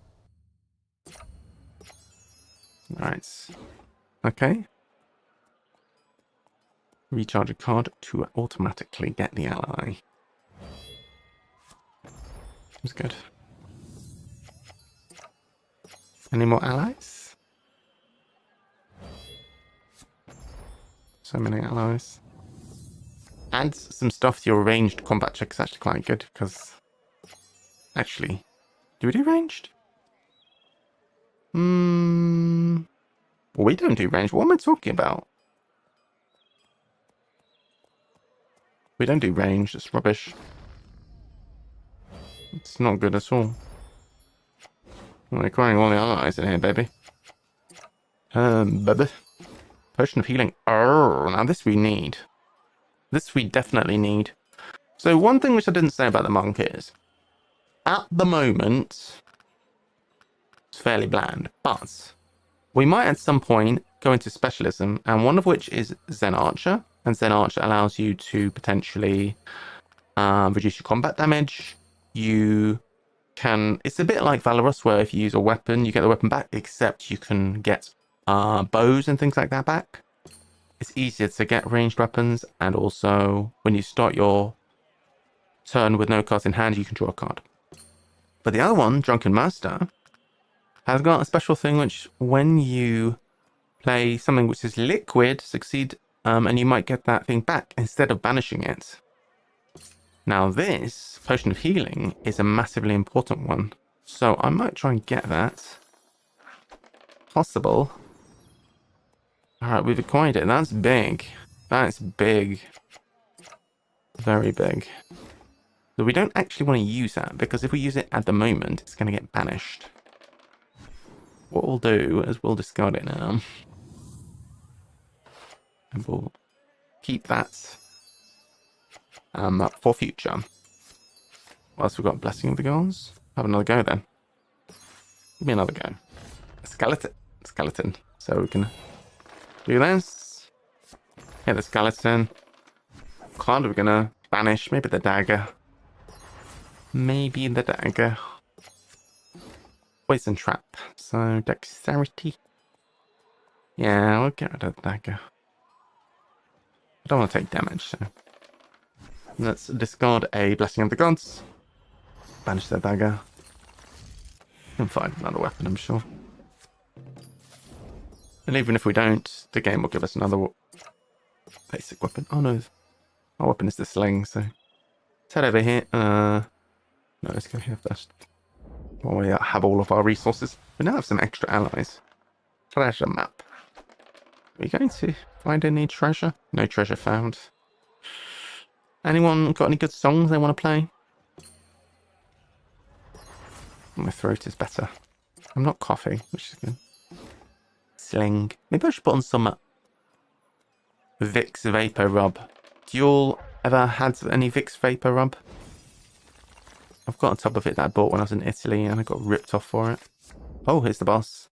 Speaker 2: Alright. Okay. Recharge a card to automatically get the ally. That's good. Any more allies? So many allies. Add some stuff to your ranged combat check is actually quite good, because... Actually, do we do ranged? We don't do range. What am I talking about? We don't do range. It's rubbish. It's not good at all. We're requiring all the allies in here, baby. Baby. Potion of healing. Oh, now this we need. This we definitely need. So one thing which I didn't say about the monk is, at the moment, it's fairly bland, but we might at some point go into specialism, and one of which is Zen Archer, and Zen Archer allows you to potentially reduce your combat damage. You can, it's a bit like Valorous, where if you use a weapon, you get the weapon back, except you can get bows and things like that back. It's easier to get ranged weapons, and also when you start your turn with no cards in hand, you can draw a card. But the other one, Drunken Master, has got a special thing which, when you play something which is liquid, succeed, and you might get that thing back instead of banishing it. Now this Potion of Healing is a massively important one, so I might try and get that. Possible. Alright, we've acquired it. That's big. That's big. Very big. So we don't actually want to use that, because if we use it at the moment, it's going to get banished. What we'll do is we'll discard it now. And we'll keep that for future. What else we got? Blessing of the Gods? Have another go then. Give me another go. A skeleton. Skeleton. So we can do this. Hit the skeleton. Card we're gonna banish. Maybe the dagger. Maybe the dagger. Poison trap. So dexterity. Yeah, we'll get rid of the dagger. I don't want to take damage, so let's discard a Blessing of the Gods. Banish the dagger. And find another weapon, I'm sure. And even if we don't, the game will give us another basic weapon. Oh no, our weapon is the sling, so let's head over here. No, let's go here first. While we have all of our resources. We now have some extra allies. Treasure map. Are we going to find any treasure? No treasure found. Anyone got any good songs they want to play? My throat is better. I'm not coughing, which is good. Sling. Maybe I should put on some Vicks Vapor Rub. Do you all ever had any Vicks Vapor Rub? I've got a tub of it that I bought when I was in Italy and I got ripped off for it. Oh, here's the boss.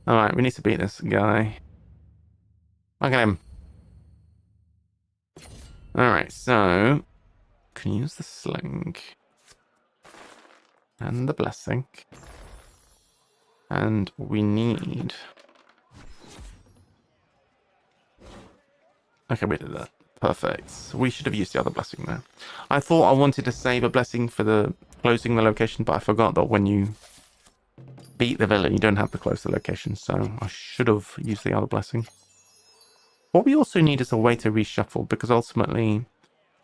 Speaker 2: Alright, we need to beat this guy. Look at him. Alright, so can use the sling. And the blessing. And we need... Okay, we did that. Perfect. We should have used the other blessing there. I thought I wanted to save a blessing for the closing the location, but I forgot that when you beat the villain, you don't have to close the location, so I should have used the other blessing. What we also need is a way to reshuffle, because ultimately,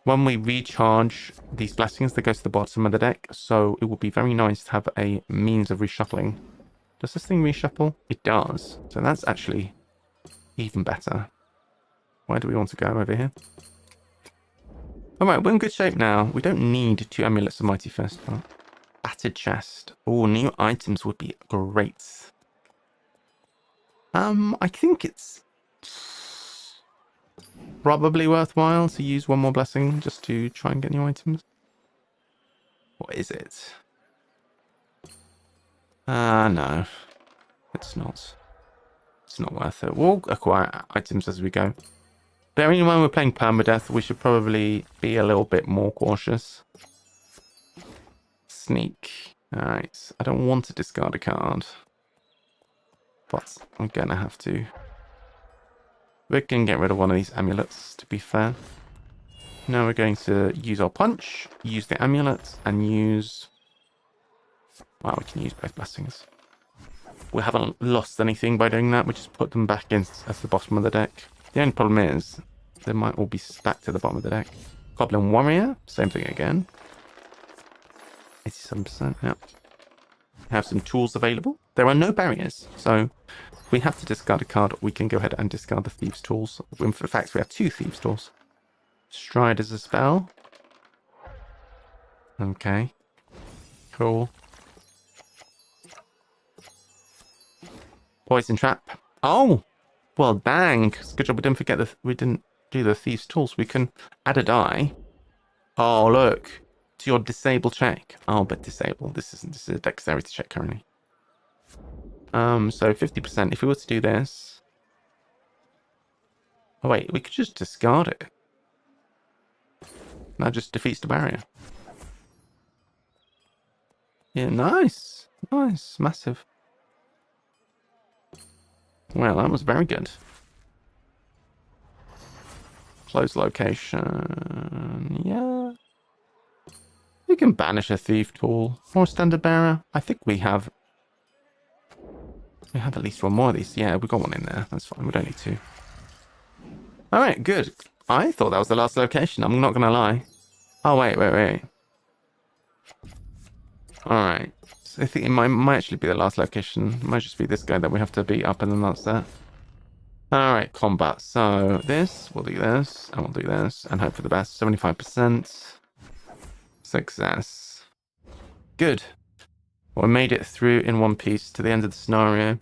Speaker 2: when we recharge these blessings, they go to the bottom of the deck, so it would be very nice to have a means of reshuffling. Does this thing reshuffle? It does. So that's actually even better. Why do we want to go over here? Alright, we're in good shape now. We don't need 2 amulets of Mighty Fist. But battered chest. Oh, new items would be great. I think it's probably worthwhile to use one more blessing just to try and get new items. What is it? No. It's not. It's not worth it. We'll acquire items as we go. Bearing in mind we're playing permadeath, we should probably be a little bit more cautious. Sneak. Alright, I don't want to discard a card. But I'm gonna have to. We can get rid of one of these amulets, to be fair. Now we're going to use our punch, use the amulet, and use... Wow, we can use both blessings. We haven't lost anything by doing that, we just put them back in as the bottom of the deck. The only problem is, they might all be stacked at the bottom of the deck. Goblin Warrior, same thing again. 87%, yep. Have some tools available. there are no barriers. So if we have to discard a card, we can go ahead and discard the Thieves' Tools. In fact, we have 2 Thieves' Tools. Stride as a spell. Okay. Cool. Poison Trap. Oh! Well, dang. Good job we didn't forget that we didn't do the Thieves' Tools. We can add a die. Oh, look. To your disable check. Oh, but disable. This is a dexterity check currently. So 50%. If we were to do this. Oh wait, we could just discard it. That just defeats the barrier. Yeah, nice. Nice. Massive. Well, that was very good. Close location. Yeah. We can banish a Thief Tool or a Standard Bearer. I think we have at least one more of these. Yeah, we got one in there. That's fine. We don't need 2. All right, good. I thought that was the last location. I'm not gonna lie. Oh wait. All right. So I think it might actually be the last location. It might just be this guy that we have to beat up, and then that's that. All right, combat. So we'll do this, and we'll do this, and hope for the best. 75%. Success. Good. Well, we made it through in one piece to the end of the scenario. A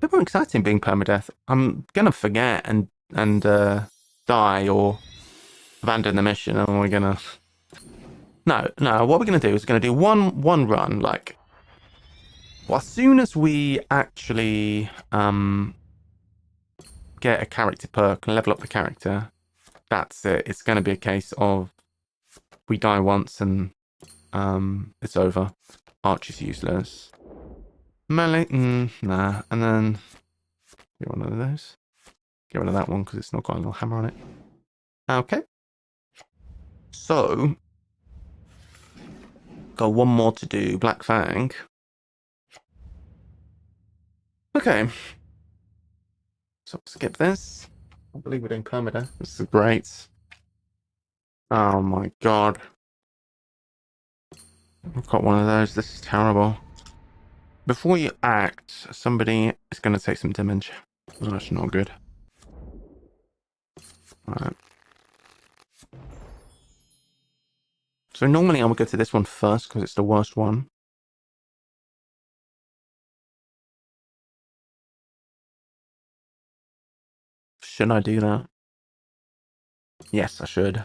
Speaker 2: bit more exciting being permadeath. I'm gonna forget and die or abandon the mission, and we're gonna. No. What we're gonna do is we're gonna do one run. Like, well, as soon as we actually get a character perk and level up the character, that's it. It's gonna be a case of we die once and it's over. Arch is useless. Melee, nah. And then get one of those. Get rid of that one because it's not got a little hammer on it. Okay. So got one more to do. Black Fang. Okay. So skip this. I believe we're doing permadeath. This is great. Oh my god. I've got one of those. This is terrible. Before you act, somebody is going to take some damage. Oh, that's not good. Alright. So normally I would go to this one first because it's the worst one. Should I do that? Yes, I should.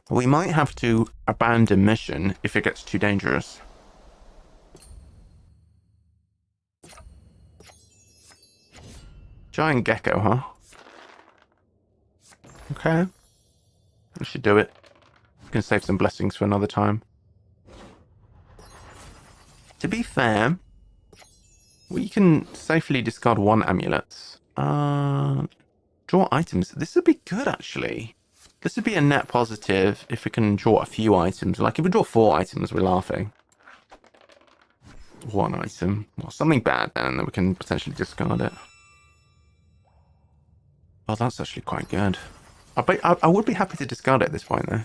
Speaker 2: We might have to abandon mission if it gets too dangerous. Giant gecko, huh? Okay. We should do it. We can save some blessings for another time. To be fair, we can safely discard 1 amulet. Draw items. This would be good, actually. This would be a net positive if we can draw a few items. Like, if we draw 4 items, we're laughing. 1 item. Well, something bad, then we can potentially discard it. Oh, that's actually quite good. I would be happy to discard it at this point, though.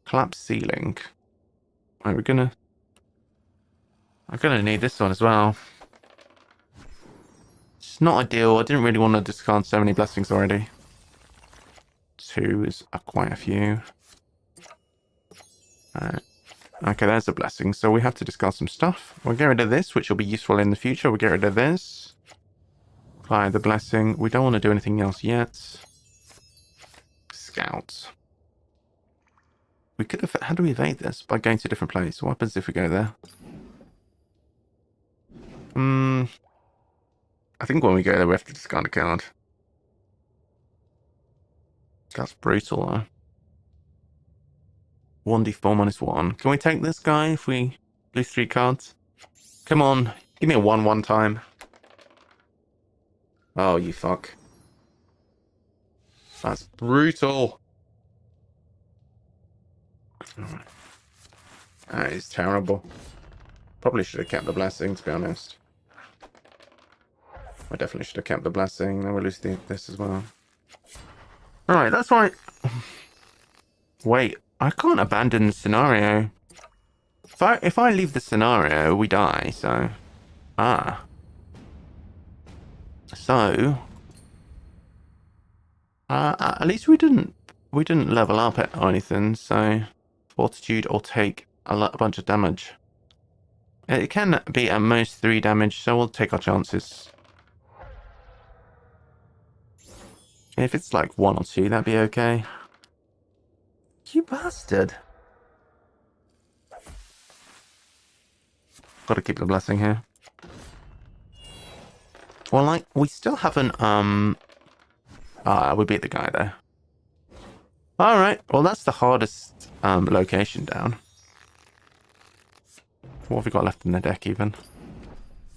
Speaker 2: Collapse ceiling. Right, I'm gonna need this one as well. It's not ideal. I didn't really want to discard so many blessings already. 2 is quite a few. Alright. Okay, there's a blessing. So we have to discard some stuff. We'll get rid of this, which will be useful in the future. We'll get rid of this. Apply the blessing. We don't want to do anything else yet. Scouts. We could have. How do we evade this? By going to a different place. What happens if we go there? I think when we go there, we have to discard a card. That's brutal, though. 1d4 -1. Can we take this guy if we lose 3 cards? Come on. Give me a 1 time. Oh, you fuck. That's brutal. That is terrible. Probably should have kept the blessing, to be honest. I definitely should have kept the blessing. Then we'll lose this as well. Alright, that's right. Wait, I can't abandon the scenario. If I leave the scenario, we die, so... Ah. So... at least we didn't level up it or anything, so... Fortitude or take a bunch of damage. It can be at most 3 damage, so we'll take our chances. If it's like 1 or 2, that'd be okay. You bastard. Gotta keep the blessing here. Well, like, we still haven't, we beat the guy there. Alright, well, that's the hardest, location down. What have we got left in the deck, even?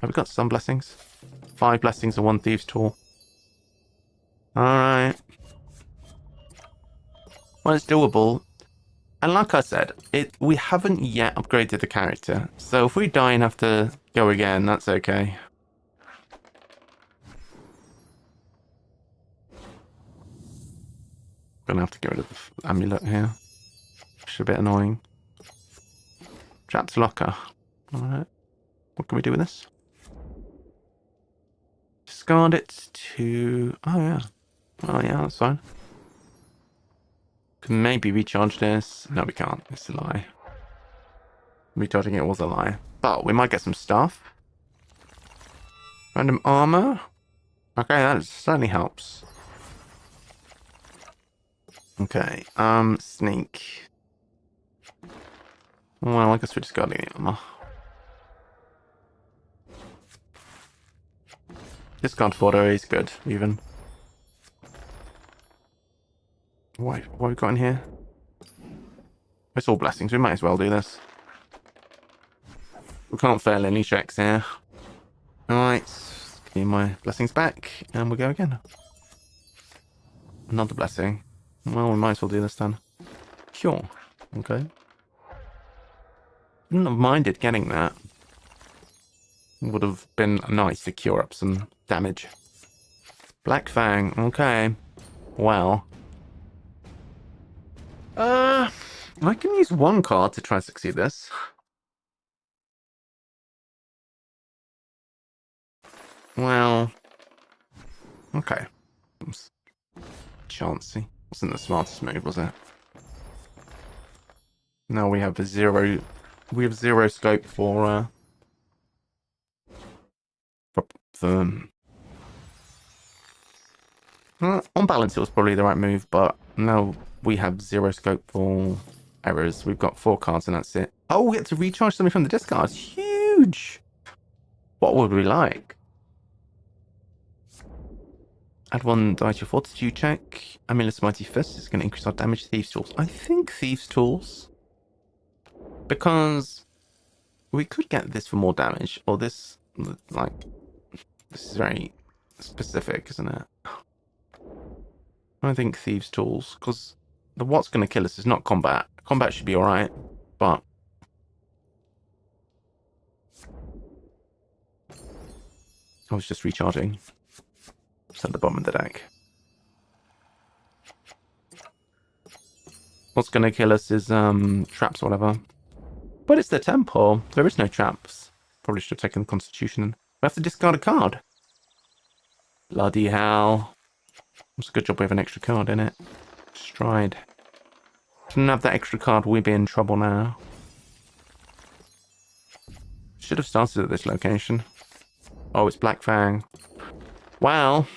Speaker 2: Have we got some blessings? 5 blessings and 1 thieves' tool. Alright. Well, it's doable. And like I said, we haven't yet upgraded the character. So if we die and have to go again, that's okay. Gonna have to get rid of the amulet here. Which is a bit annoying. Trapped locker. Alright. What can we do with this? Discard it to... Oh, yeah. Oh, yeah, that's fine. Can maybe recharge this. No, we can't. It's a lie. Recharging it was a lie. But we might get some stuff. Random armor. Okay, that certainly helps. Okay, sneak. Well, I guess we're discarding the armor. Discard photo is good, even. What have we got in here? It's all blessings. We might as well do this. We can't fail any checks here. Alright. Give me my blessings back. And we'll go again. Another blessing. Well, we might as well do this then. Sure. Okay. Wouldn't have minded getting that. Would have been nice to cure up some damage. Black Fang. Okay. Well. I can use 1 card to try and succeed this. Well. Okay. Chancy. Wasn't the smartest move, was it? Now we have 0 scope for on balance, it was probably the right move, but now we have 0 scope for errors. We've got 4 cards and that's it. Oh, we get to recharge something from the discard. Huge! What would we like? Add 1 die to your fortitude check. Amulet's Mighty Fist is going to increase our damage. Thieves' Tools. I think Thieves' Tools. Because we could get this for more damage. Or this, like, this is very specific, isn't it? I think Thieves' Tools. Because what's going to kill us is not combat. Combat should be alright. But I was just recharging. It's at the bottom of the deck. What's going to kill us is traps or whatever. But it's the temple. There is no traps. Probably should have taken Constitution. We have to discard a card. Bloody hell. It's a good job we have an extra card in it. Stride. Didn't have that extra card, we'd be in trouble now. Should have started at this location. Oh, it's Black Fang. Well,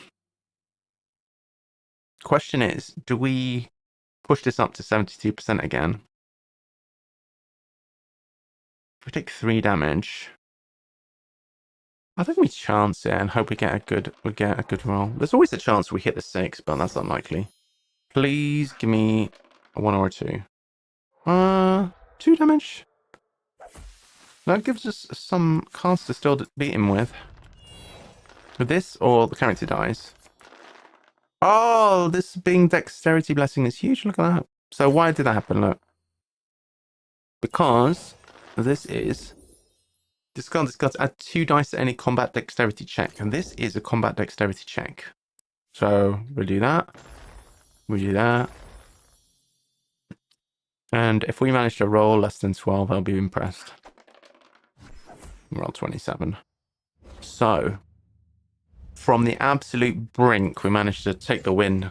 Speaker 2: question is, do we push this up to 72% again? If we take 3 damage, I think we chance it and hope we get a good roll. There's always a chance we hit the 6, but that's unlikely. Please give me a 1 or a 2. 2 damage. That gives us some cards to still beat him with. With this, or the character dies. Oh, this being dexterity blessing is huge. Look at that. So why did that happen? Look. Because this is discard, add 2 dice to any combat dexterity check. And this is a combat dexterity check. So we'll do that. We'll do that. And if we manage to roll less than 12, I'll be impressed. We're on 27. So, from the absolute brink, we managed to take the win.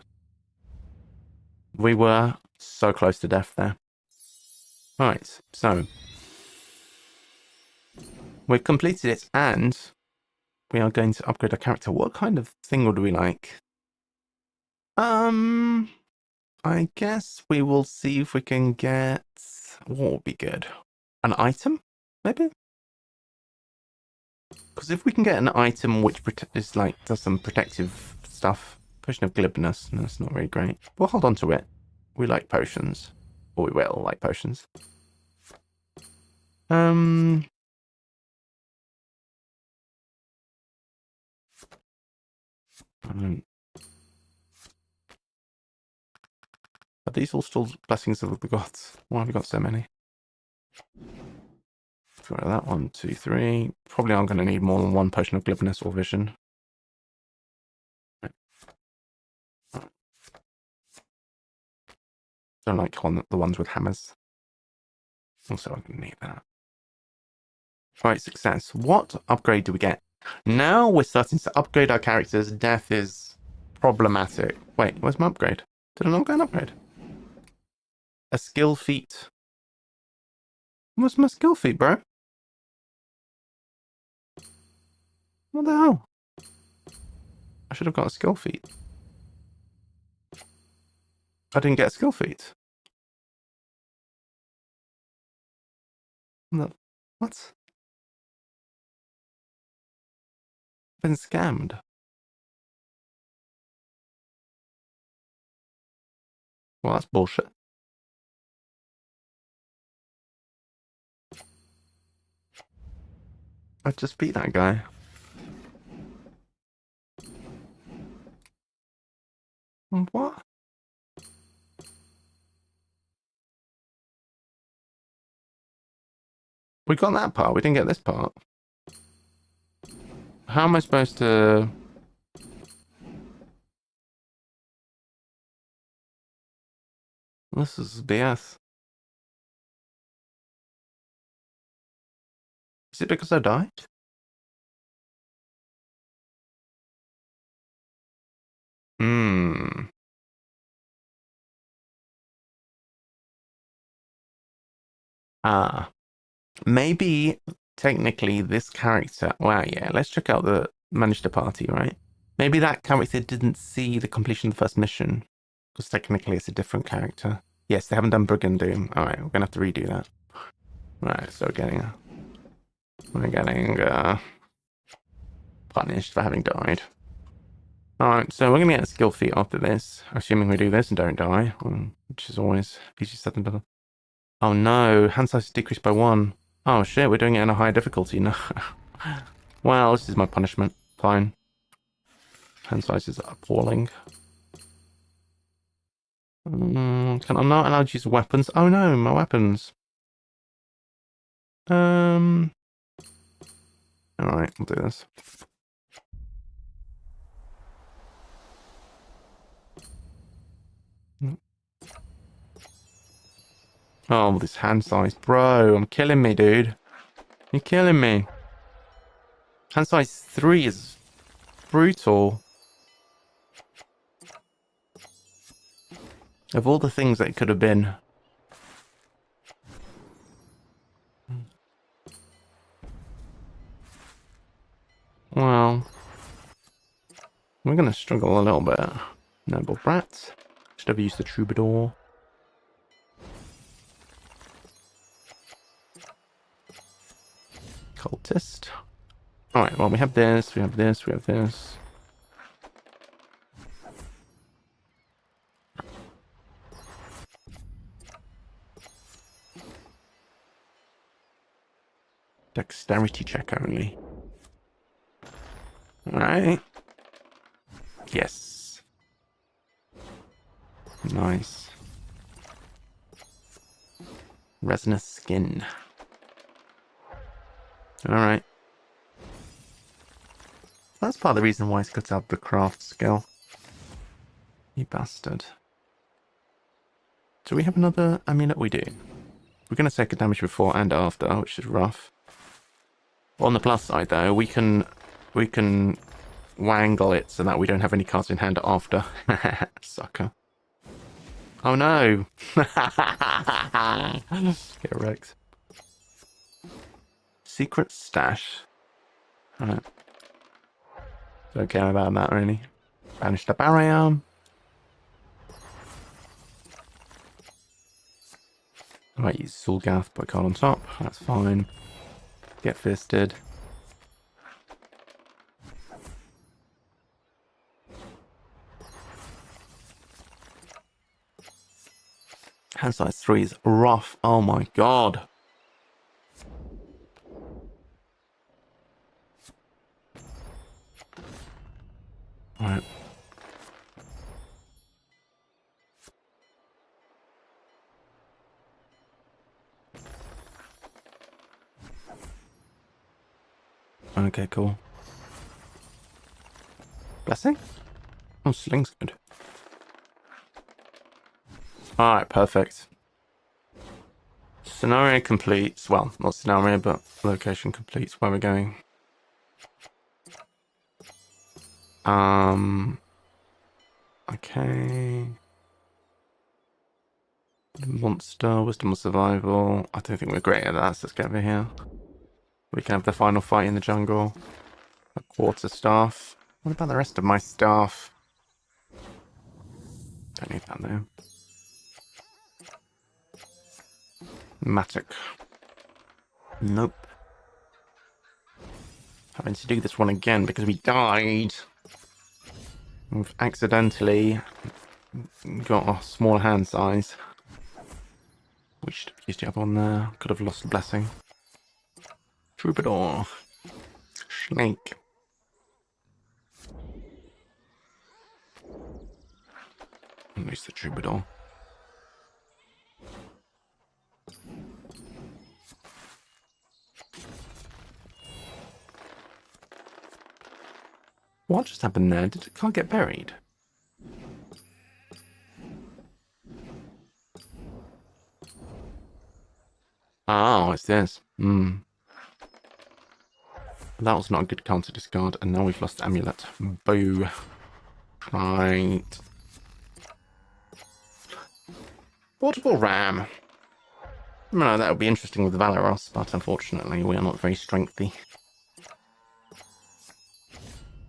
Speaker 2: We were so close to death there. Right, so we've completed it, and we are going to upgrade our character. What kind of thing would we like? I guess we will see if we can get... What would be good? An item, maybe? Because if we can get an item which is like does some protective stuff, potion of glibness, no, that's not very great. We'll hold on to it. We like potions, or we will like potions. Are these all still blessings of the gods? Why have we got so many? Got that 1, 2, 3. Probably I'm going to need more than one potion of glibness or vision. Don't like the ones with hammers. Also, I can need that. Right, success. What upgrade do we get? Now we're starting to upgrade our characters. Death is problematic. Wait, where's my upgrade? Did I not get an upgrade? A skill feat. What's my skill feat, bro? What the hell? I should have got a skill feat. I didn't get a skill feat. No. What? Been scammed. Well, that's bullshit. I just beat that guy. What? We got that part. We didn't get this part. How am I supposed to... This is BS. Is it because I died? Hmm. Ah. Maybe, technically, this character... Wow, yeah. Let's check out the Manage the Party, right? Maybe that character didn't see the completion of the first mission. Because technically it's a different character. Yes, they haven't done Brigand Doom. Alright, we're going to have to redo that. Right, so we're getting punished for having died. Alright, so we're going to get a skill feat after this. Assuming we do this and don't die. Which is always easy said than done. Oh no, hand size is decreased by 1. Oh shit, we're doing it in a higher difficulty. No. Well, this is my punishment. Fine. Hand size is appalling. Can I not allowed to use weapons? Oh no, my weapons. Alright, we'll do this. Oh, this hand size. Bro, I'm killing me, dude. You're killing me. Hand size 3 is brutal. Of all the things that it could have been. Well, we're going to struggle a little bit. Noble Brat. Should have used the Troubadour. Cultist. Alright, well, we have this, we have this, we have this. Dexterity check only. Alright. Yes. Nice. Resinous skin. Alright. That's part of the reason why it's got to have the craft skill. You bastard. Do we have another amulet? We do. We're going to take a damage before and after, which is rough. On the plus side, though, we can wangle it so that we don't have any cards in hand after. Sucker. Oh no! Get wrecked. Secret stash. Alright. Don't care about that, really. Banish the barrier. Alright, use Sulgath, put a card on top. That's fine. Get fisted. Hand size 3 is rough. Oh my god. Alright. Okay, cool. Blessing? Oh, sling's good. Alright, perfect. Scenario completes. Well, not scenario, but location completes where we're going. Okay. Monster, wisdom or survival. I don't think we're great at that, so let's get over here. We can have the final fight in the jungle. A quarter staff. What about the rest of my staff? Don't need that though. Matic. Nope. Having to do this one again because we died. We've accidentally got a small hand size. We should have used it up on there. Could have lost a blessing. Troubadour. Snake. At least the troubadour. What just happened there? Did it can't get buried? Oh, it's this. Hmm. That was not a good counter discard, and now we've lost the amulet. Boo. Right. Portable Ram. No, that would be interesting with Valeros, but unfortunately we are not very strengthy.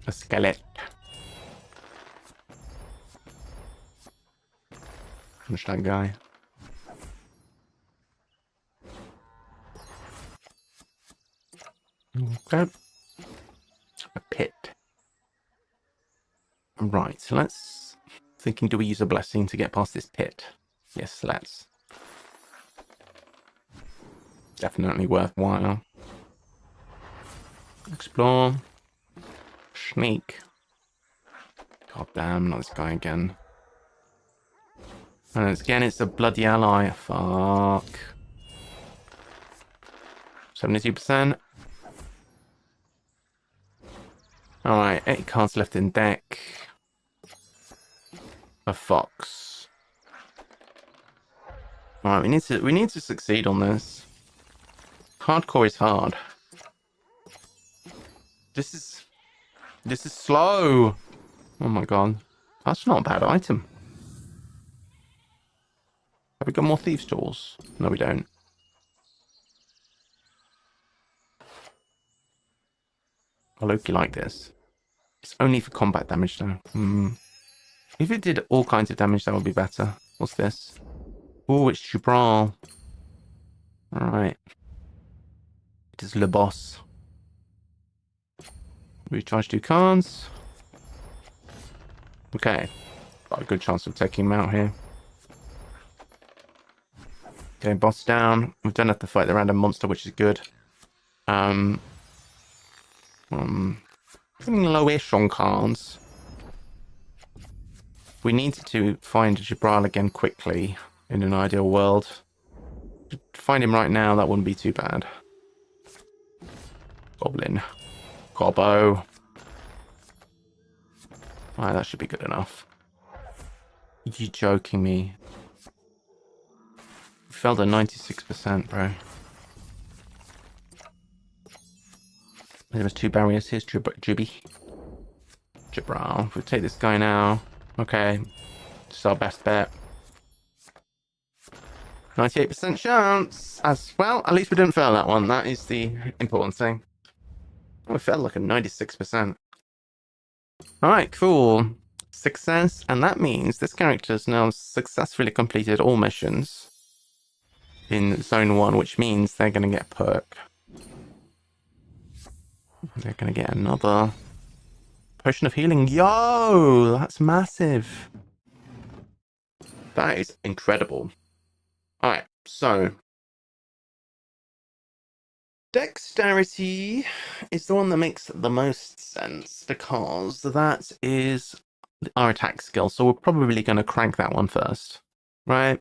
Speaker 2: A skeleton. Finish that guy. Okay. A pit. Right, so let's... Thinking, do we use a blessing to get past this pit? Yes, let's. Definitely worthwhile. Explore. Sneak. God damn, not this guy again. And again, it's a bloody ally. Fuck. 72%. Alright, 8 cards left in deck. A fox. Alright, we need to succeed on this. Hardcore is hard. This is slow. Oh my god. That's not a bad item. Have we got more thieves' tools? No, we don't. I low-key like this. It's only for combat damage though. If it did all kinds of damage, that would be better. What's this? Oh, it's Jubral. Alright. It is Le Boss. Recharge 2 cards. Okay. Got a good chance of taking him out here. Okay, boss down. We don't have to fight the random monster, which is good. Feeling lowish on cards. We need to find Jubral again quickly in an ideal world. To find him right now, that wouldn't be too bad. Goblin. Gobbo. Alright, that should be good enough. Are you joking me? Failed at 96%, bro. There was 2 barriers. Here's Juby. Jabral. If we take this guy now. Okay. It's our best bet. 98% chance. As well, at least we didn't fail that one. That is the important thing. Oh, we failed like a 96%. Alright, cool. Success. And that means this character has now successfully completed all missions in Zone 1, which means they're going to get a perk. They're going to get another Potion of Healing. Yo! That's massive. That is incredible. Alright, so Dexterity is the one that makes the most sense because that is our attack skill. So we're probably going to crank that one first, right?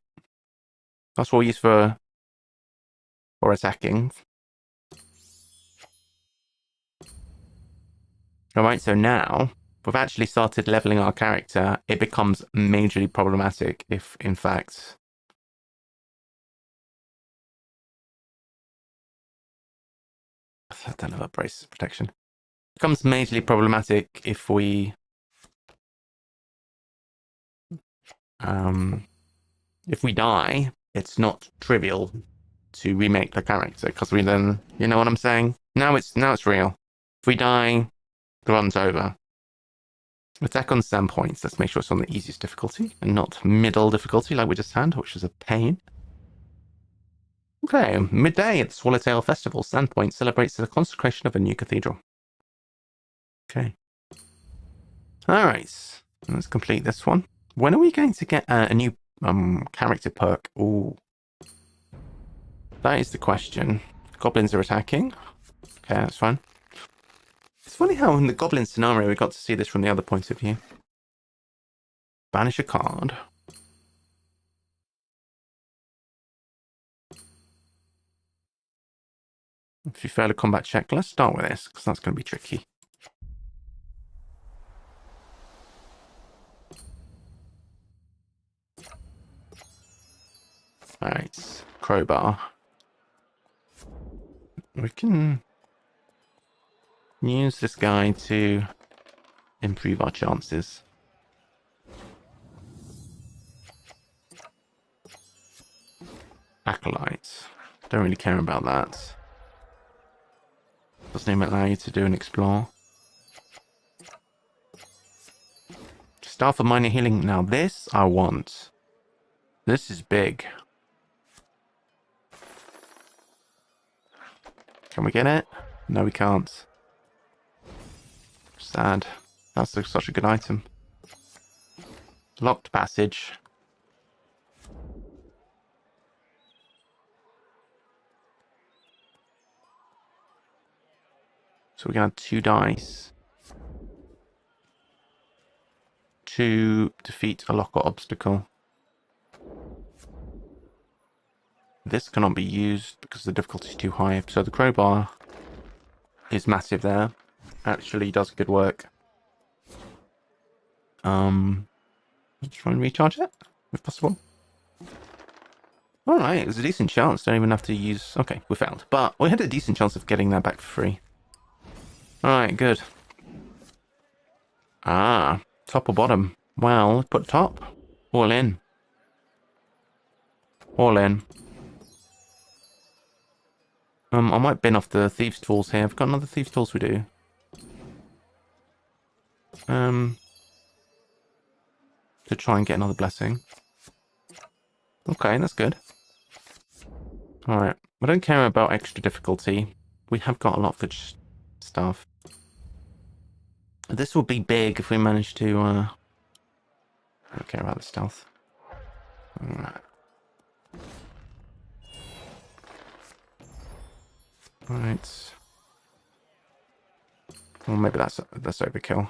Speaker 2: That's what we use for attacking. Alright, so now we've actually started leveling our character. It becomes majorly problematic if, in fact, I don't have a brace protection. It becomes majorly problematic if we die. It's not trivial to remake the character because we then, you know what I'm saying? Now it's real. If we die, the run's over. Attack on standpoints. Let's make sure it's on the easiest difficulty and not middle difficulty like we just had, which is a pain. Okay, midday at the Swallowtail Festival. Sandpoint celebrates the consecration of a new cathedral. Okay. Alright, let's complete this one. When are we going to get a new character perk? Ooh. That is the question. Goblins are attacking. Okay, that's fine. It's funny how in the goblin scenario we got to see this from the other point of view. Banish a card. If you fail a combat check, let's start with this, because that's going to be tricky. Alright, crowbar. We can use this guy to improve our chances. Acolyte. Don't really care about that. Doesn't even allow you to do an explore. Staff of minor healing. Now this I want. This is big. Can we get it? No, we can't. Sad. That's such a good item. Locked passage. So we're going to have 2 dice to defeat a lock or obstacle. This cannot be used because the difficulty is too high. So the crowbar is massive there. Actually does good work. Let's try and recharge it, if possible. Alright, there's a decent chance. Don't even have to use... Okay, we failed. But we had a decent chance of getting that back for free. Alright, good. Ah, top or bottom? Well, let's put top. All in. All in. I might bin off the Thieves' Tools here. I've got another Thieves' Tools we do. To try and get another blessing. Okay, that's good. Alright, I don't care about extra difficulty. We have got a lot of good stuff. This will be big if we manage to, I don't care about the stealth. Alright. Right. Well, maybe that's overkill.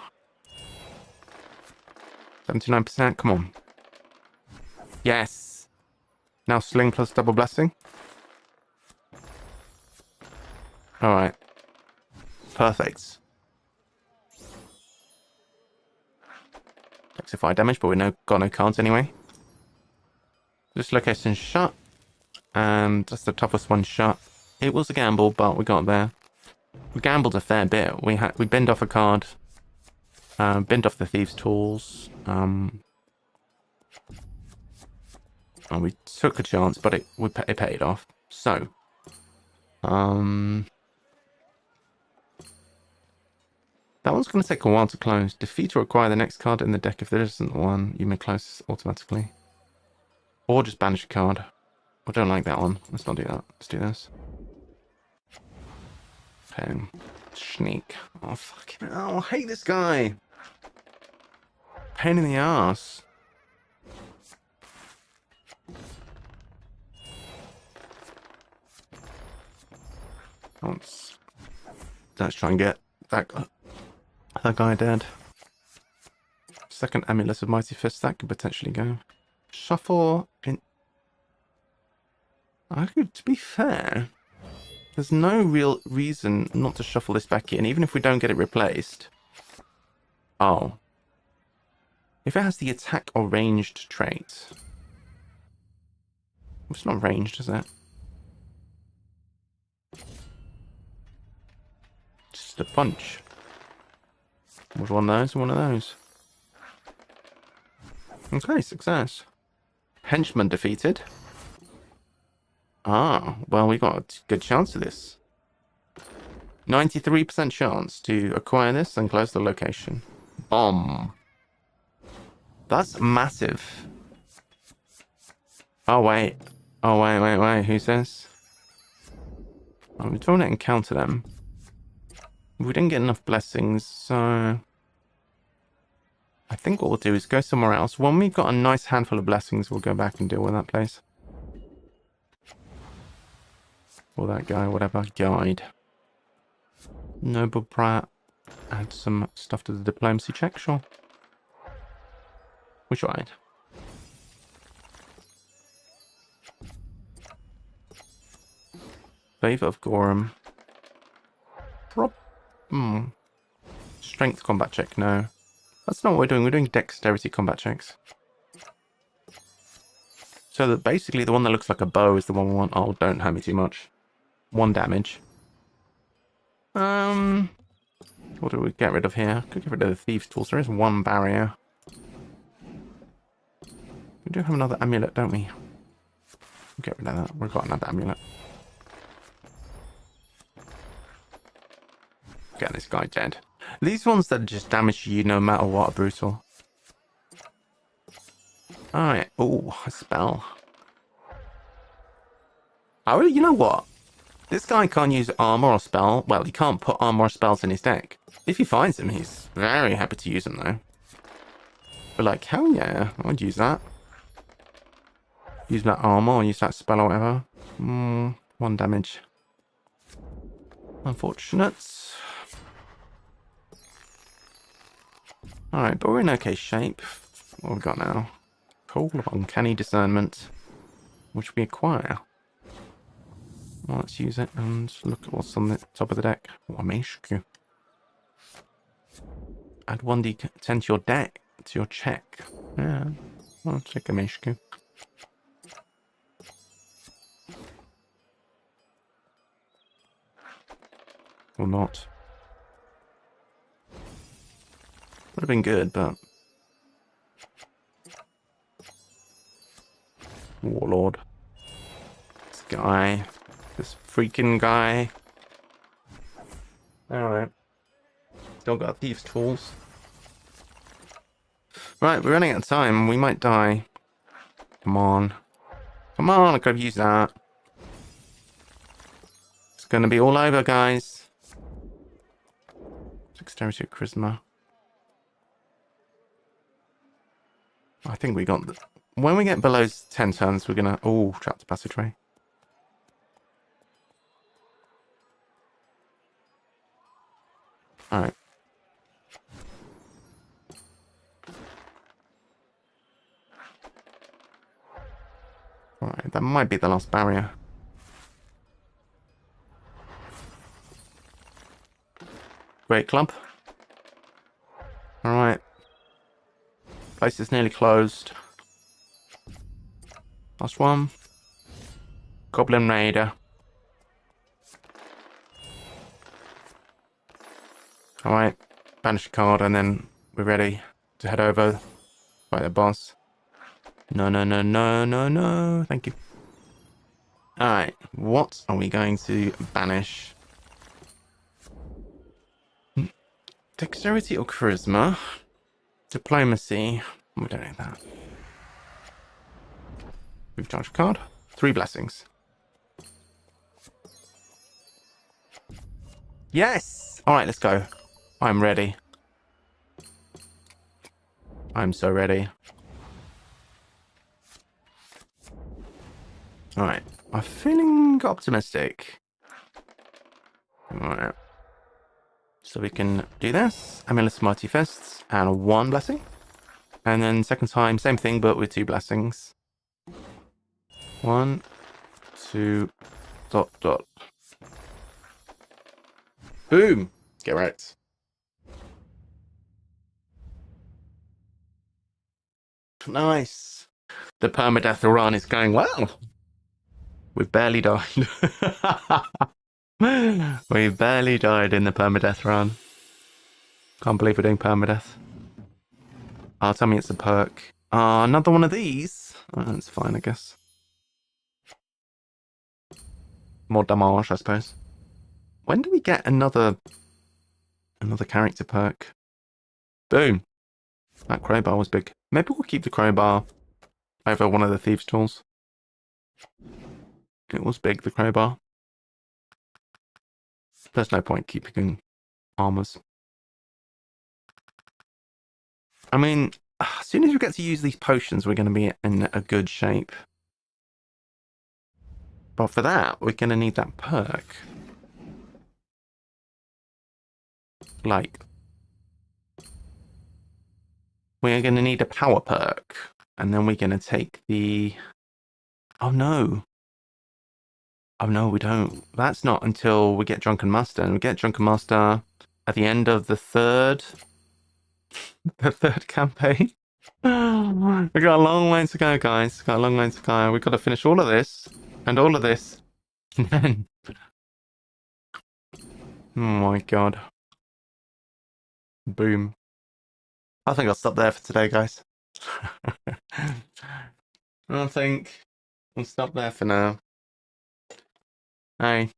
Speaker 2: 79%, come on. Yes! Now sling plus double blessing. Alright. Perfect. Exify damage, but we got no cards anyway. This location shut. and that's the toughest one shut. It was a gamble, but we got there. We gambled a fair bit. We binned off a card, binned off the Thieves' Tools, and we took a chance, but it paid off. So, that one's going to take a while to close. Defeat or acquire the next card in the deck. If there isn't one, you may close this automatically. Or just banish a card. I don't like that one. Let's not do that. Let's do this. Okay. Sneak. Oh, fucking hell. I hate this guy. Pain in the ass. Let's try and get that guy dead. Second Amulet of Mighty Fist, that could potentially go. Shuffle in. To be fair, there's no real reason not to shuffle this back in, even if we don't get it replaced. Oh. If it has the attack or ranged trait. It's not ranged, is it? Just a punch. Was one of those and one of those. Okay, success. Henchman defeated. Ah, well, we got a good chance of this. 93% chance to acquire this and close the location. Bomb. That's massive. Oh, wait. Oh, wait. Who's this? Oh, we don't encounter them. We didn't get enough blessings, so I think what we'll do is go somewhere else. When we've got a nice handful of blessings, we'll go back and deal with that place. Or that guy, whatever. Guide. Noble Pratt. Add some stuff to the diplomacy check, sure. We tried. Favor of Gorham. Strength combat check, no. That's not what we're doing. We're doing dexterity combat checks. So that basically the one that looks like a bow is the one we want. Oh, don't hurt me too much. 1 damage. What do we get rid of here? Could get rid of the Thieves' Tools. There is 1 barrier. We do have another amulet, don't we? We'll get rid of that. We've got another amulet. Get this guy dead. These ones that just damage you no matter what are brutal. Alright. Oh, a spell. Oh, you know what? This guy can't use armor or spell. Well, he can't put armor or spells in his deck. If he finds them, he's very happy to use them, though. But like, hell yeah, I'd use that. Use that armor or use that spell or whatever. 1 damage. Unfortunate. Alright, but we're in okay shape. What have we got now? Call of Uncanny Discernment, which we acquire. Well, let's use it and look at what's on the top of the deck. Wameshku. Add 1d10 to your deck, to your check. Yeah, I'll check a Meshku. Or not. Would have been good, but Warlord. This guy. This freaking guy. Alright. Still got Thieves' Tools. Right, we're running out of time. We might die. Come on. Come on, I could have used that. It's gonna be all over, guys. Dexterity or Charisma. I think we got... When we get below 10 turns, we're gonna... Oh, trap the passageway. Alright. Alright, that might be the last barrier. Great club. Alright. Place is nearly closed. Last one. Goblin Raider. Alright, banish a card and then we're ready to head over. Fight the boss. No, no, no, no, no, no. Thank you. Alright, what are we going to banish? Dexterity or charisma? Diplomacy. We don't need that. Recharge card. 3 blessings. Yes! Alright, let's go. I'm ready. I'm so ready. Alright. I'm feeling optimistic. Alright. So we can do this. Amulet Mighty Fists and 1 blessing. And then second time, same thing, but with 2 blessings. 1, 2, ... Boom! Get right. Nice. The permadeath run is going well. We've barely died. We barely died in the permadeath run. Can't believe we're doing permadeath. Oh, tell me it's a perk. Another one of these. Oh, that's fine, I guess. More damage, I suppose. When do we get another character perk? Boom. That crowbar was big. Maybe we'll keep the crowbar over one of the thieves' tools. It was big, the crowbar. There's no point keeping armors. I mean, as soon as we get to use these potions, we're going to be in a good shape. But for that, we're going to need that perk. Like, we're going to need a power perk. And then we're going to take the... Oh, no. Oh, no, we don't. That's not until we get Drunken Master. And we get Drunken Master at the end of the third campaign. We've got a long way to go, guys. Got a long way to go. We've got to finish all of this and all of this. And then... Oh, my God. Boom. I think I'll stop there for today, guys. I think I'll stop there for now. Hey.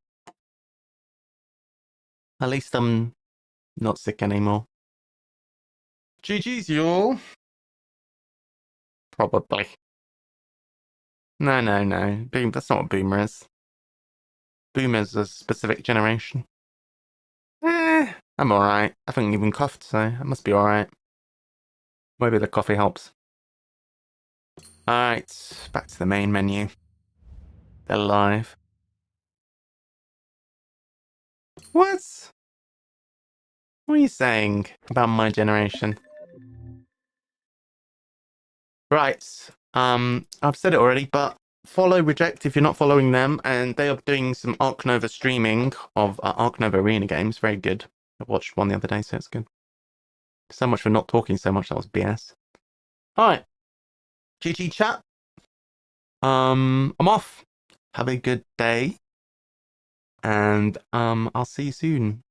Speaker 2: At least I'm not sick anymore. GG's, y'all. Probably. No, no, no. Boom. That's not what Boomer is. Boomer's a specific generation. I'm alright. I haven't even coughed, so I must be alright. Maybe the coffee helps. Alright, back to the main menu. They're live. What? What are you saying about my generation? Right, I've said it already, but follow Reject if you're not following them, and they are doing some Ark Nova streaming of Ark Nova Arena games. Very good. I watched one the other day, so it's good. So much for not talking so much. That was BS. Alright. GG chat. I'm off. Have a good day. And I'll see you soon.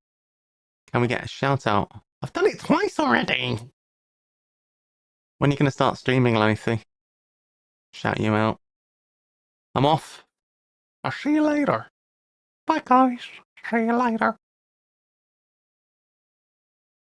Speaker 2: Can we get a shout out? I've done it twice already. When are you going to start streaming, Lothie? Shout you out. I'm off. I'll see you later. Bye, guys. See you later.